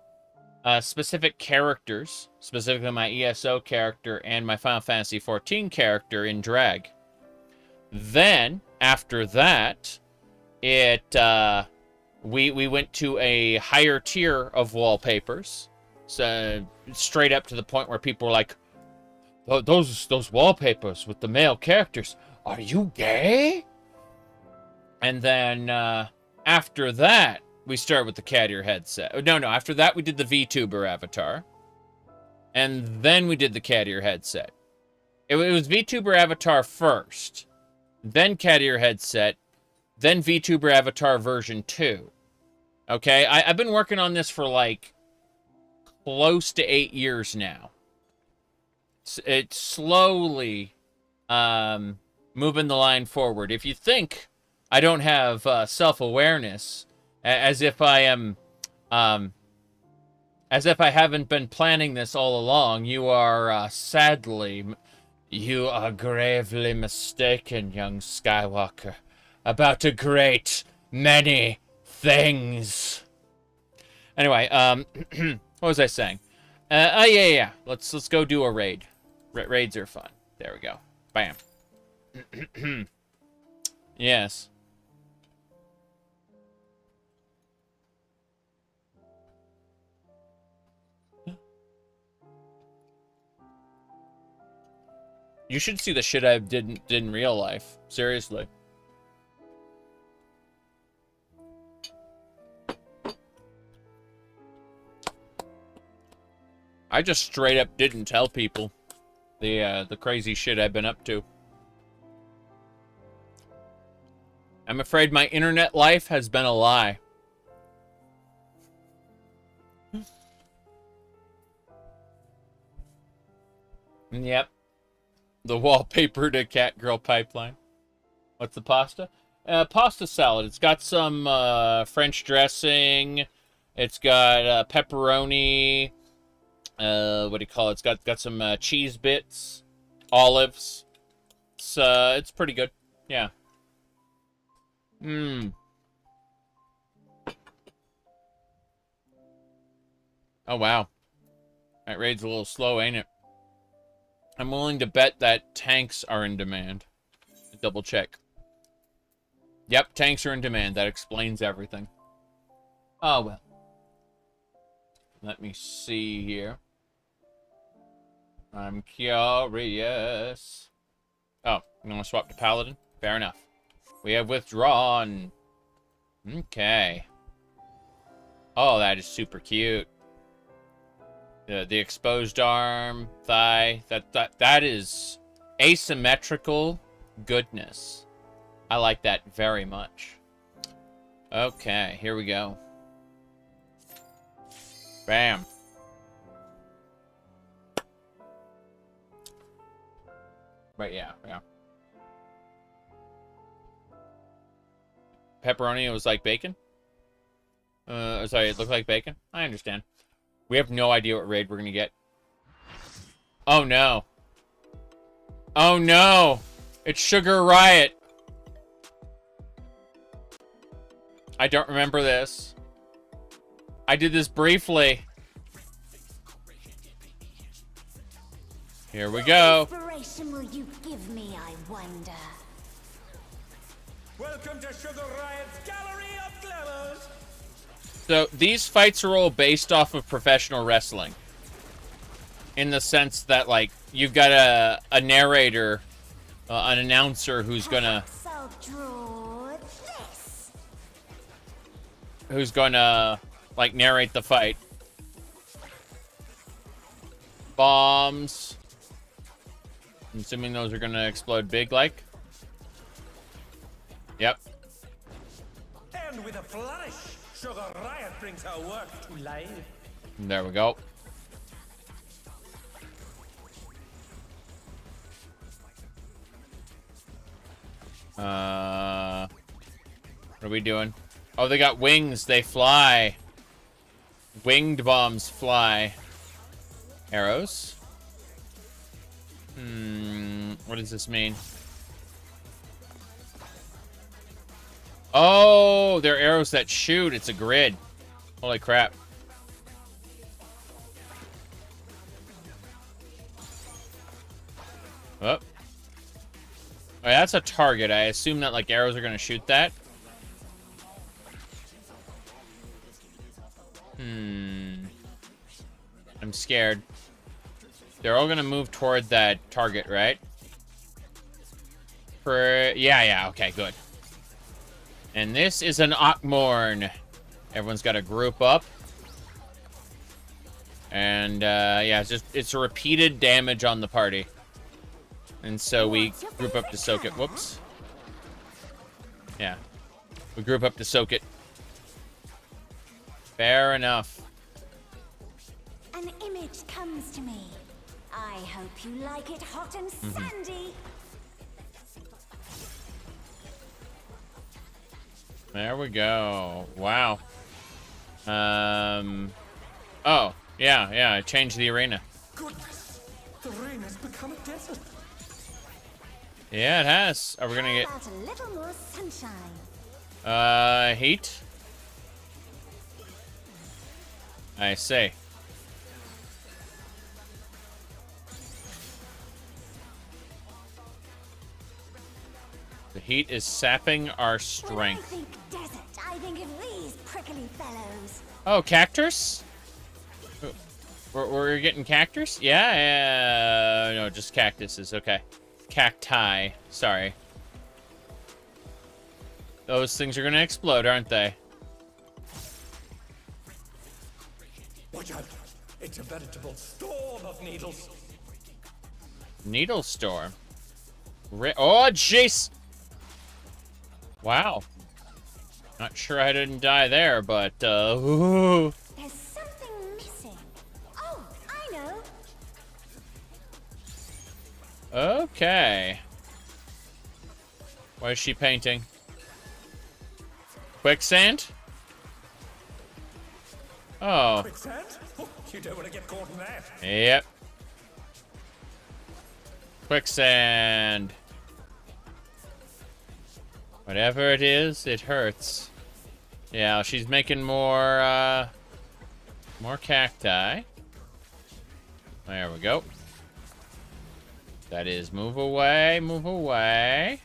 specific characters, specifically my ESO character and my Final Fantasy XIV character in drag. Then, after that, we went to a higher tier of wallpapers, so straight up to the point where people were like, those wallpapers with the male characters, are you gay? And then after that, we started with the cat ear headset. No, after that we did the VTuber avatar. And then we did the cat ear headset. It was VTuber avatar first, then cat ear headset, then VTuber avatar version 2. Okay, I've been working on this for like close to 8 years now. It's slowly moving the line forward. If you think I don't have self-awareness, as if I am, as if I haven't been planning this all along, you are you are gravely mistaken, young Skywalker, about a great many things. Anyway, what was I saying? Yeah. Let's go do a raid. Raids are fun. There we go. Bam. Yes. You should see the shit I did in real life. Seriously. I just straight up didn't tell people the crazy shit I've been up to. I'm afraid my internet life has been a lie. Yep. The wallpaper to cat girl pipeline. What's the pasta? Pasta salad. It's got some French dressing. It's got pepperoni. What do you call it? It's got some cheese bits, olives. It's pretty good. Yeah. Oh wow. That raid's a little slow, ain't it? I'm willing to bet that tanks are in demand. Double check. Yep, tanks are in demand. That explains everything. Oh, well. Let me see here. I'm curious. Oh, you want to swap to Paladin? Fair enough. We have withdrawn. Okay. Oh, that is super cute. The exposed arm, thigh, that is asymmetrical goodness. I like that very much. Okay, here we go. Bam. But yeah. Pepperoni, it was like bacon? Sorry, it looked like bacon? I understand. We have no idea what raid we're gonna get. Oh no. Oh no! It's Sugar Riot! I don't remember this. I did this briefly. Here we go. What inspiration will you give me, I wonder? Welcome to Sugar Riot's Gallery of Glamours. So these fights are all based off of professional wrestling. In the sense that, like, you've got a narrator, an announcer who's gonna... I'll draw this. Who's gonna, like, narrate the fight. Bombs. I'm assuming those are gonna explode big, like. Yep. And with a flourish, Sugar Riot brings her work to life. There we go. What are we doing? Oh, they got wings. They fly. Winged bombs fly. Arrows. What does this mean? Oh, they're arrows that shoot. It's a grid. Holy crap. Oh. Oh, that's a target. I assume that, like, arrows are going to shoot that. I'm scared. They're all going to move toward that target, right? Yeah, okay, good. And this is an Ockmorn. Everyone's got to group up. And, yeah, it's a repeated damage on the party. And so we group up to soak it. Whoops. Yeah. We group up to soak it. Fair enough. An image comes to me. I hope you like it hot and sandy. There we go. Wow. Oh, yeah, I changed the arena. Goodness, the rain has become a desert. Yeah, it has. Are we gonna get... How about a little more sunshine? Heat? I say. The heat is sapping our strength. When I think desert, I think of these prickly fellows. Oh, cactus? We're getting cactus? Yeah, no, just cactuses. Okay. Cacti. Sorry. Those things are gonna explode, aren't they? Watch out. It's a veritable storm of needles. Needle storm. Oh, jeez! Wow. Not sure I didn't die there, but, ooh. There's something missing. Oh, I know. Okay. What is she painting? Quicksand? Oh. Quicksand? Oh, you don't want to get caught in that. Yep. Quicksand. Whatever it is, it hurts. Yeah, she's making more cacti. There we go. That is move away, move away.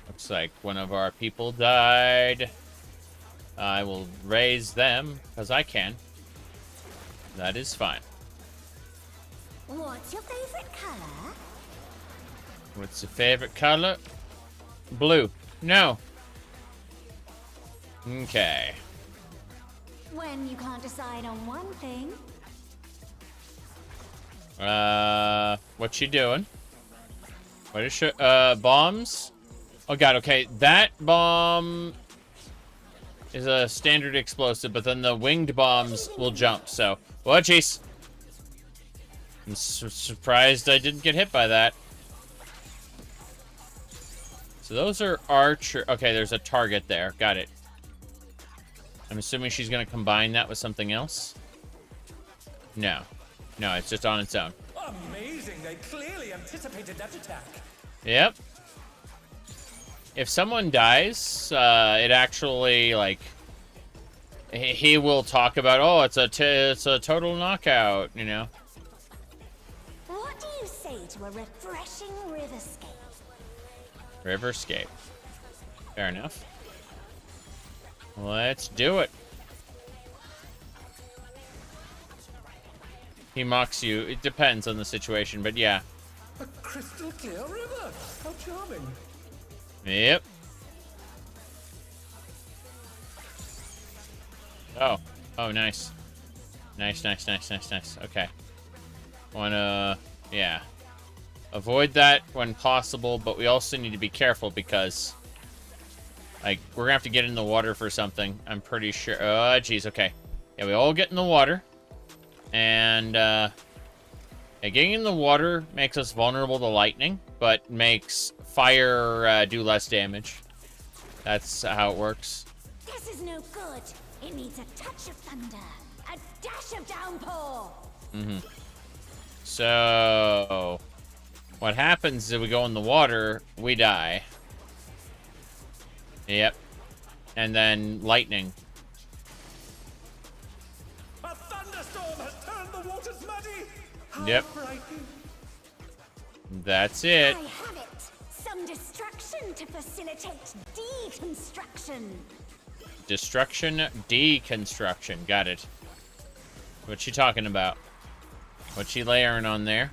Looks like one of our people died. I will raise them, because I can. That is fine. What's your favorite color? What's your favorite color? Blue. No. Okay. When you can't decide on one thing. What's she doing? What is she, bombs? Oh god, okay, that bomb is a standard explosive, but then the winged bombs will jump, so... Oh, jeez. I'm surprised I didn't get hit by that. So those are archer... Okay, there's a target there. Got it. I'm assuming she's gonna combine that with something else. No. No, it's just on its own. Amazing. They clearly anticipated that attack. Yep. If someone dies, it actually, like, he will talk about, oh, it's a total knockout, you know? What do you say to a refreshing riverscape? Riverscape. Fair enough. Let's do it. He mocks you. It depends on the situation, but yeah. A crystal clear river. How charming. Yep. Oh. Oh, nice. Nice, nice, nice, nice, nice. Okay. Wanna... Yeah. Avoid that when possible, but we also need to be careful because... Like, we're gonna have to get in the water for something. I'm pretty sure... Oh, jeez, okay. Yeah, we all get in the water. And, yeah, getting in the water makes us vulnerable to lightning, but makes fire do less damage. That's how it works. This is no good. It needs a touch of thunder, a dash of downpour. Mm-hmm. So, what happens is we go in the water, we die. Yep. And then lightning. A thunderstorm has turned the waters muddy. How Yep. frightening. That's it. I have it. Some destruction to facilitate deconstruction. Destruction, deconstruction. Got it. What's she talking about? What's she layering on there?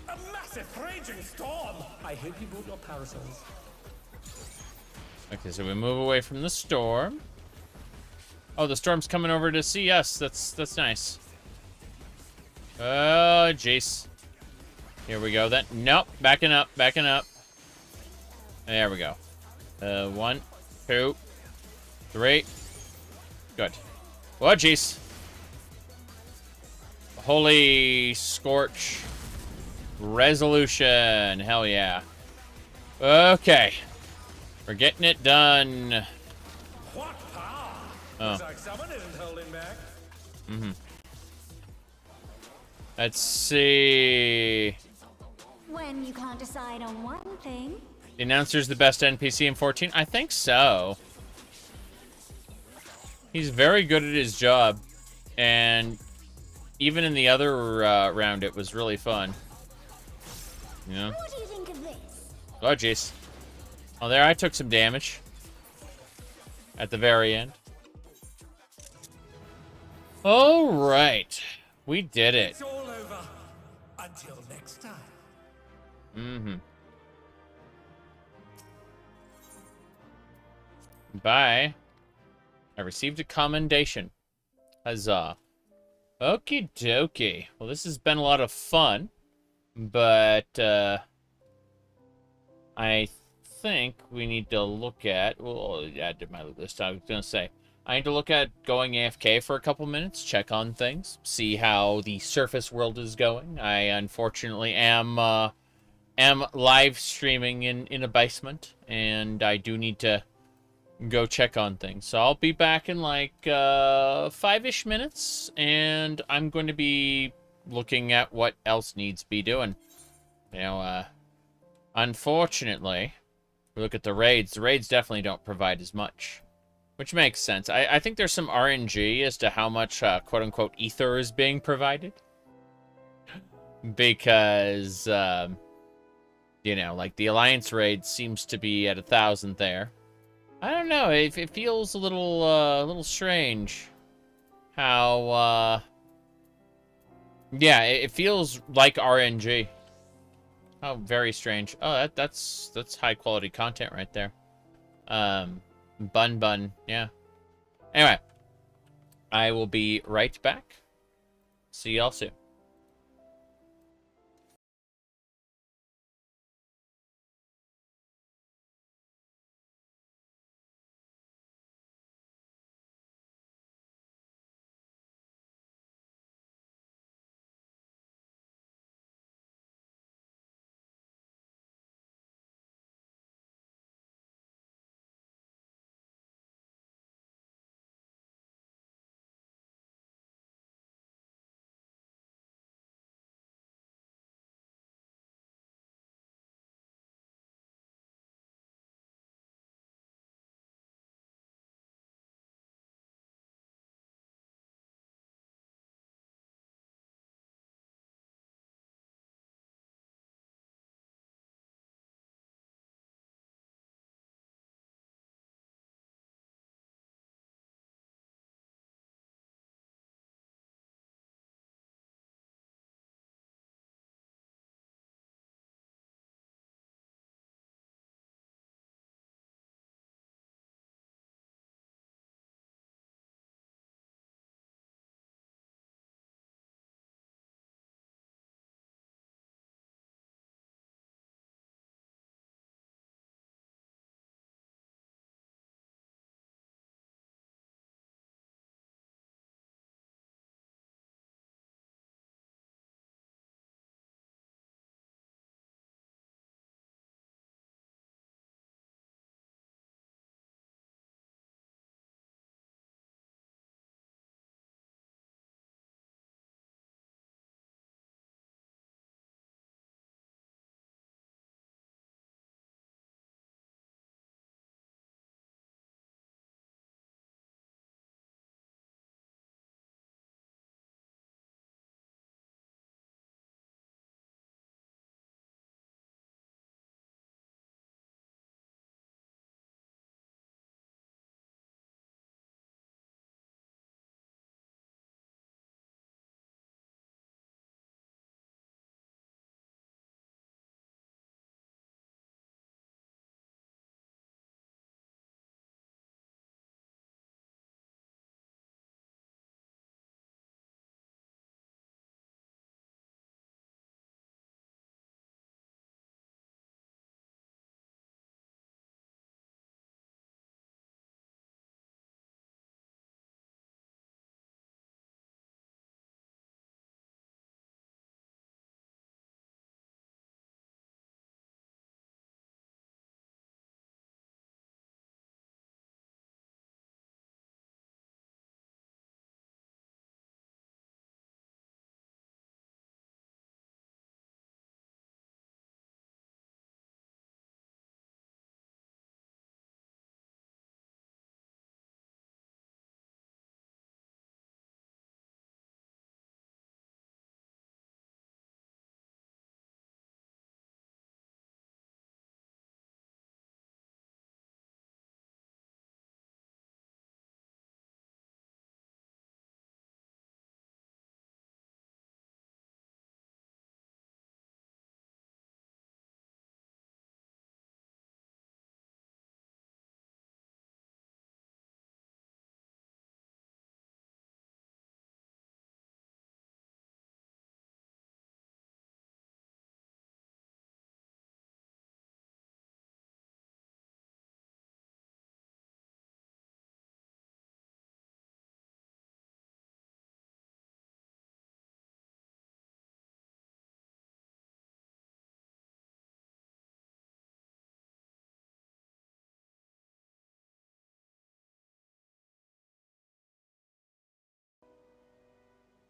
A massive raging storm. I hope you brought your parasols. Okay, so we move away from the storm. Oh, the storm's coming over to see us. That's nice. Oh, jeez. Here we go then. Nope, backing up, backing up. There we go. 1, 2, 3. Good. Oh, jeez. Holy scorch. Resolution. Hell yeah. Okay. We're getting it done. What power? Oh. Looks like someone isn't holding back. Mm-hmm. Let's see. When you can't decide on one thing. The announcer's the best NPC in 14? I think so. He's very good at his job. And even in the other round, it was really fun. Yeah. What do you think of this? Oh, jeez. Oh, there I took some damage. At the very end. All right. We did it. It's all over. Until next time. Mm-hmm. Bye. I received a commendation. Huzzah. Okie dokie. Well, this has been a lot of fun. But, I think we need to look at... Well, yeah, I did my list. I was going to say... I need to look at going AFK for a couple minutes, check on things, see how the surface world is going. I, unfortunately, am live streaming in a basement, and I do need to go check on things. So I'll be back in like 5-ish minutes, and I'm going to be looking at what else needs to be doing. You know, unfortunately, we look at the raids. The raids definitely don't provide as much. Which makes sense. I think there's some RNG as to how much quote-unquote ether is being provided. Because, you know, like the Alliance raid seems to be at 1,000 there. I don't know. It feels a little strange. How, yeah, it feels like RNG. Oh, very strange. Oh, that's high quality content right there. Bun, yeah. Anyway, I will be right back. See y'all soon.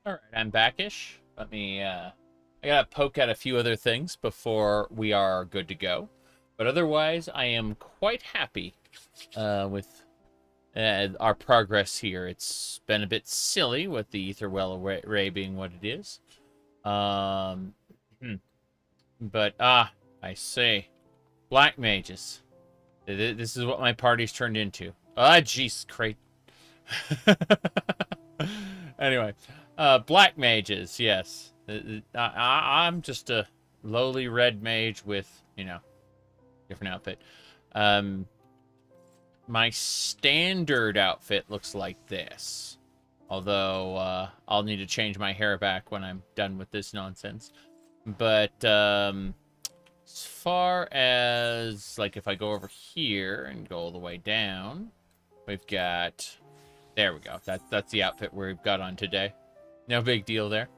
All right, I'm backish. Let me, I gotta poke at a few other things before we are good to go. But otherwise, I am quite happy with our progress here. It's been a bit silly with the Aetherwell array being what it is. But, I see. Black mages. This is what my party's turned into. Ah, jeez, crate. Anyway, black mages, yes. I'm just a lowly red mage with, you know, different outfit. My standard outfit looks like this. Although, I'll need to change my hair back when I'm done with this nonsense. But, as far as, like, if I go over here and go all the way down, we've got... There we go. That's the outfit we've got on today. No big deal there.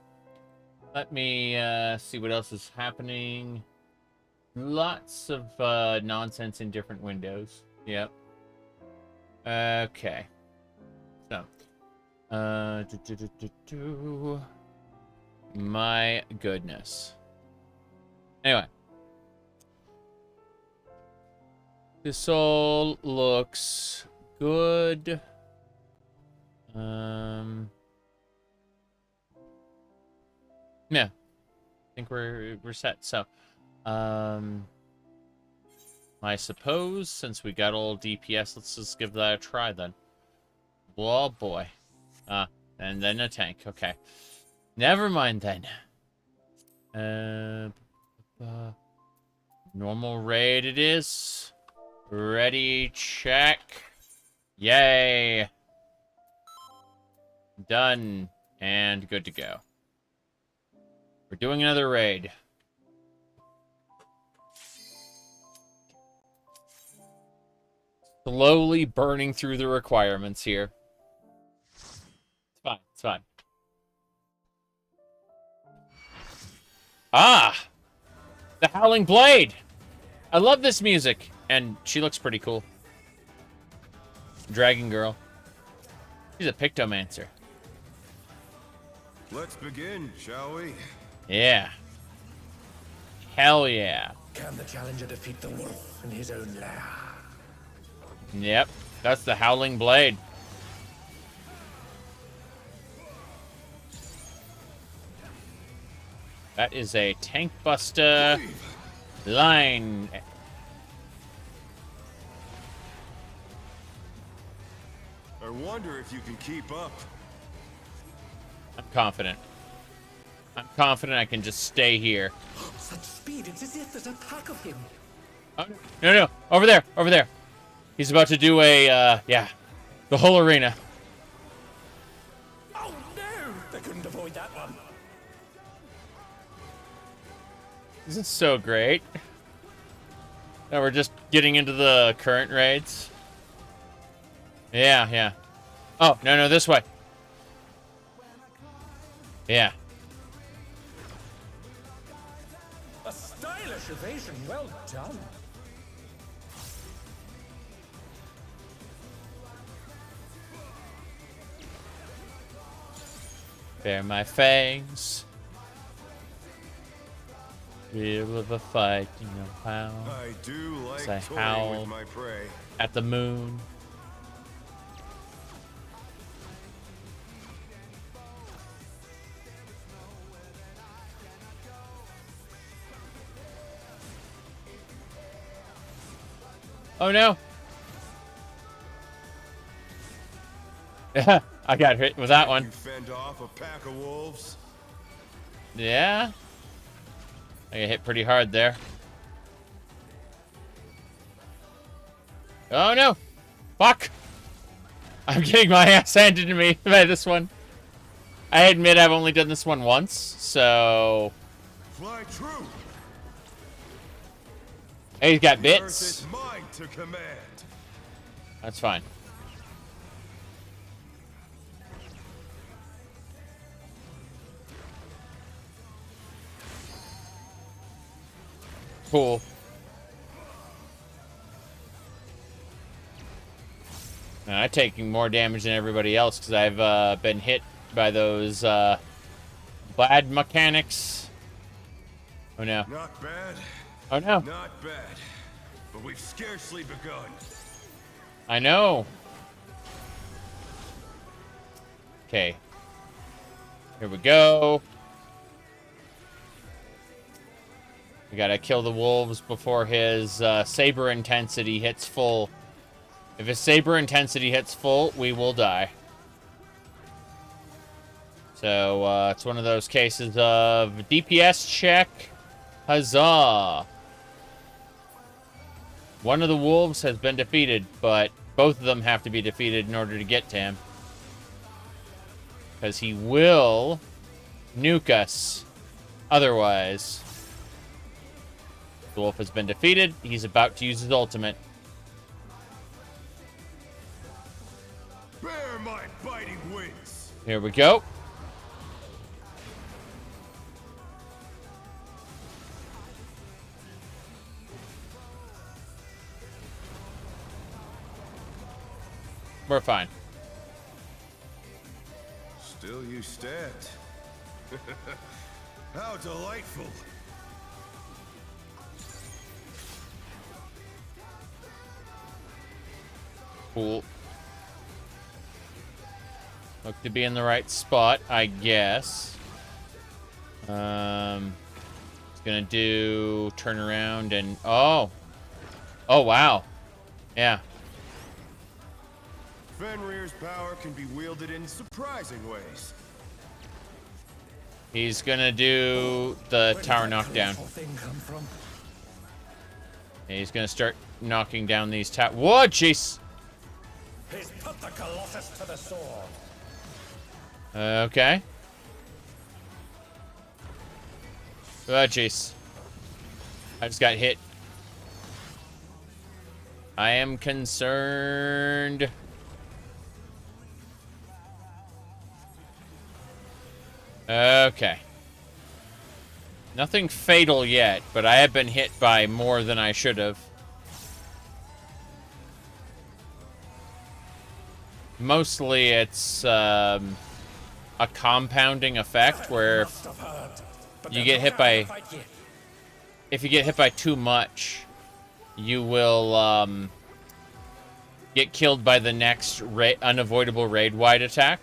Let me see what else is happening. Lots of nonsense in different windows. Yep. Okay. So. My goodness. Anyway. This all looks good. Yeah. I think we're set. So, I suppose since we got all DPS, let's just give that a try then. Oh boy. And then a tank. Okay. Never mind then. Normal raid it is. Ready, check. Yay. Done. And good to go. We're doing another raid. Slowly burning through the requirements here. It's fine. It's fine. Ah! The Howling Blade! I love this music. And she looks pretty cool. Dragon Girl. She's a Pictomancer. Let's begin, shall we? Yeah. Hell yeah. Can the challenger defeat the wolf in his own lair? Yep. That's the Howling Blade. That is a tank buster line. I wonder if you can keep up. I'm confident. I'm confident I can just stay here. Such speed, it's as if there's a pack of him. Oh, no. Over there. Over there. He's about to do a, yeah. The whole arena. Oh no! They couldn't avoid that one. This is so great. Now we're just getting into the current raids. Yeah. Oh, no, this way. Yeah. A stylish evasion, well done. Bare my fangs. Feel of a fight, you know how. I do like I toying howl with my prey. at the moon. Oh no! Yeah, I got hit with that one. You fend off a pack of wolves. Yeah. I got hit pretty hard there. Oh no! Fuck! I'm getting my ass handed to me by this one. I admit I've only done this one once, so... Fly true. Hey, he's got The earth bits. is mine to command. That's fine. Cool. Now, I'm taking more damage than everybody else because I've been hit by those Bad mechanics. Oh no. Not bad. Oh no. Not bad. But we've scarcely begun. I know. Okay. Here we go. We gotta kill the wolves before his saber intensity hits full. If his saber intensity hits full, we will die. So, it's one of those cases of DPS check. Huzzah! One of the wolves has been defeated, but both of them have to be defeated in order to get to him. Because he will nuke us. Otherwise, the wolf has been defeated. He's about to use his ultimate. Bear my biting wings. Here we go. We're fine. Still you stand. How delightful. Cool. Look to be in the right spot, I guess. It's gonna do turn around and oh wow, yeah. Fenrir's power can be wielded in surprising ways. He's gonna do the tower knockdown. He's gonna start knocking down these towers. Whoa, jeez. He's put the Colossus to the sword. Okay. Oh, jeez. I just got hit. I am concerned. Okay. Nothing fatal yet, but I have been hit by more than I should have. Mostly it's a compounding effect where you get hit by... If you get hit by too much, you will get killed by the next unavoidable raid-wide attack.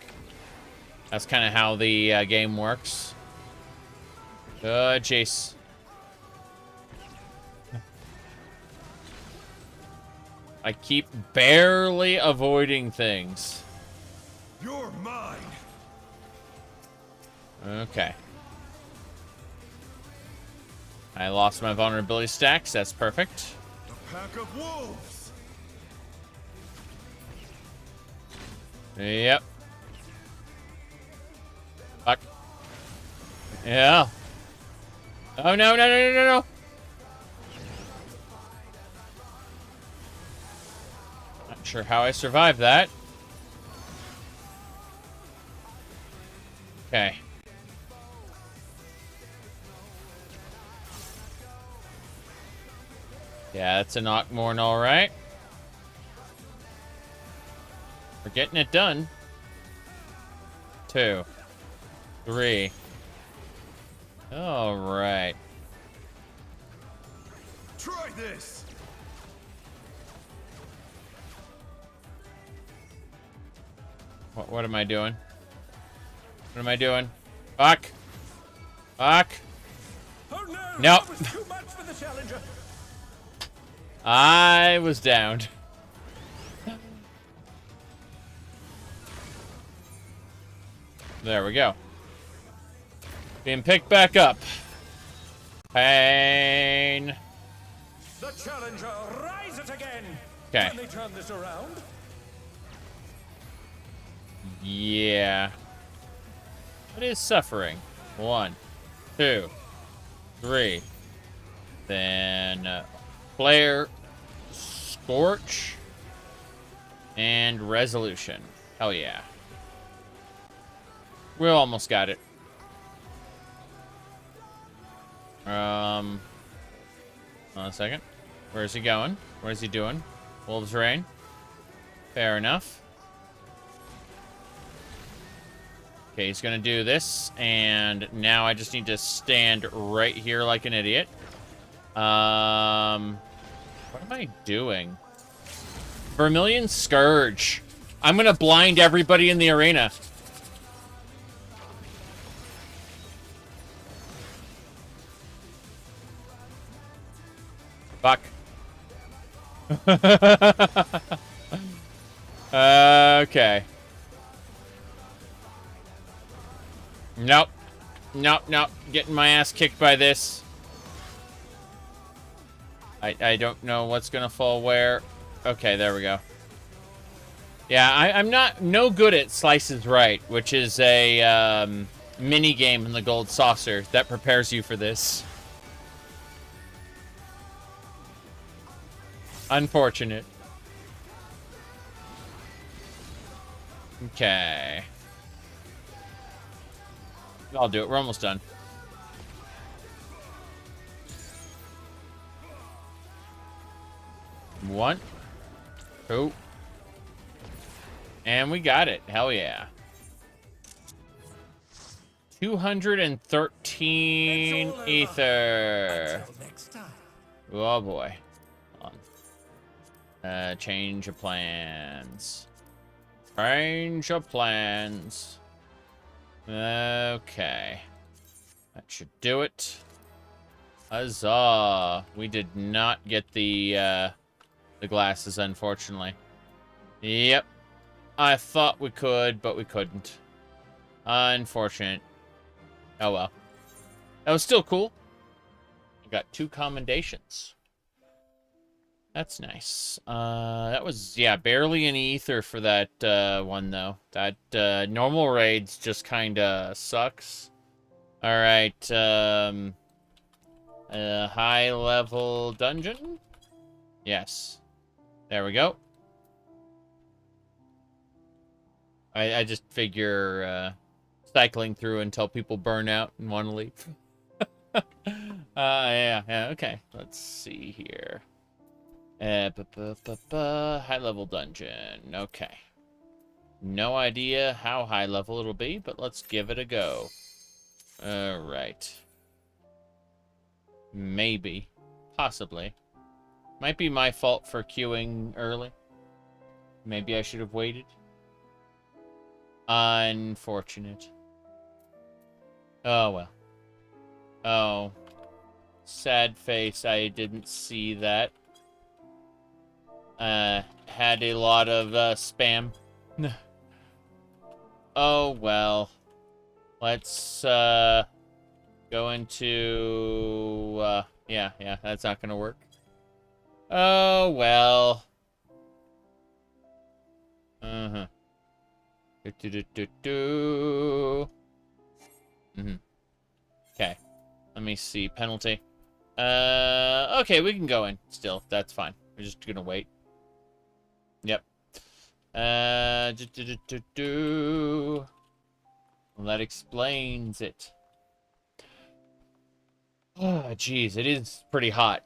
That's kind of how the game works. Jeez. I keep barely avoiding things. You're mine. Okay. I lost my vulnerability stacks. That's perfect. A pack of wolves. Yep. Fuck. Yeah. Oh, no, no, no, no, no, no. Not sure how I survived that. Okay. Yeah, that's a Knockmorn, all right. We're getting it done. 2, 3. All right. Try this. What am I doing? What am I doing? Fuck. Fuck. Oh no! Nope. That was too much for the challenger. I was downed. There we go. Being picked back up. Pain. The challenger rises again. Okay. Can they turn this around? Yeah. What is suffering? 1, 2, 3. Then Flare, Scorch, and Resolution. Hell yeah. We almost got it. Hold on a second. Where's he going? What is he doing? Wolves Rain. Fair enough. Okay, he's gonna do this, and now I just need to stand right here like an idiot. What am I doing? Vermilion Scourge. I'm gonna blind everybody in the arena. Fuck. Okay. Nope. Nope, nope. Getting my ass kicked by this. I don't know what's gonna fall where. Okay, there we go. Yeah, I'm no good at Slices Right, which is a mini game in the Gold Saucer that prepares you for this. Unfortunate. Okay. I'll do it. We're almost done. One. Two. And we got it. Hell yeah. 213 ether. Oh boy. Hold on. Change of plans. Change of plans. Okay. That should do it. Huzzah. We did not get the glasses, unfortunately. Yep. I thought we could, but we couldn't. Unfortunate. Oh well. That was still cool. I got 2 commendations. That's nice. That was, yeah, barely any ether for that one, though. That normal raids just kind of sucks. Alright, high-level dungeon? Yes. There we go. I just figure cycling through until people burn out and want to leave. Yeah, okay. Let's see here. High-level dungeon. Okay. No idea how high-level it'll be, but let's give it a go. Alright. Maybe. Possibly. Might be my fault for queuing early. Maybe I should have waited. Unfortunate. Oh, well. Oh. Sad face, I didn't see that. Had a lot of, spam. Oh, well. Let's, go into, yeah, that's not gonna work. Oh, well. Uh-huh. Okay. Let me see. Penalty. Okay, we can go in still. That's fine. We're just gonna wait. Yep. Well, that explains it. Oh, jeez. It is pretty hot.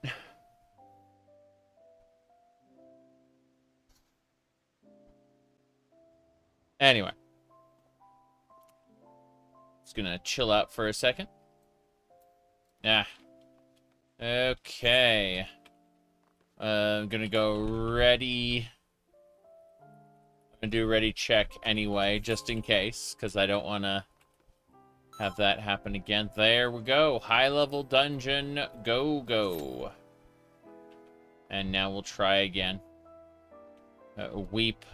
Anyway. Just gonna chill out for a second. Yeah. Okay. I'm gonna go ready. I'm gonna do ready check anyway, just in case, because I don't want to have that happen again. There we go. High-level dungeon. Go, go. And now we'll try again. Weep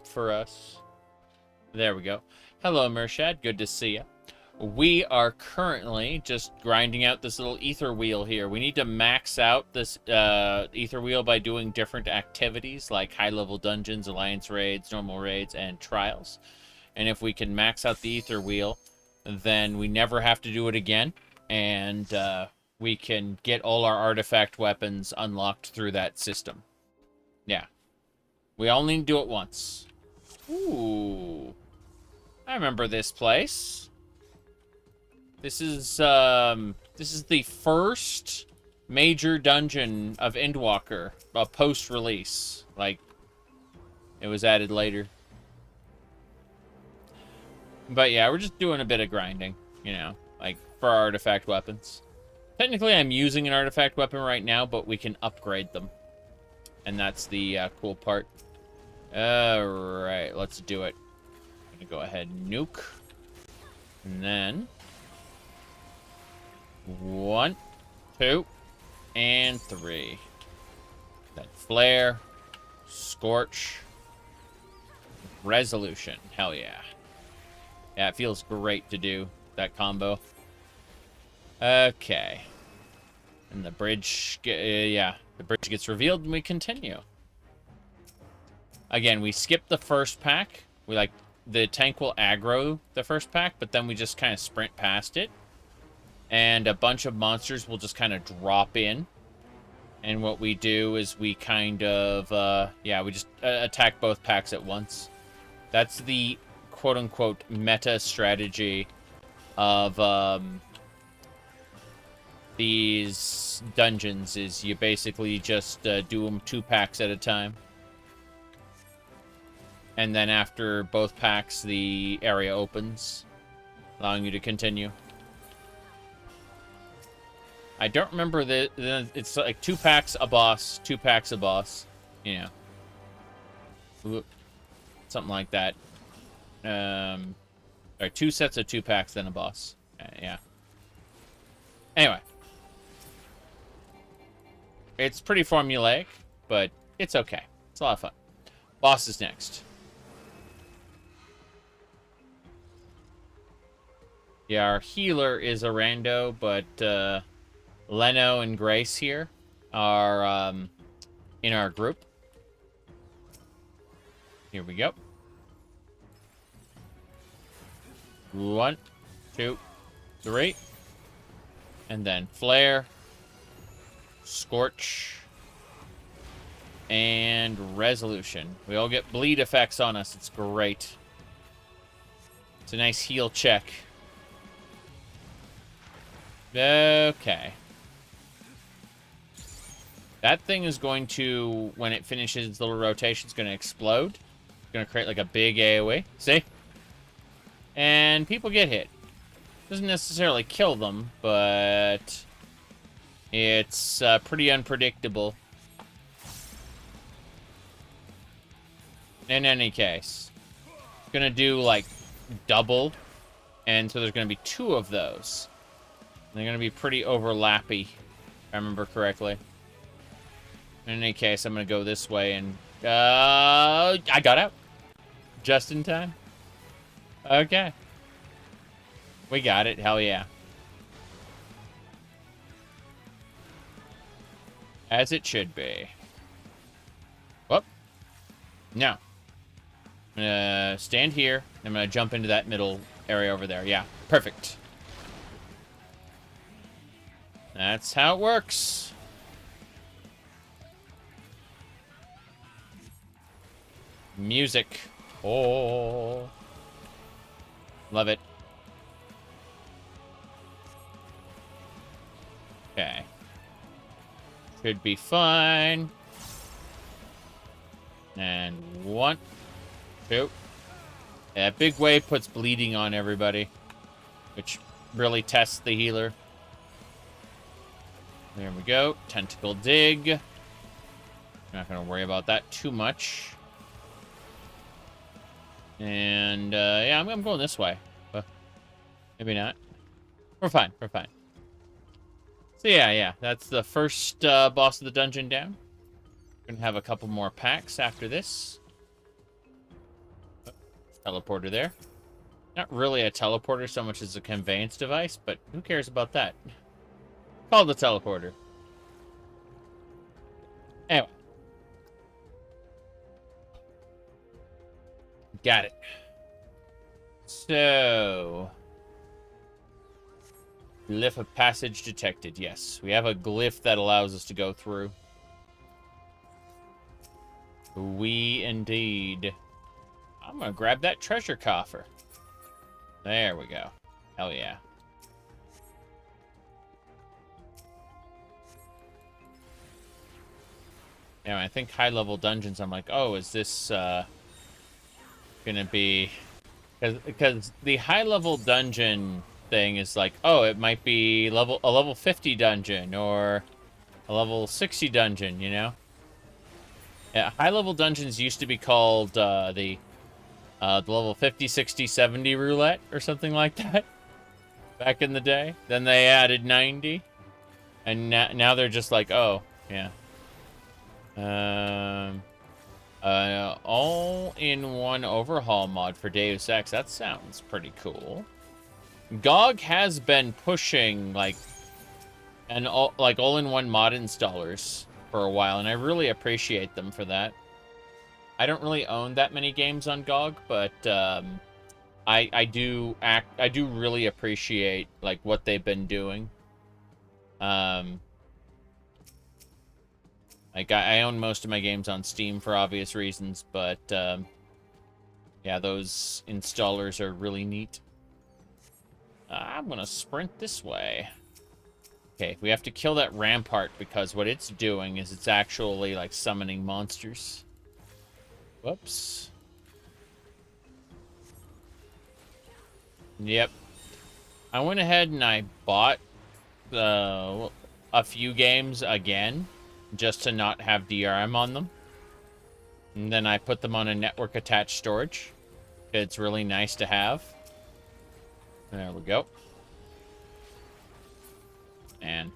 for us. There we go. Hello, Mershad. Good to see you. We are currently just grinding out this little ether wheel here. We need to max out this ether wheel by doing different activities like high-level dungeons, alliance raids, normal raids, and trials. And if we can max out the ether wheel, then we never have to do it again. And we can get all our artifact weapons unlocked through that system. Yeah. We only do it once. Ooh. I remember this place. This is the first major dungeon of Endwalker, post-release. Like, it was added later. But yeah, we're just doing a bit of grinding, you know, like for artifact weapons. Technically, I'm using an artifact weapon right now, but we can upgrade them. And that's the cool part. Alright, let's do it. I'm gonna go ahead and nuke. And then 1, 2, and 3. Then flare, scorch, resolution. Hell yeah. Yeah, it feels great to do that combo. Okay. And the bridge, yeah, the bridge gets revealed and we continue. Again, we skip the first pack. We like, the tank will aggro the first pack, but then we just kind of sprint past it. And a bunch of monsters will just kind of drop in. And what we do is we kind of, yeah, we just attack both packs at once. That's the quote-unquote meta strategy of these dungeons, is you basically just do them 2 packs at a time. And then after both packs, the area opens, allowing you to continue. I don't remember it's like 2 packs a boss, 2 packs a boss, you know. Something like that. Or 2 sets of 2 packs, then a boss. Yeah. Anyway. It's pretty formulaic, but it's okay. It's a lot of fun. Boss is next. Yeah, our healer is a rando, but Leno and Grace here are in our group. Here we go. 1, 2, 3. And then flare, scorch, and resolution. We all get bleed effects on us. It's great. It's a nice heal check. Okay. That thing is going to, when it finishes its little rotation, it's going to explode. It's going to create like a big AoE. See? And people get hit. Doesn't necessarily kill them, but it's pretty unpredictable. In any case, it's going to do like double, and so there's going to be 2 of those. And they're going to be pretty overlappy, if I remember correctly. In any case, I'm going to go this way, and I got out. Just in time. Okay. We got it. Hell yeah. As it should be. Whoop. Now. I'm going to stand here. I'm going to jump into that middle area over there. Yeah. Perfect. That's how it works. Music. Oh. Love it. Okay. Should be fine. And 1, 2. That big wave puts bleeding on everybody, which really tests the healer. There we go. Tentacle dig. Not going to worry about that too much. And, yeah, I'm going this way. But maybe not. We're fine. We're fine. So, yeah. That's the first boss of the dungeon down. We're going to have a couple more packs after this. Teleporter there. Not really a teleporter so much as a conveyance device, but who cares about that? Call the teleporter. Anyway. Got it. So. Glyph of passage detected. Yes, we have a glyph that allows us to go through. We indeed. I'm gonna grab that treasure coffer. There we go. Hell yeah. Yeah, I think high-level dungeons, I'm like, oh, is this gonna be Because the high-level dungeon thing is like, oh, it might be a level 50 dungeon or a level 60 dungeon, you know? Yeah, high-level dungeons used to be called the level 50, 60, 70 roulette or something like that back in the day. Then they added 90, and now they're just like, oh, yeah. All-in-one overhaul mod for Deus Ex. That sounds pretty cool. GOG has been pushing like all-in-one mod installers for a while, and I really appreciate them for that. I don't really own that many games on GOG, but I do really appreciate like what they've been doing. Like, I own most of my games on Steam for obvious reasons, but, yeah, those installers are really neat. I'm gonna sprint this way. Okay, we have to kill that rampart, because what it's doing is it's actually, like, summoning monsters. Whoops. Yep. I went ahead and I bought a few games again, just to not have DRM on them. And then I put them on a network attached storage. It's really nice to have. There we go. And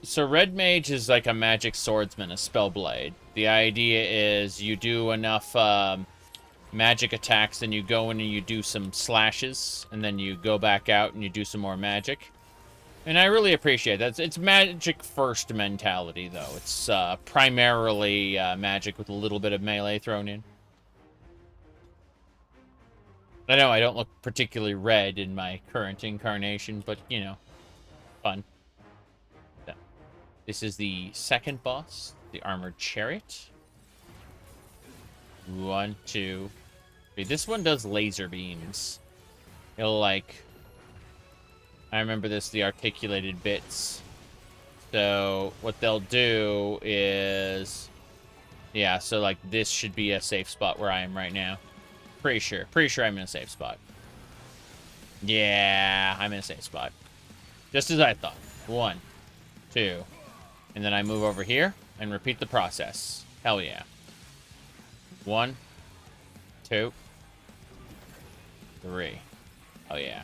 so Red Mage is like a magic swordsman, a spellblade. The idea is you do enough magic attacks, then you go in and you do some slashes, and then you go back out and you do some more magic. And I really appreciate that. It's magic first mentality, though. It's primarily magic with a little bit of melee thrown in. I know I don't look particularly red in my current incarnation, but, you know, fun. So, this is the second boss, the Armored Chariot. 1, 2, 3. This one does laser beams. It'll, like... I remember this, the articulated bits. So, what they'll do is... Yeah, so, like, this should be a safe spot where I am right now. Pretty sure I'm in a safe spot. Yeah, I'm in a safe spot. Just as I thought. 1, 2. And then I move over here and repeat the process. Hell yeah. 1, 2, 3. Oh yeah.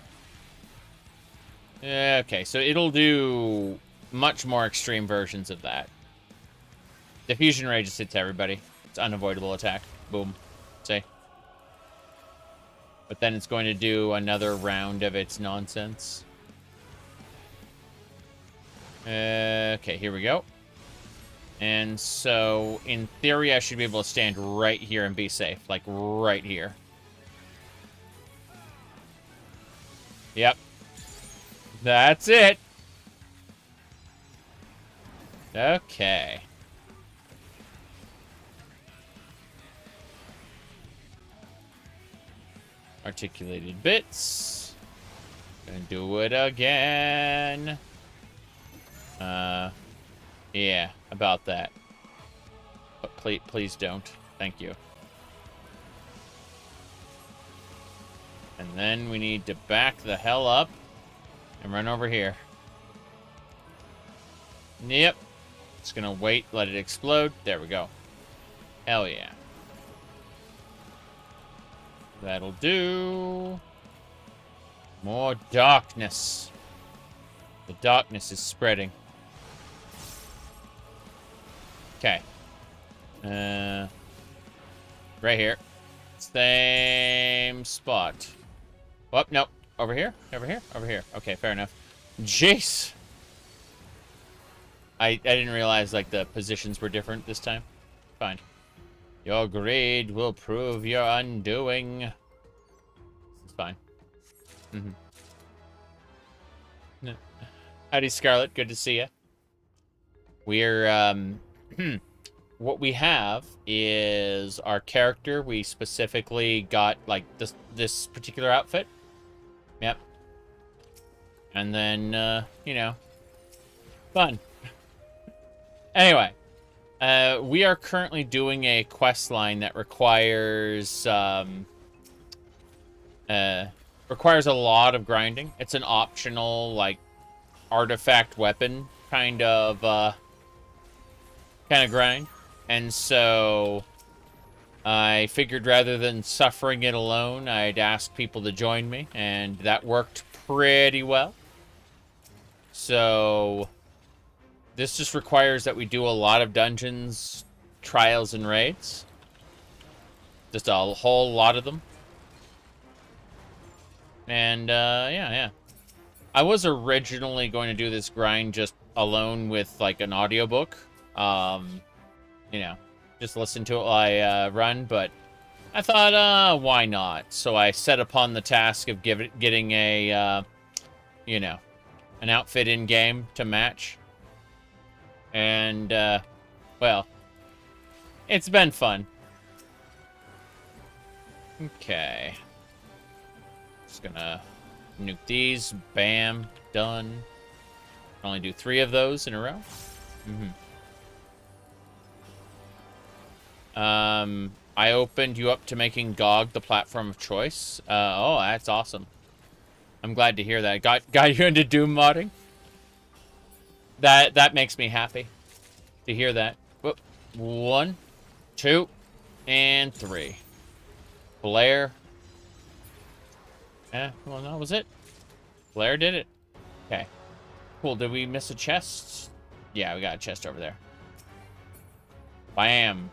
Okay, so it'll do much more extreme versions of that. Diffusion Ray just hits everybody. It's unavoidable attack. Boom. See? But then it's going to do another round of its nonsense. Okay, here we go. And so, in theory, I should be able to stand right here and be safe. Like, right here. Yep. That's it. Okay. Articulated bits. Gonna do it again. Yeah, about that. But please don't. Thank you. And then we need to back the hell up and run over here. Yep. Just gonna wait, let it explode. There we go. Hell yeah. That'll do. More darkness. The darkness is spreading. Okay. Right here. Same spot. Oh, nope. Over here? Over here? Over here. Okay, fair enough. Jeez. I didn't realize, like, the positions were different this time. Fine. Your greed will prove your undoing. This is fine. Howdy, Scarlet. Good to see you. We're, what we have is our character. We specifically got, like, this particular outfit. Yep. And then, you know, fun. Anyway, we are currently doing a quest line that requires, Requires a lot of grinding. It's an optional, like, artifact weapon kind of grind. And so I figured rather than suffering it alone, I'd ask people to join me, and that worked pretty well. So this just requires that we do a lot of dungeons, trials, and raids. Just a whole lot of them. And, yeah. I was originally going to do this grind just alone with, like, an audiobook. You know, just listen to it while I run, but I thought, why not? So I set upon the task of getting a, you know, an outfit in-game to match. And, well, it's been fun. Okay. Just gonna nuke these. Bam. Done. Only do 3 of those in a row. I opened you up to making GOG the platform of choice. Oh, that's awesome. I'm glad to hear that. Got you into Doom modding? That makes me happy to hear that. Whoop. 1, 2, and 3. Blair. Well, that was it. Blair did it. Okay. Cool. Did we miss a chest? Yeah, we got a chest over there. Bam.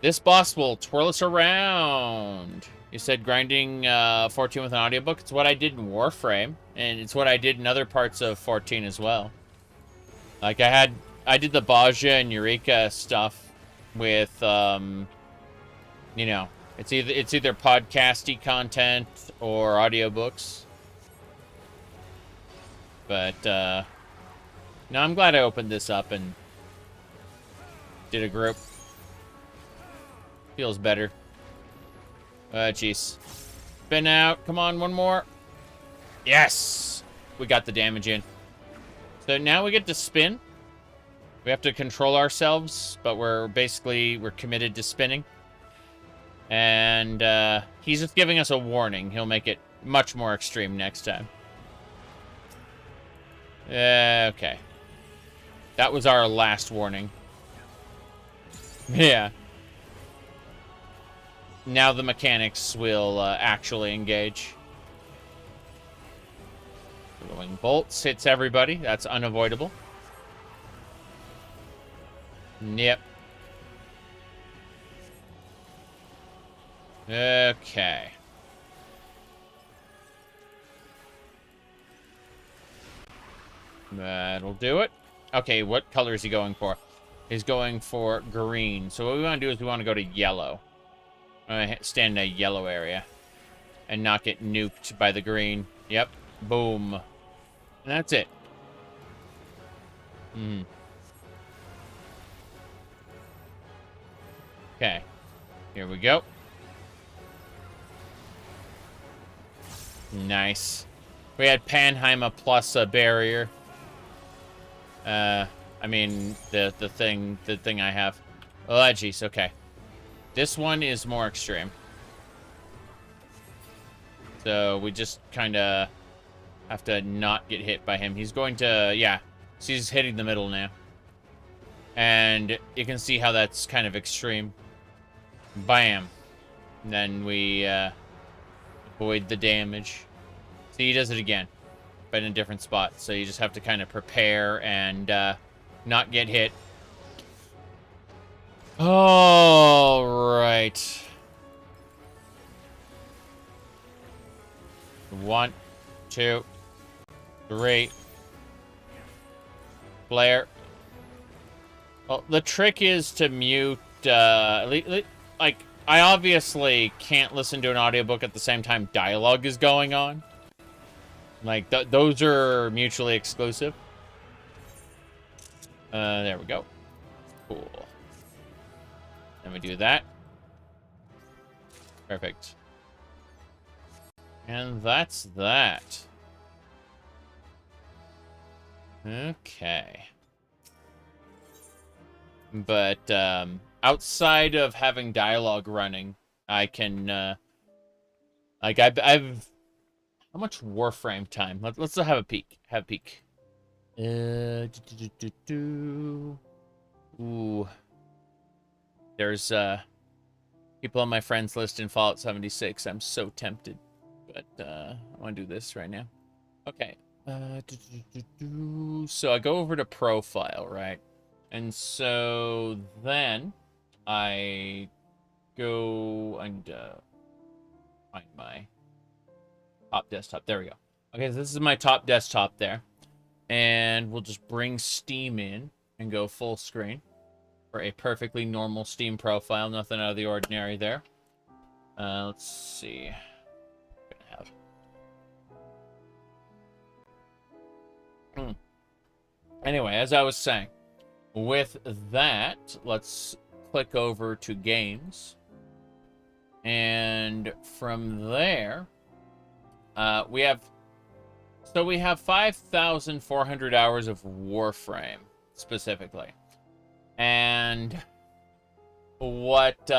This boss will twirl us around. You said grinding 14 with an audiobook. It's what I did in Warframe, and it's what I did in other parts of 14 as well. Like I did the Baja and Eureka stuff with, you know, it's either podcasty content or audiobooks. But no, I'm glad I opened this up and did a group. Feels better. Jeez. Spin out. Come on, one more. Yes! We got the damage in. So now we get to spin. We have to control ourselves, but we're committed to spinning. And he's just giving us a warning. He'll make it much more extreme next time. Okay. That was our last warning. Yeah. Now the mechanics will actually engage. Throwing bolts hits everybody. That's unavoidable. Yep. Okay. That'll do it. Okay, what color is he going for? He's going for green. So what we want to do is we want to go to yellow. Stand in a yellow area and not get nuked by the green. Yep. Boom. And that's it. Okay. Here we go. Nice. We had Panheima plus a barrier. I mean, the thing I have. Oh, jeez. Okay. This one is more extreme. So we just kind of have to not get hit by him. He's going to, yeah. So he's hitting the middle now. And you can see how that's kind of extreme. Bam. And then we avoid the damage. See, he does it again. But in a different spot. So you just have to kind of prepare and not get hit. All right. 1, 2, 3. Blair. Well, the trick is to mute, like, I obviously can't listen to an audiobook at the same time dialogue is going on. Like, those are mutually exclusive. There we go. Cool. Then we do that. Perfect. And that's that. Okay. But, outside of having dialogue running, I can, Like, I've how much Warframe time? Let's have a peek. Have a peek. Ooh. There's people on my friends list in Fallout 76. I'm so tempted, but I want to do this right now. Okay. So I go over to profile, right? And so then I go and find my top desktop. There we go. Okay, so this is my top desktop there. And we'll just bring Steam in and go full screen for a perfectly normal Steam profile. Nothing out of the ordinary there. Let's see. Anyway, as I was saying, with that, let's click over to games. And from there, we have 5,400 hours of Warframe specifically. And what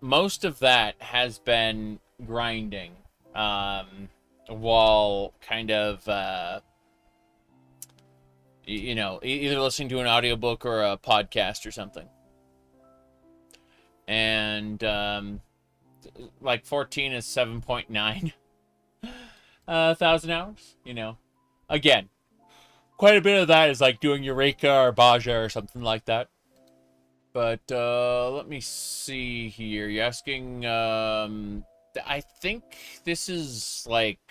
most of that has been grinding while kind of you know, either listening to an audiobook or a podcast or something. And like 14 is 7.9 thousand hours, you know. Again, quite a bit of that is like doing Eureka or Baja or something like that. But let me see here. You're asking, I think this is like,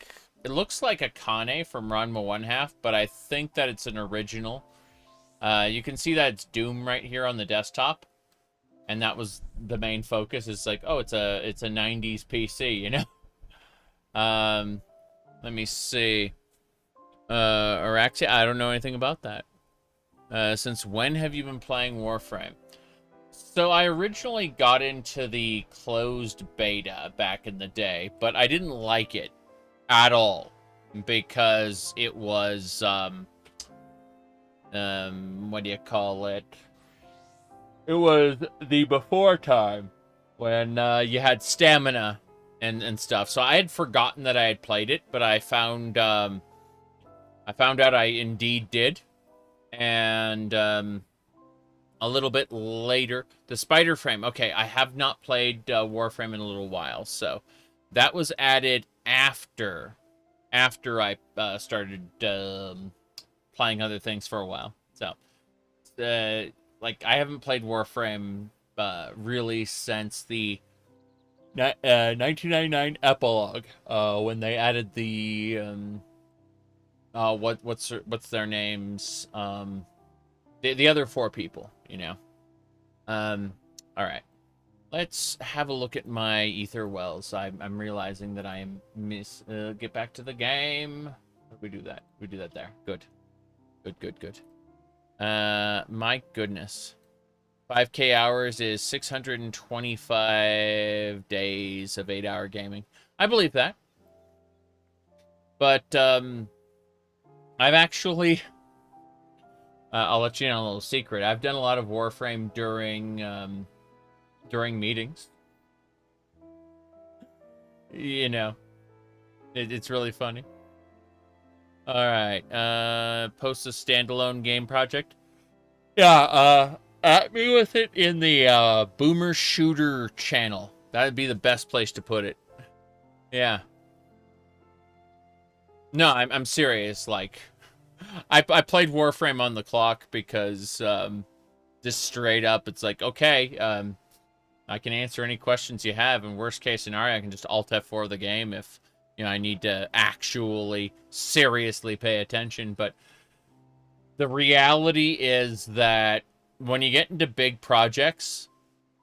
it looks like a Kane from Ranma 1/2, but I think that it's an original. You can see that it's Doom right here on the desktop. And that was the main focus. It's like, oh, it's a 90s PC, you know? Let me see. Or actually, I don't know anything about that. Since when have you been playing Warframe? So I originally got into the closed beta back in the day, but I didn't like it at all because it was, what do you call it? It was the before time when you had stamina and stuff. So I had forgotten that I had played it, but I found out I indeed did. And a little bit later, the Spider Frame. Okay, I have not played Warframe in a little while, so that was added after I started playing other things for a while. So like, I haven't played Warframe really since the 1999 epilogue, when they added the what's their names, the other four people, you know. All right, let's have a look at my Aetherwells. I'm realizing that I am get back to the game. We do that. We do that there. Good. My goodness. 5K hours is 625 days of 8-hour gaming. I believe that. But, I've actually... I'll let you in on a little secret. I've done a lot of Warframe during meetings. You know. It's really funny. Alright, post a standalone game project. Yeah, at me with it in the Boomer Shooter channel. That'd be the best place to put it. Yeah. No, I'm serious. Like, I played Warframe on the clock because just straight up, it's like, okay, I can answer any questions you have. In worst case scenario, I can just Alt F4 the game if, you know, I need to actually seriously pay attention. But the reality is that when you get into big projects,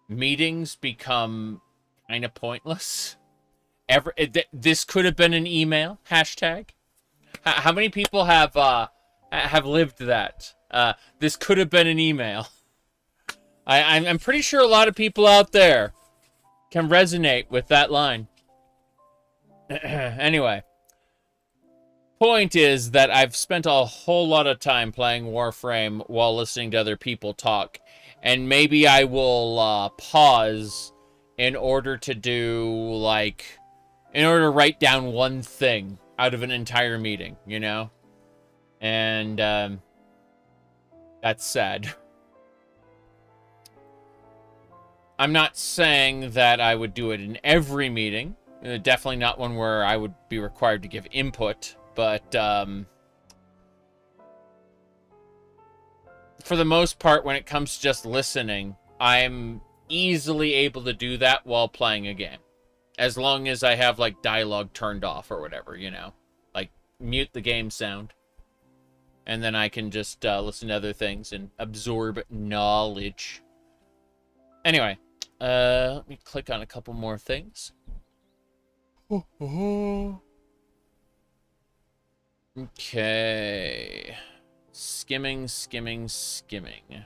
meetings become kind of pointless. This could have been an email, hashtag. How many people have lived that? This could have been an email. I'm pretty sure a lot of people out there can resonate with that line. Anyway, point is that I've spent a whole lot of time playing Warframe while listening to other people talk, and maybe I will pause in order to do, like, in order to write down one thing out of an entire meeting, you know? And that's sad. I'm not saying that I would do it in every meeting. Definitely not one where I would be required to give input, but for the most part, when it comes to just listening, I'm easily able to do that while playing a game. As long as I have, like, dialogue turned off or whatever, you know? Like, mute the game sound. And then I can just listen to other things and absorb knowledge. Anyway, let me click on a couple more things. Okay. Skimming. That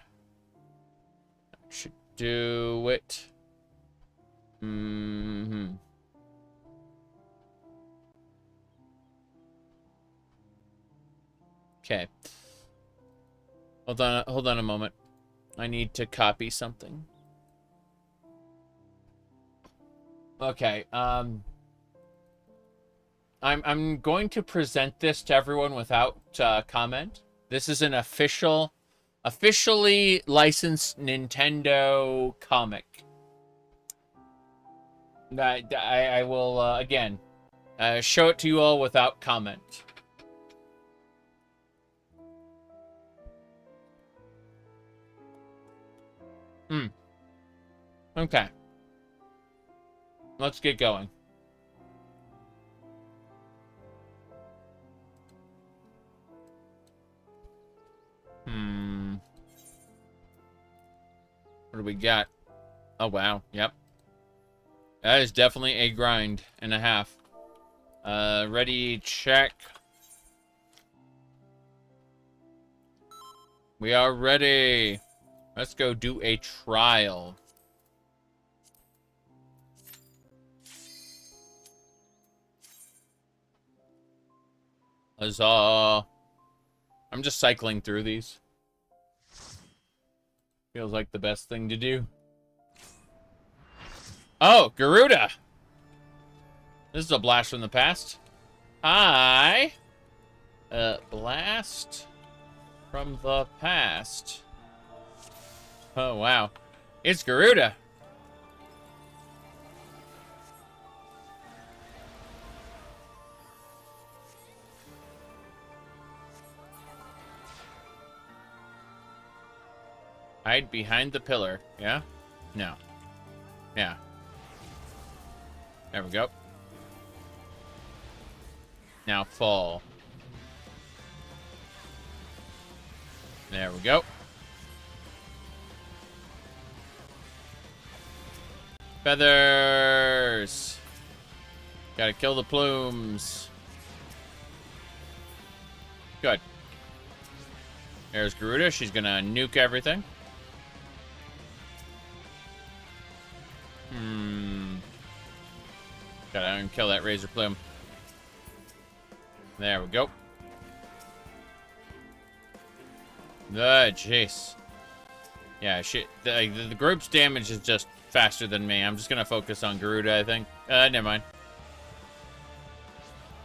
should do it. Okay. Hold on a moment. I need to copy something. Okay, I'm going to present this to everyone without comment. This is an officially licensed Nintendo comic. I will again show it to you all without comment. Okay. Let's get going. What do we got? Oh, wow. Yep. That is definitely a grind and a half. Ready, check. We are ready. Let's go do a trial. Huzzah. I'm just cycling through these. Feels like the best thing to do. Oh, Garuda! This is a blast from the past. Hi! Blast from the past. Oh, wow. It's Garuda! Hide behind the pillar. Yeah? No. Yeah. There we go. Now fall. There we go. Feathers! Gotta kill the plumes. Good. There's Garuda. She's gonna nuke everything. Gotta kill that razor plume. There we go. Jeez. Yeah, shit. The group's damage is just faster than me. I'm just gonna focus on Garuda, I think. Never mind.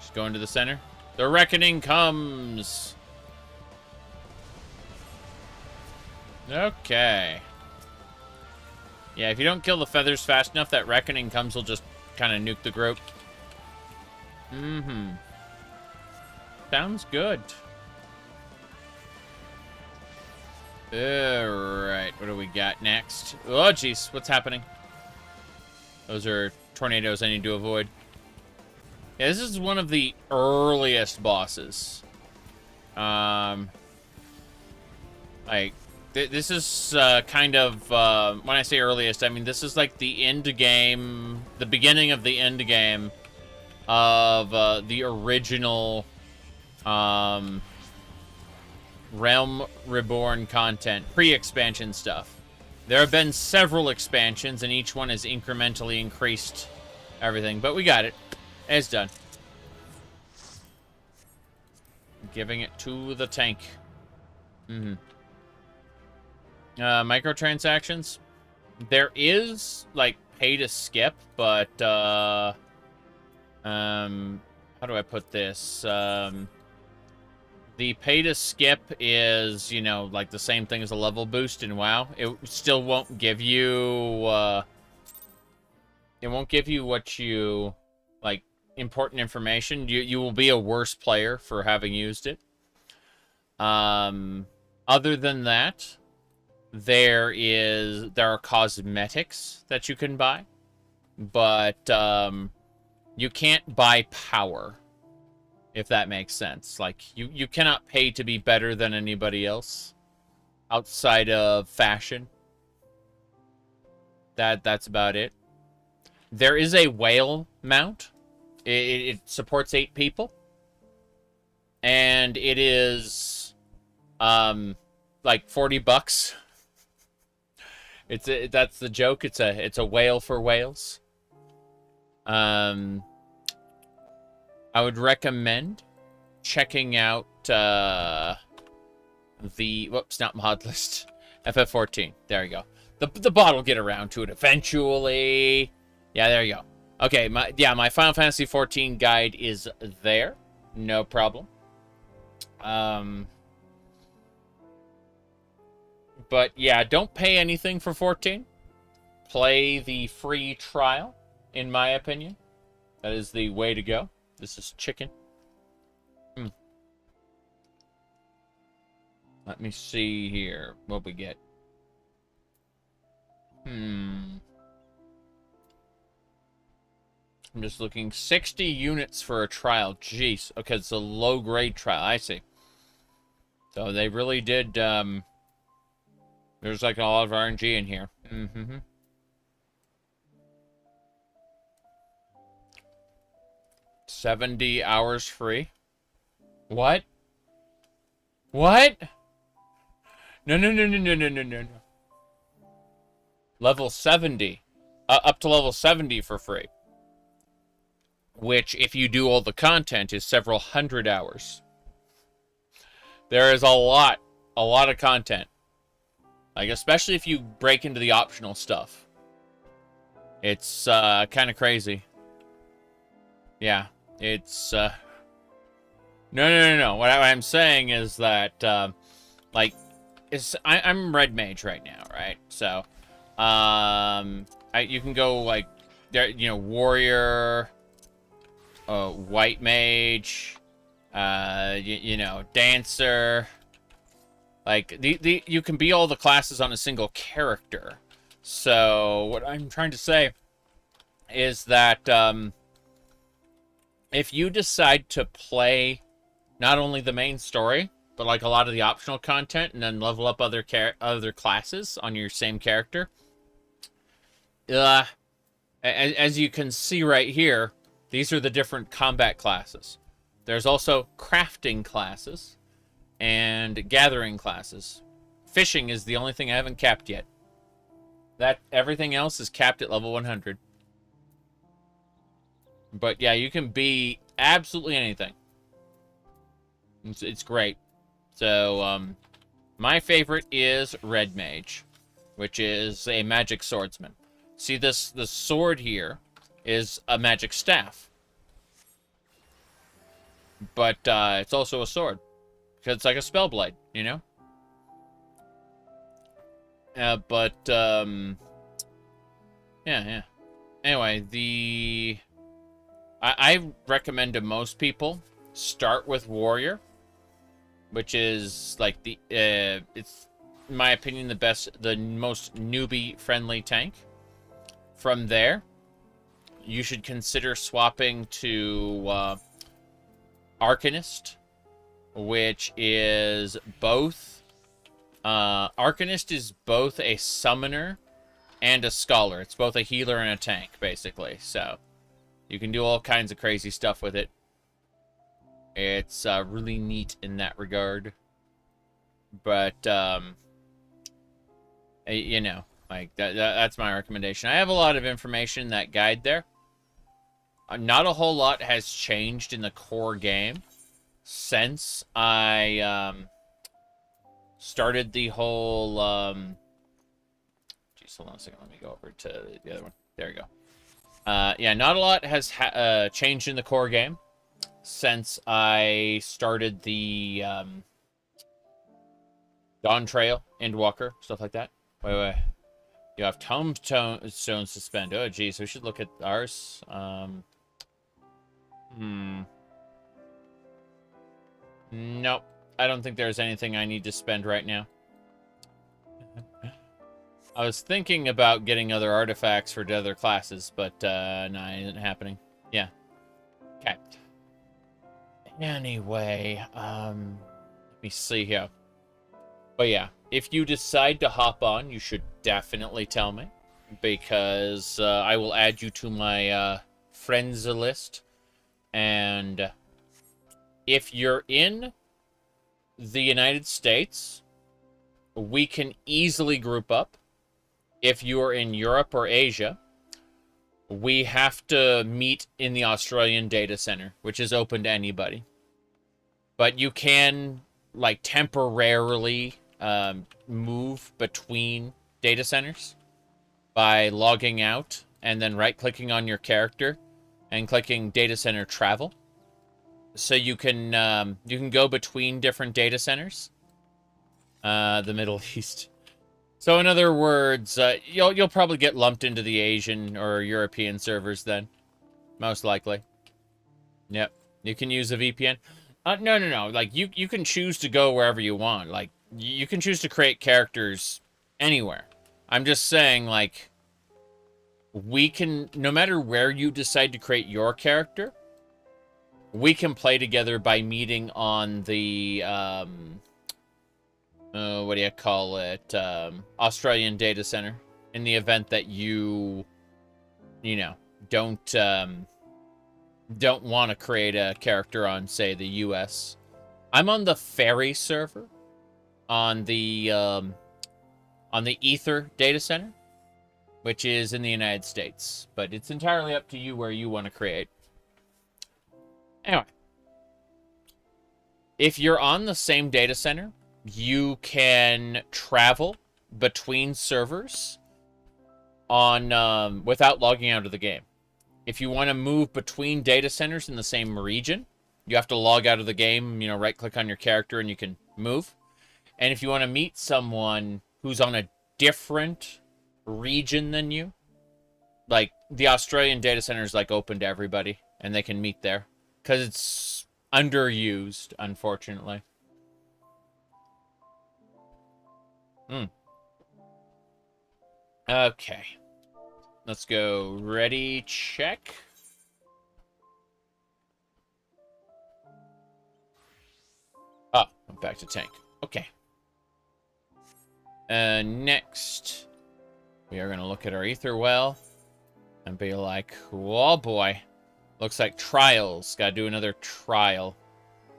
Just going to the center. The reckoning comes. Okay. Yeah, if you don't kill the feathers fast enough, that reckoning comes will just kind of nuke the group. Sounds good. Alright, what do we got next? Oh, jeez, what's happening? Those are tornadoes I need to avoid. Yeah, this is one of the earliest bosses. This is kind of, when I say earliest, I mean this is like the end game, the beginning of the end game of the original Realm Reborn content, pre-expansion stuff. There have been several expansions, and each one has incrementally increased everything, but we got it. It's done. Giving it to the tank. Microtransactions. There is, like, pay to skip, but, How do I put this? The pay to skip is, you know, like the same thing as a level boost in WoW. It still won't give you, it won't give you what you, like, important information. You will be a worse player for having used it. Other than that, there are cosmetics that you can buy, but, you can't buy power. If that makes sense. Like, you cannot pay to be better than anybody else outside of fashion. That's about it. There is a whale mount. It supports 8 people. And it is like $40. That's the joke. It's a whale for whales. I would recommend checking out whoops, not mod list, FF14. There you go. The bot will get around to it eventually. Yeah, there you go. Okay, my Final Fantasy 14 guide is there. No problem. But yeah, don't pay anything for 14. Play the free trial, in my opinion. That is the way to go. This is chicken. Let me see here what we get. I'm just looking. 60 units for a trial. Jeez. Okay, it's a low-grade trial. I see. So they really did, there's like a lot of RNG in here. 70 hours free. What? What? No. Level 70. Up to level 70 for free. Which, if you do all the content, is several hundred hours. There is a lot of content. Like, especially if you break into the optional stuff. It's, kind of crazy. Yeah. It's, No. What I'm saying is that, like, I'm red mage right now, right? So, you can go, like, there, you know, warrior, white mage, you know, dancer. Like, you can be all the classes on a single character. So, what I'm trying to say is that, if you decide to play not only the main story, but like a lot of the optional content, and then level up other classes on your same character, as you can see right here, these are the different combat classes. There's also crafting classes and gathering classes. Fishing is the only thing I haven't capped yet. Everything else is capped at level 100. But yeah, you can be absolutely anything. It's great. So, my favorite is Red Mage, which is a magic swordsman. See, the sword here is a magic staff. But, it's also a sword. Because it's like a spell blade, you know? Yeah. Anyway, I recommend to most people start with warrior, which is like it's in my opinion the most newbie friendly tank. From there, you should consider swapping to Arcanist, which is both Arcanist is both a summoner and a scholar. It's both a healer and a tank, basically. So you can do all kinds of crazy stuff with it. It's really neat in that regard. But, you know, like, that's my recommendation. I have a lot of information in that guide there. Not a whole lot has changed in the core game since I started the whole... Jeez, hold on a second. Let me go over to the other one. There we go. Yeah, not a lot has changed in the core game since I started the Dawn Trail, Endwalker, stuff like that. Wait. You have tombstones to spend. Oh, geez, we should look at ours. Nope. I don't think there's anything I need to spend right now. I was thinking about getting other artifacts for the other classes, but no, it isn't happening. Yeah. Okay. Anyway, let me see here. But yeah, if you decide to hop on, you should definitely tell me, because I will add you to my friends list. And if you're in the United States, we can easily group up. If you're in Europe or Asia, we have to meet in the Australian data center, which is open to anybody. But you can, like, temporarily move between data centers by logging out and then right-clicking on your character and clicking data center travel. So you can go between different data centers. The Middle East. So in other words, you'll probably get lumped into the Asian or European servers then, most likely. Yep, you can use a VPN. No. Like you can choose to go wherever you want. Like you can choose to create characters anywhere. I'm just saying, like, we can, no matter where you decide to create your character, we can play together by meeting on the what do you call it? Australian data center. In the event that you know, don't want to create a character on, say, the US. I'm on the ferry server on the Ether data center, which is in the United States, but it's entirely up to you where you want to create. Anyway, if you're on the same data center, you can travel between servers on without logging out of the game. If you want to move between data centers in the same region, you have to log out of the game, you know, right-click on your character and you can move. And if you want to meet someone who's on a different region than you, like the Australian data center is like open to everybody and they can meet there because it's underused, unfortunately. Okay. Let's go. Ready, check. Oh, I'm back to tank. Okay. Next, we are going to look at our Aetherwell and be like, oh boy. Looks like trials. Gotta do another trial.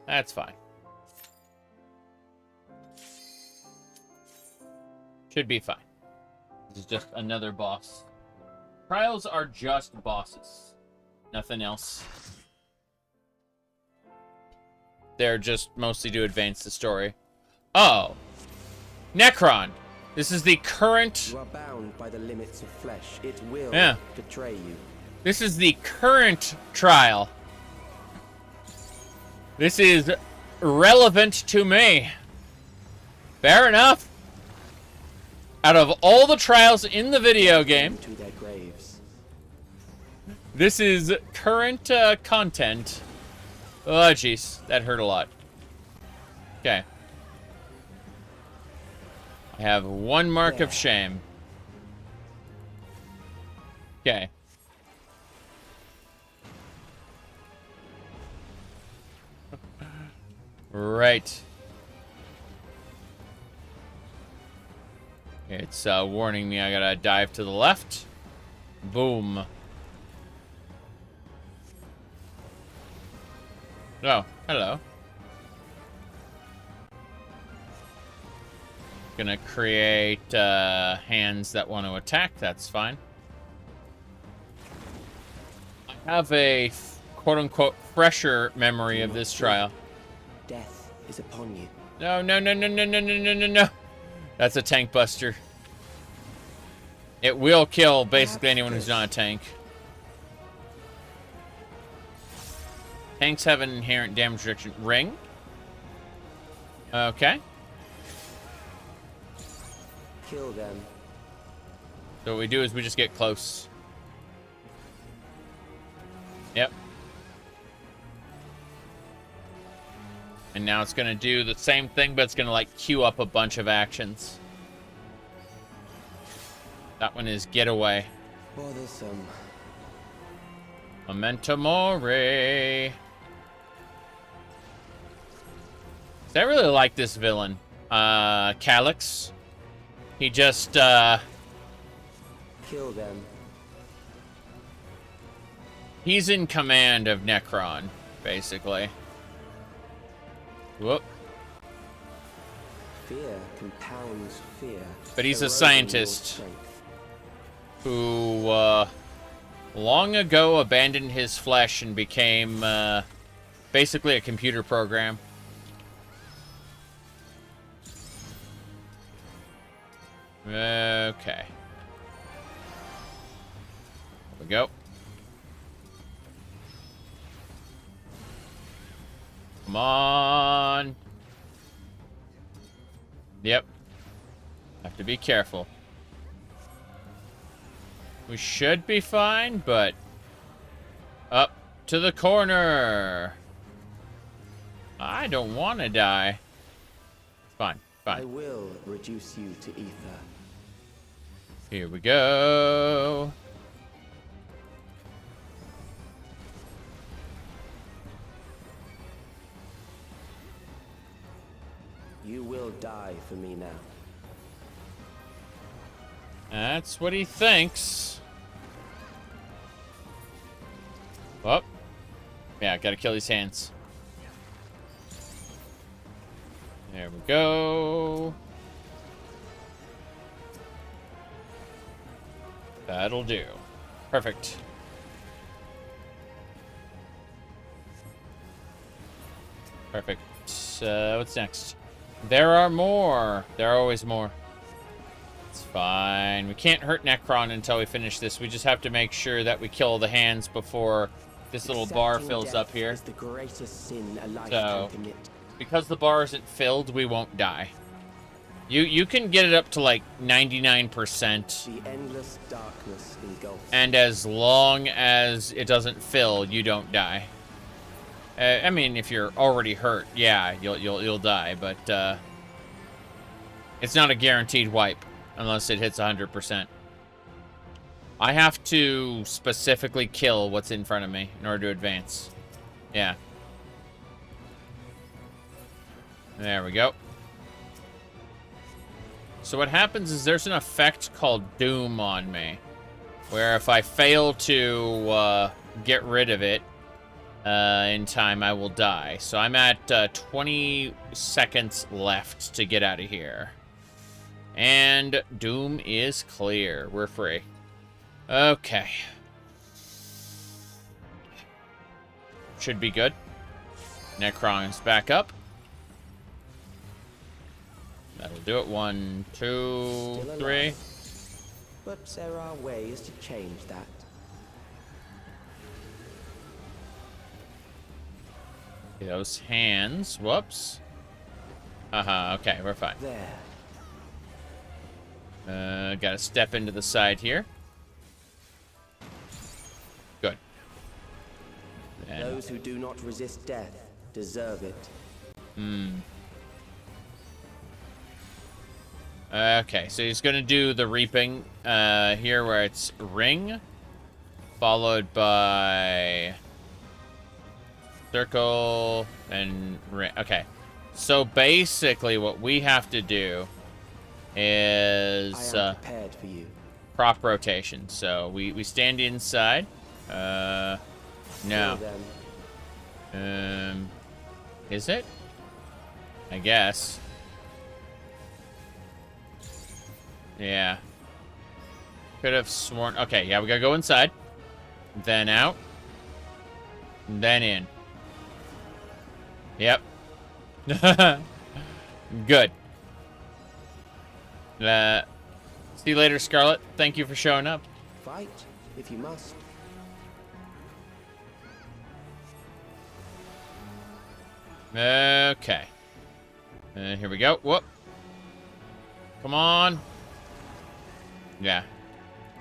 That's fine. Should be fine. This is just another boss. Trials are just bosses. Nothing else. They're just mostly to advance the story. Oh. Necron. This is the current... You are bound by the limits of flesh. It will betray you. This is the current trial. This is relevant to me. Fair enough. Out of all the trials in the video game, to their graves. This is current content. Oh, jeez. That hurt a lot. Okay. I have one mark of shame. Okay. Right. It's warning me I gotta dive to the left. Boom. Oh, hello. Gonna create hands that want to attack. That's fine. I have a quote-unquote fresher memory of this trial. Death is upon you. No. That's a tank buster. It will kill basically anyone who's not a tank. Tanks have an inherent damage reduction. Ring. Okay. Kill them. So what we do is we just get close. Yep. And now it's gonna do the same thing, but it's gonna like queue up a bunch of actions. That one is getaway. Bothersome. Memento Mori. I really like this villain. Calyx. He just, Kill them. He's in command of Necron, basically. Whoop. Fear compounds fear. But he's a eroding scientist your strength. who, long ago abandoned his flesh and became, basically a computer program. Okay. Here we go. Come on. Yep. Have to be careful. We should be fine, but up to the corner. I don't want to die. Fine, I fine. will reduce you to ether. Here we go. You will die for me now. That's what he thinks. Oh. Yeah, gotta kill these hands. There we go. That'll do. Perfect. Perfect. What's next? There are more. There are always more. It's fine. We can't hurt Necron until we finish this. We just have to make sure that we kill the hands before this little bar Accepting fills death up here. is the greatest sin a life So, can commit. because the bar isn't filled, we won't die. You can get it up to like 99%. The endless darkness engulfs. And as long as it doesn't fill, you don't die. I mean, if you're already hurt, yeah, you'll die, but it's not a guaranteed wipe unless it hits 100%. I have to specifically kill what's in front of me in order to advance. Yeah. There we go. So what happens is there's an effect called Doom on me, where if I fail to get rid of it in time, I will die. So I'm at 20 seconds left to get out of here. And Doom is clear. We're free. Okay. Should be good. Necron's back up. That'll do it. 1, 2, 3. But there are ways to change that. Those hands. Whoops. Okay, we're fine. There. Gotta step into the side here. Good. And Those who do not resist death deserve it. Okay, so he's gonna do the reaping here where it's ring, followed by circle and ring. Okay, so basically what we have to do is I am prepared for you. prop rotation. So we stand inside. No. Kill them. Is it? I guess. Yeah. Could have sworn. Okay, yeah, we gotta go inside. Then out. Then in. Yep. Good. See you later, Scarlet. Thank you for showing up. Fight if you must. Okay. Here we go. Whoop. Come on. Yeah.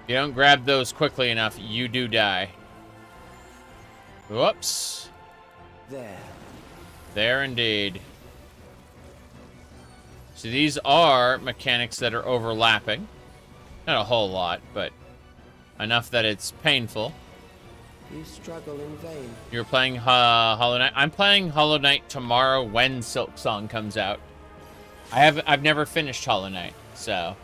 If you don't grab those quickly enough, you do die. Whoops. There. There indeed. So these are mechanics that are overlapping. Not a whole lot, but enough that it's painful. You struggle in vain. You're playing Hollow Knight. I'm playing Hollow Knight tomorrow when Silk Song comes out. I've never finished Hollow Knight, so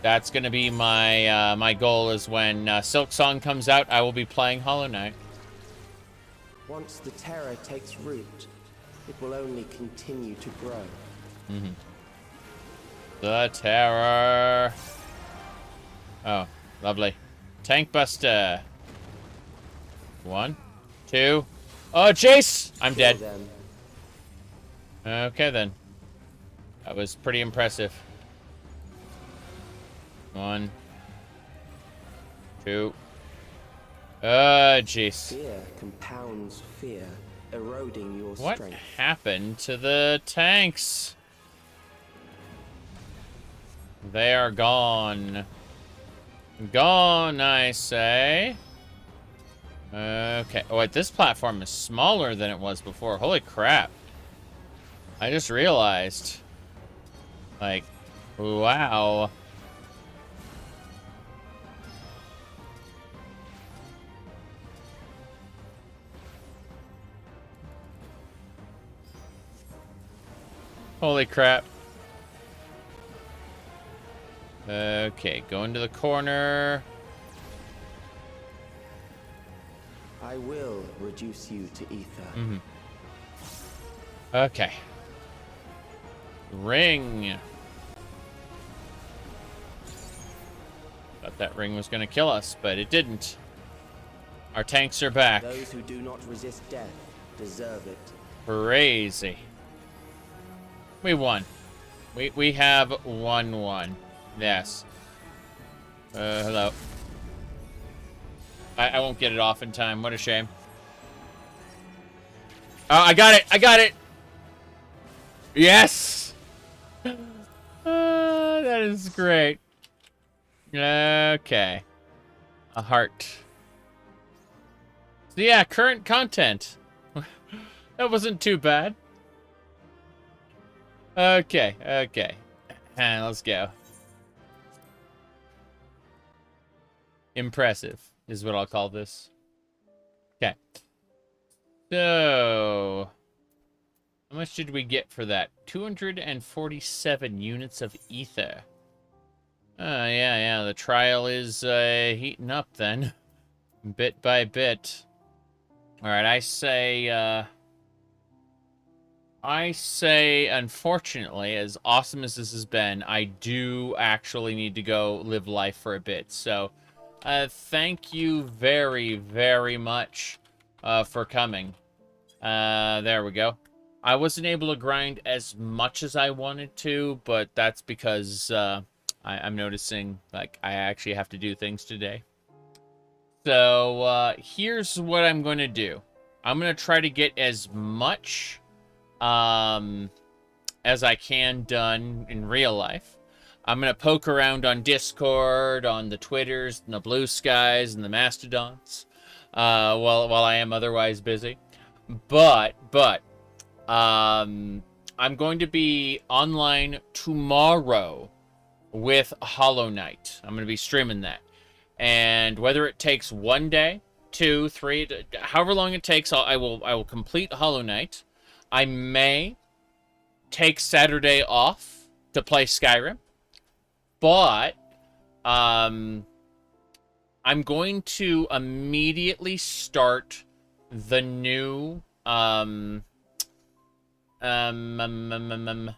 that's gonna be my my goal. Is when Silk Song comes out, I will be playing Hollow Knight. Once the terror takes root, it will only continue to grow. Mm-hmm. The terror. Oh, lovely. Tank Buster. 1, 2. Oh, Jace! I'm dead. Them. Okay, then. That was pretty impressive. 1, 2. Jeez. Fear compounds fear, eroding your What strength. happened to the tanks? They are gone. Gone, I say. Okay. Oh, wait, this platform is smaller than it was before. Holy crap. I just realized. Like, wow. Holy crap. Okay, go into the corner. I will reduce you to ether. Mm-hmm. Okay. Ring. Thought that ring was going to kill us, but it didn't. Our tanks are back. Those who do not resist death deserve it. Crazy. We won. We have 1-1. Yes. Hello. I won't get it off in time. What a shame. Oh, I got it! I got it! Yes! That is great. Okay. A heart. So yeah, current content. That wasn't too bad. Okay, okay. Let's go. Impressive is what I'll call this. Okay. So, how much did we get for that? 247 units of ether. Yeah, the trial is heating up then. Bit by bit. Alright, I say, unfortunately, as awesome as this has been, I do actually need to go live life for a bit. So, thank you very, very much for coming. There we go. I wasn't able to grind as much as I wanted to, but that's because I'm noticing, like, I actually have to do things today. So, here's what I'm going to do. I'm going to try to get as much as I can done in real life. I'm going to poke around on Discord, on the Twitters, and the Blue Skies, and the Mastodons, while I am otherwise busy. But, I'm going to be online tomorrow with Hollow Knight. I'm going to be streaming that. And whether it takes 1 day, 2, 3, however long it takes, I will complete Hollow Knight. I may take Saturday off to play Skyrim. But, I'm going to immediately start the new, I'm going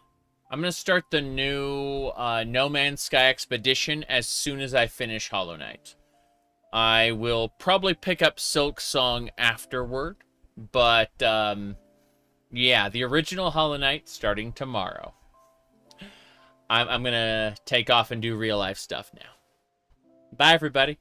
to start the new No Man's Sky Expedition as soon as I finish Hollow Knight. I will probably pick up Silk Song afterward, but, yeah, the original Hollow Knight starting tomorrow. I'm going to take off and do real life stuff now. Bye, everybody.